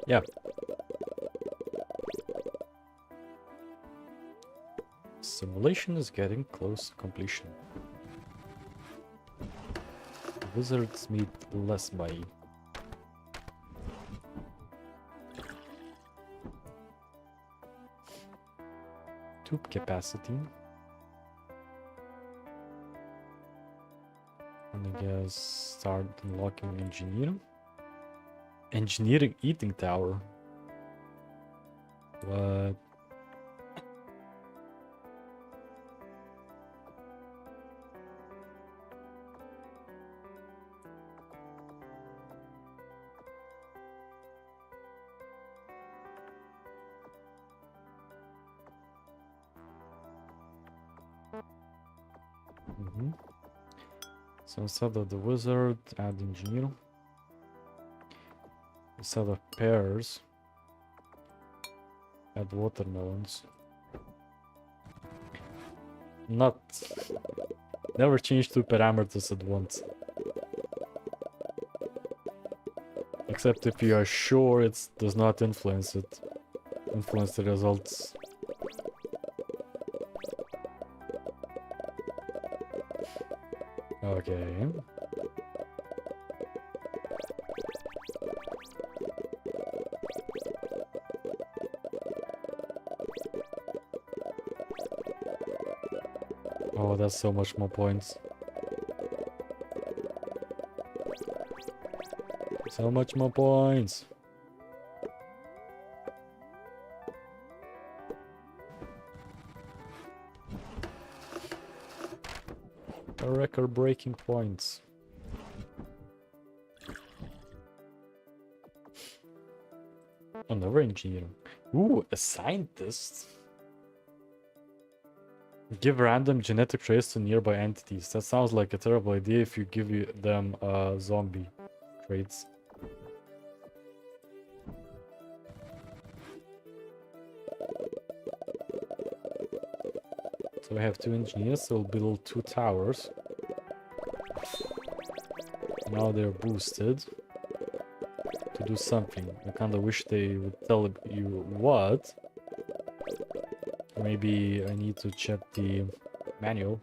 Yeah. Simulation is getting close to completion. Wizards need less money. Tube capacity. And I guess start unlocking engineering. Engineering eating tower. What? So instead of the wizard, add engineer. Instead of pears, add watermelons. Never change two parameters at once. Except if you are sure it does not influence the results. Okay. Oh, that's so much more points. So much more points. Record-breaking points. Another engineer. Ooh, a scientist. Give random genetic traits to nearby entities. That sounds like a terrible idea if you give them zombie traits. So we have two engineers, so we'll build two towers. Now they're boosted to do something. I kinda wish they would tell you what. Maybe I need to check the manual.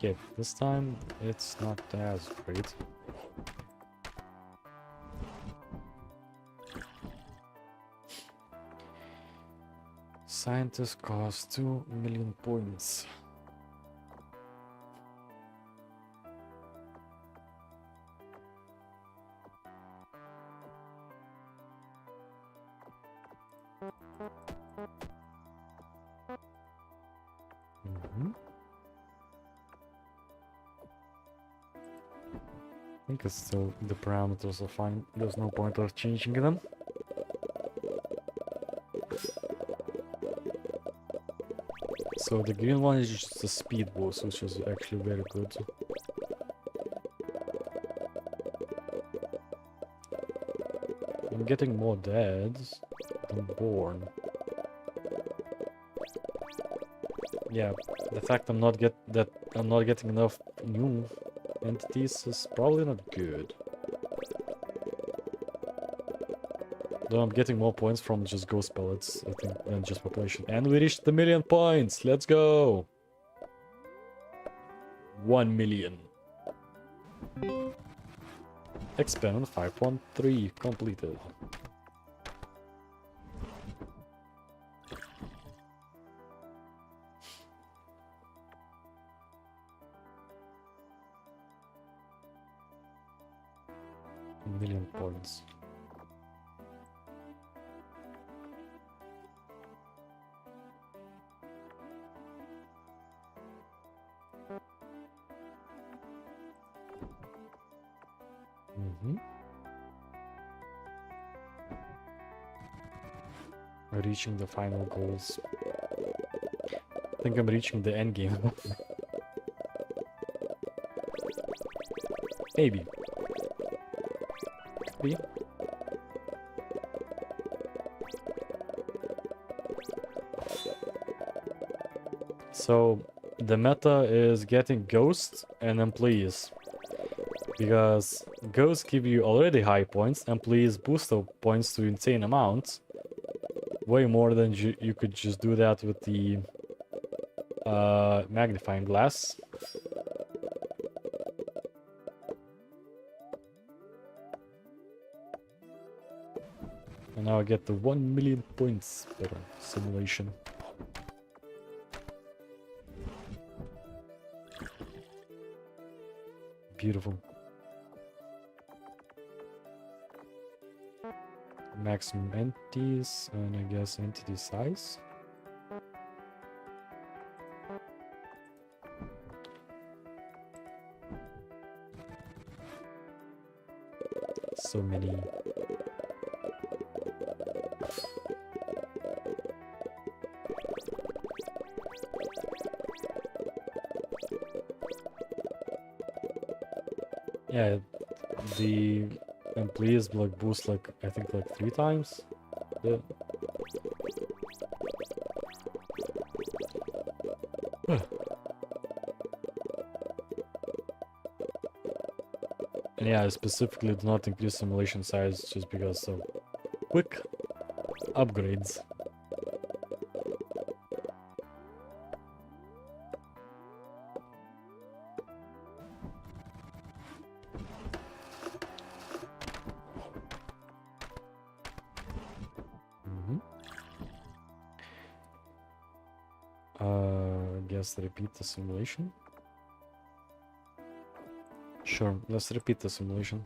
Okay, this time it's not as great. Scientist costs 2 million points. I think it's still the parameters are fine. There's no point of changing them. So the green one is just a speed boost, which is actually very good. I'm getting more dead than born. Yeah, the fact I'm not getting enough new entities is probably not good. Though I'm getting more points from just ghost pellets, I think, than just population. And we reached the 1,000,000 points! Let's go! 1 million. Experiment 5.3 completed. Million points. Reaching the final goals. I think I'm reaching the end game. Maybe. Maybe. So the meta is getting ghosts and employees, because ghosts give you already high points, employees boost those points to insane amounts, way more than you could just do that with the magnifying glass. And now I get the 1 million points per simulation. Beautiful. Maximum entities, and I guess entity size. So many. Yeah, the employees like boost like I think like 3 times. Yeah. And yeah, I specifically do not increase simulation size just because of quick upgrades. Guess repeat the simulation. Sure, let's repeat the simulation.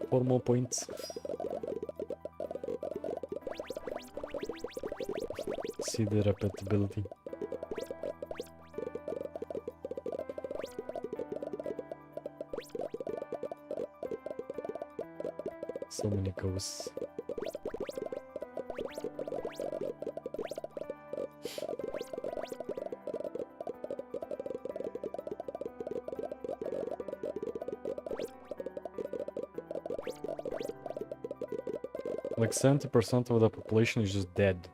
Four more points. See the repeatability. So many ghosts. Like 70% of the population is just dead.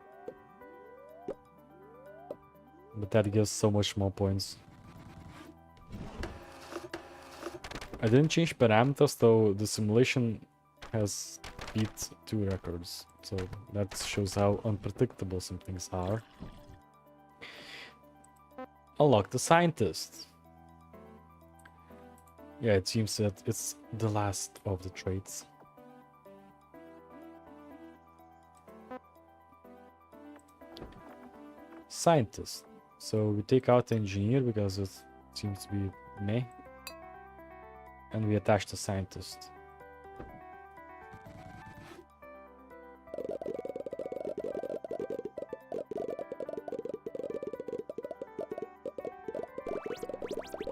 But that gives so much more points. I didn't change parameters, though the simulation has beat 2 records. So that shows how unpredictable some things are. Unlock the scientist. Yeah, it seems that it's the last of the traits. Scientist. So we take out the engineer because it seems to be meh. And we attach the scientist.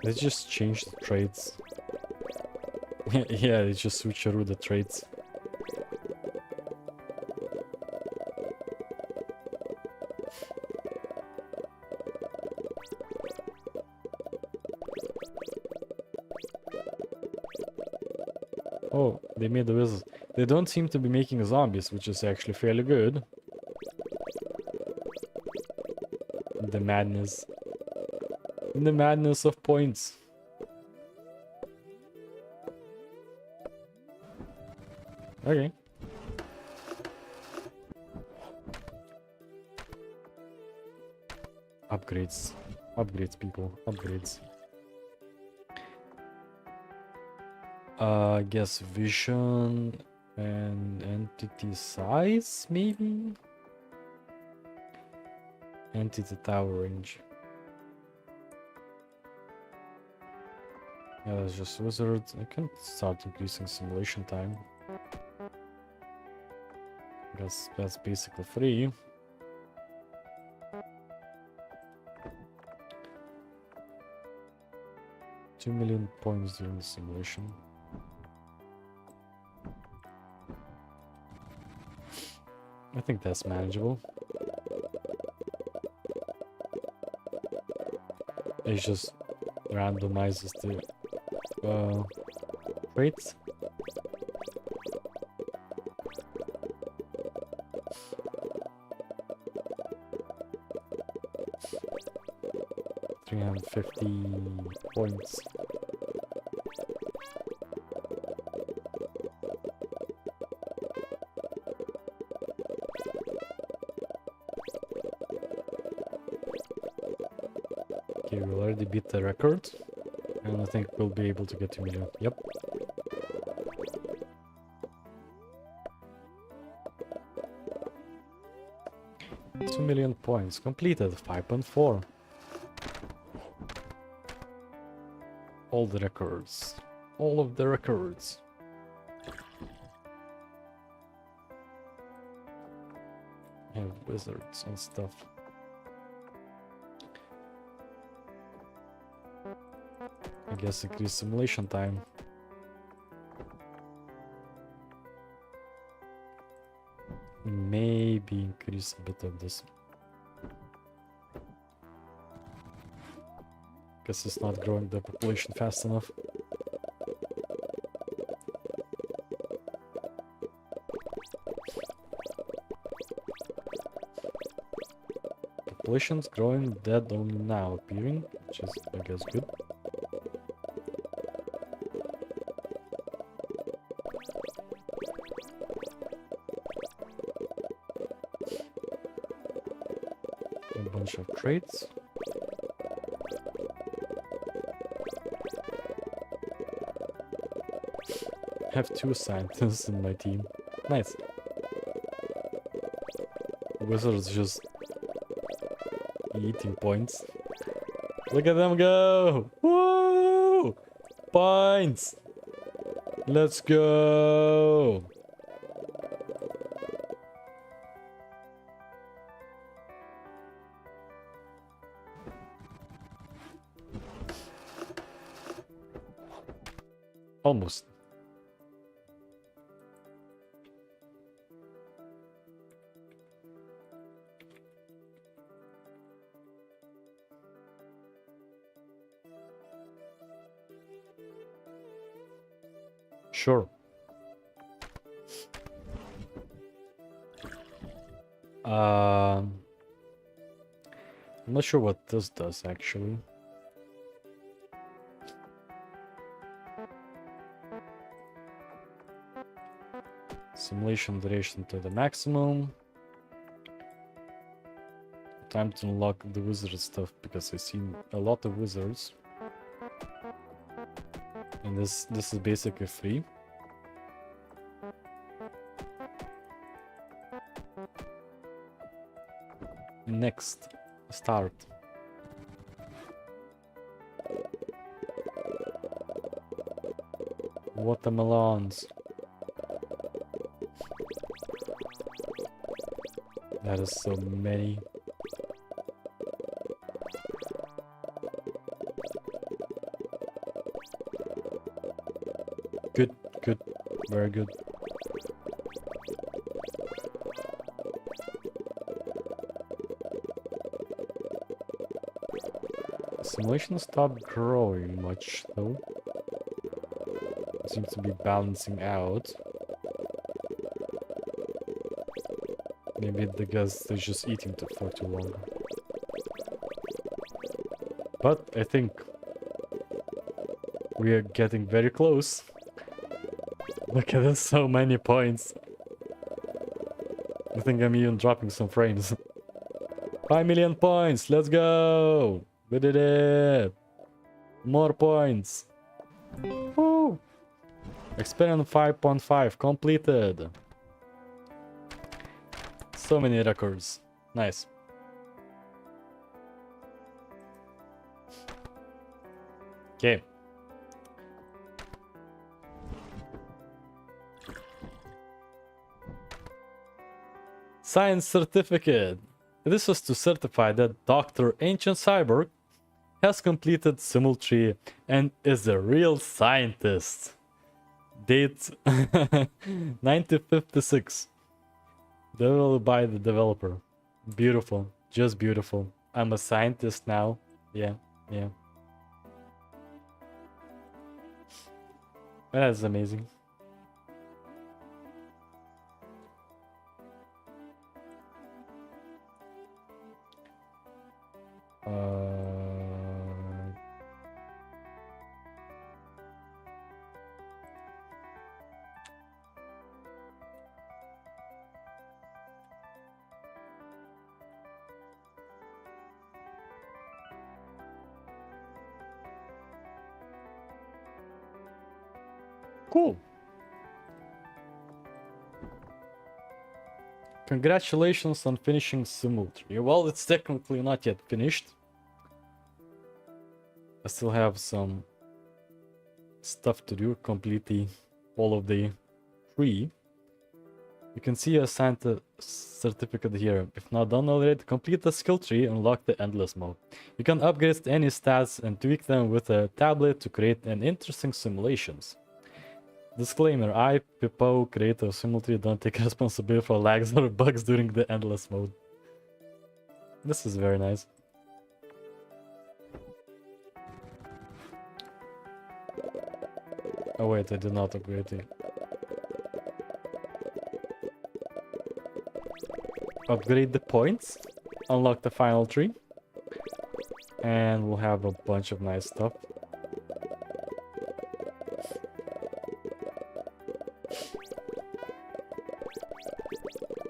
They just changed the traits. Yeah, they just switcheroo the traits. Oh, they made the wizards. They don't seem to be making zombies, which is actually fairly good. The madness. The madness of points. Okay. Upgrades. Upgrades, people. Upgrades. I guess vision and entity size, maybe? Entity tower range. Yeah, that's just wizard. I can start increasing simulation time. Guess that's basically free. $2 million points during the simulation. I think that's manageable. It just randomizes the traits. $350 points. Okay, we already beat the record. And I think we'll be able to get 2 million. Yep. $2 million points completed. 5.4. All the records. All of the records. Have wizards and stuff. I guess increase simulation time. Maybe increase a bit of this. Guess it's not growing the population fast enough. Population's growing, dead only now appearing, which is, I guess, good. A bunch of traits. I have 2 scientists in my team. Nice. Wizards just eating points. Look at them go! Woo! Points! Let's go! Almost. Sure. I'm not sure what this does actually. Simulation duration to the maximum. Time to unlock the wizard stuff because I've seen a lot of wizards. And this is basically free. Next, start. Watermelons. That is so many. Good, good, very good. Simulation stopped growing much though. It seems to be balancing out. Maybe the guest is just eating for too long. But I think we are getting very close. Look at this, so many points. I think I'm even dropping some frames. 5 million points, let's go! We did it! More points! Woo! Experiment 5.5 completed! So many records. Nice. Okay. Science certificate. This was to certify that Dr. Ancient Cyborg has completed Simultree and is a real scientist. Date 1956. Developed by the developer. Beautiful. Just beautiful. I'm a scientist now. Yeah, yeah. That's amazing. Cool. Congratulations on finishing Simultree. Well, it's technically not yet finished. I still have some stuff to do, completely all of the tree. You can see a Santa certificate here. If not done already, complete the skill tree and unlock the endless mode. You can upgrade any stats and tweak them with a tablet to create an interesting simulations. Disclaimer, I, Pippo, creator of Simultree, don't take responsibility for lags or bugs during the endless mode. This is very nice. Oh wait, I did not upgrade it. Upgrade the points, unlock the final tree, and we'll have a bunch of nice stuff.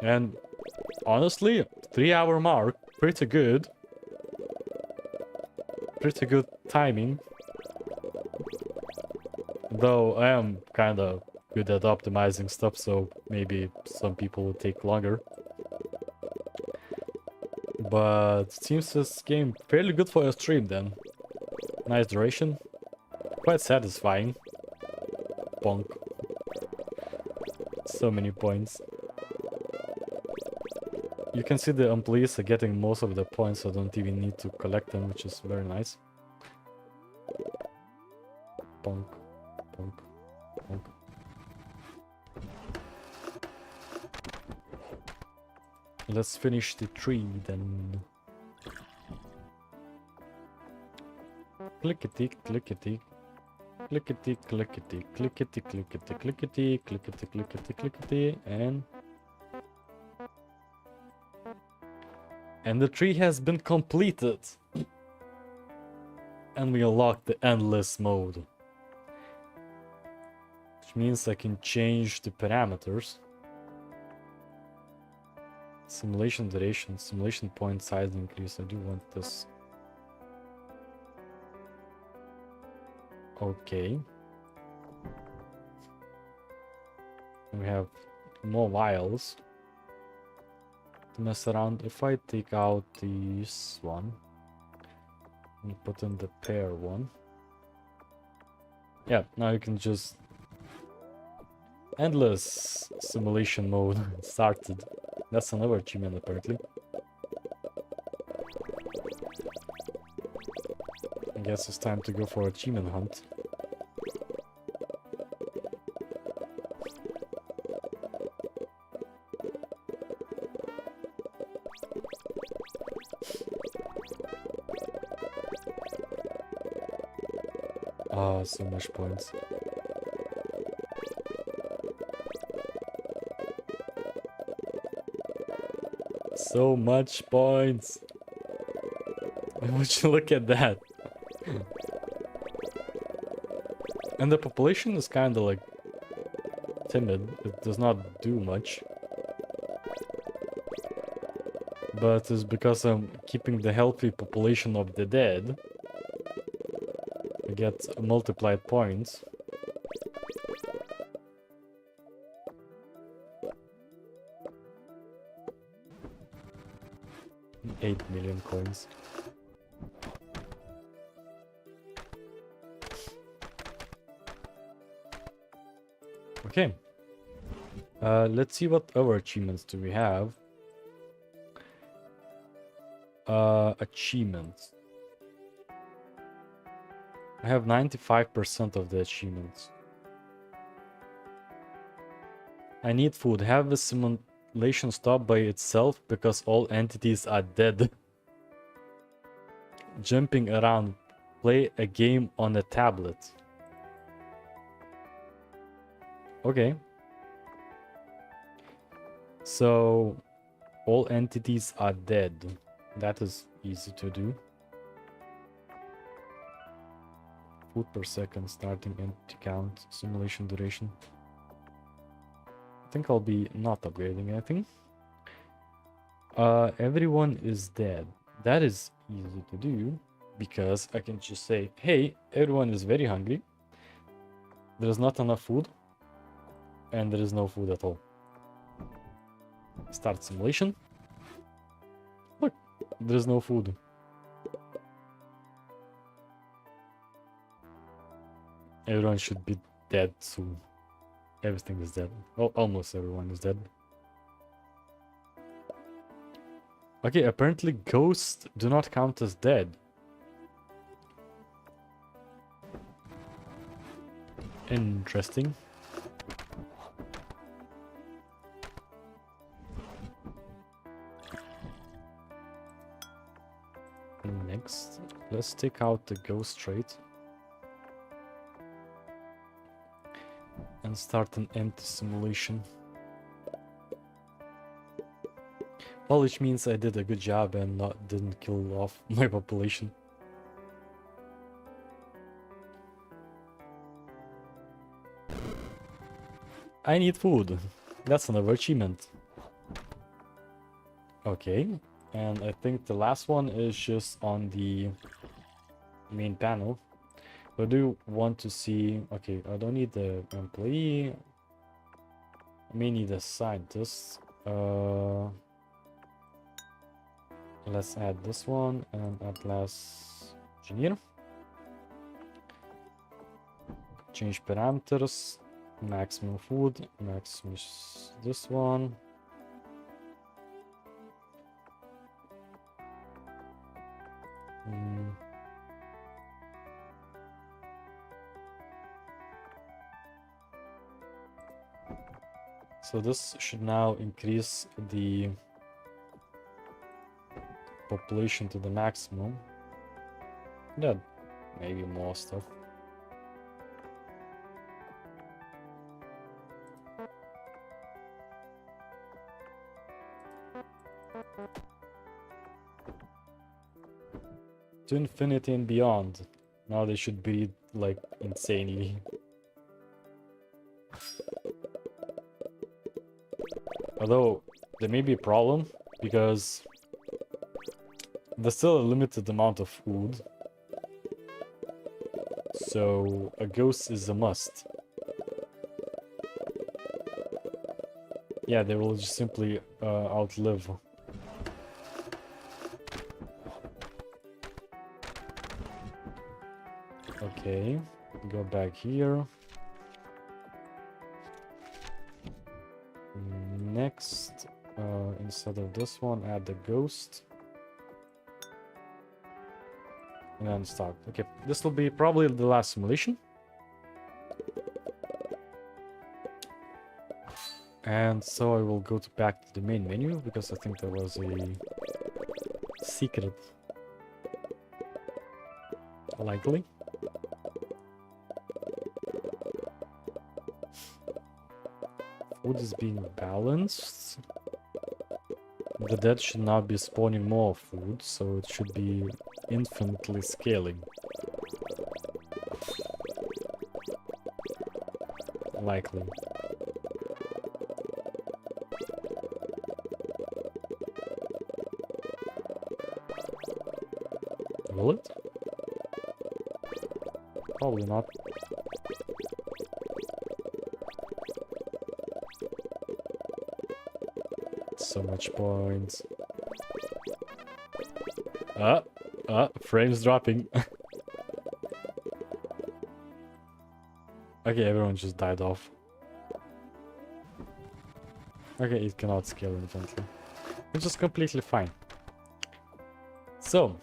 And honestly, 3-hour mark, pretty good. Pretty good timing. Though I am kind of good at optimizing stuff, so maybe some people will take longer. But it seems this game fairly good for a stream then. Nice duration. Quite satisfying. Bonk. So many points. You can see the employees are getting most of the points, so I don't even need to collect them, which is very nice. Bonk. Bonk. Bonk. Let's finish the tree then. Clickety, clickety. Clickety, clickety, clickety, clickety, clickety, clickety, clickety, clickety, and the tree has been completed. And we unlock the endless mode. Which means I can change the parameters. Simulation duration, simulation point size increase. I do want this. Okay. We have more vials to mess around. If I take out this one and put in the pair one. Yeah, now you can just... Endless simulation mode started. That's another achievement apparently. I guess it's time to go for achievement hunt. Ah, so much points. So much points. Would you look at that? And the population is kind of like timid. It does not do much. But it's because I'm keeping the healthy population of the dead. I get multiplied points. $8 million coins. Okay. Let's see what other achievements do we have. Achievements. I have 95% of the achievements. I need food. Have the simulation stop by itself because all entities are dead. Jumping around. Play a game on a tablet. Okay. So all entities are dead. That is easy to do. Food per second, starting empty count, simulation duration. I think I'll be not upgrading anything. Everyone is dead. That is easy to do because I can just say, hey, everyone is very hungry. There's not enough food. And there is no food at all. Start simulation. Look, there's no food. Everyone should be dead soon. Everything is dead. Oh, almost everyone is dead. Okay, apparently ghosts do not count as dead. Interesting. Next, let's take out the ghost trait. And start an empty simulation. Well, which means I did a good job and didn't kill off my population. I need food. That's another achievement. Okay, and I think the last one is just on the main panel. I do want to see... Okay, I don't need the employee. I may need a scientist. Let's add this one and add last engineer. Change parameters. Maximum food. Maximum this one. So this should now increase the population to the maximum. Yeah, maybe more stuff. To infinity and beyond. Now they should be like insanely. Although there may be a problem because there's still a limited amount of food. So a ghost is a must. Yeah, they will just simply outlive. Okay, go back here. Next, instead of this one, add the ghost. And then start. Okay, this will be probably the last simulation. And so I will go back to the main menu because I think there was a secret. Likely. Food is being balanced. The dead should now be spawning more food, so it should be infinitely scaling. Likely. Will it? Probably not. So much points. Frames dropping. Okay, everyone just died off. Okay, it cannot scale infinitely, which is completely fine. So,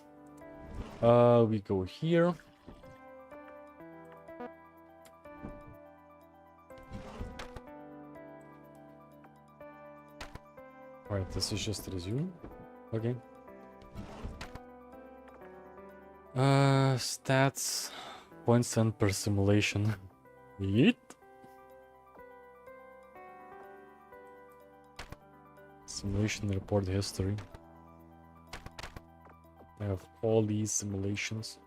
we go here. Alright, this is just resume. Okay. Stats. Points sent per simulation. Yeet. Simulation report history. I have all these simulations.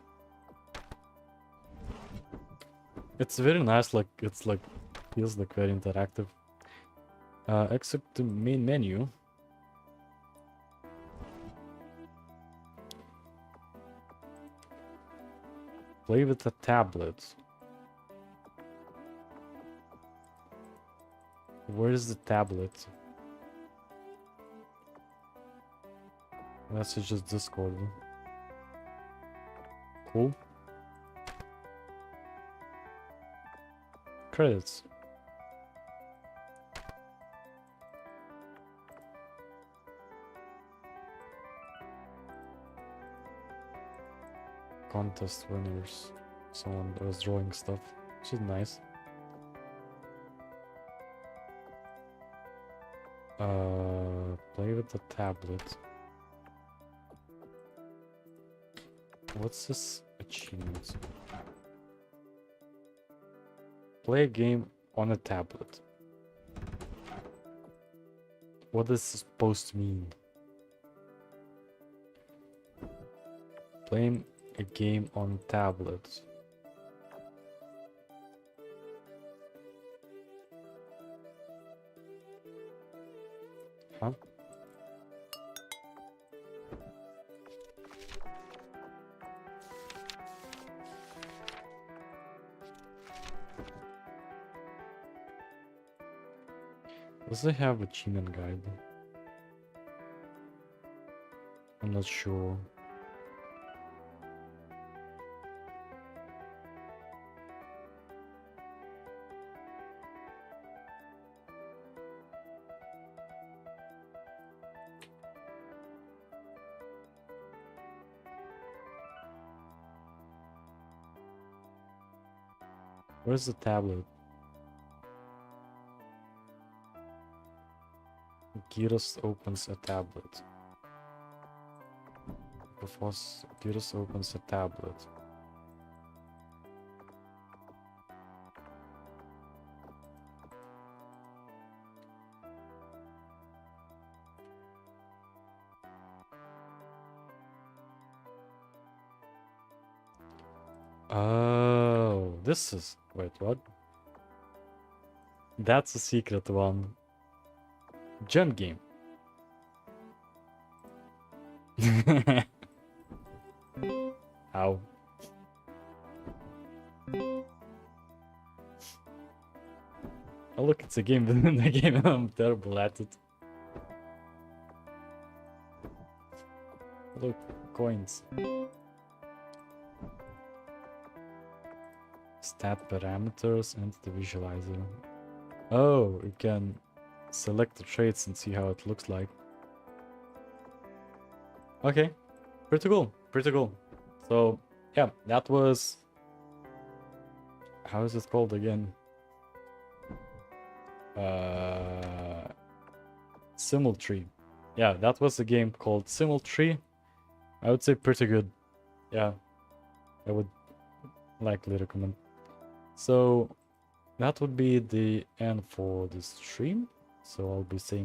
It's very nice, like it's like feels like very interactive. Except the main menu. Play with a tablet. Where is the tablet? That's just Discord. Cool. Credits. Contest winners. Someone that was drawing stuff, which is nice. Play with the tablet. What's this achievement? Play a game on a tablet. What is this supposed to mean? Playing a game on tablet. Huh? Does it have achievement guide? I'm not sure. Where's the tablet? Gyros opens a tablet. Before Gyros opens a tablet. Oh, this is... Wait, what? That's a secret one. Gem game. Ow. Oh look, it's a game within the game and I'm terrible at it. Look, coins. Stat parameters and the visualizer. Oh, you can select the traits and see how it looks like. Okay, pretty cool, pretty cool. So yeah, that was... How is it called again? Simultree. Yeah, that was a game called Simultree. I would say pretty good. Yeah, I would likely recommend. So that would be the end for this stream. So I'll be saying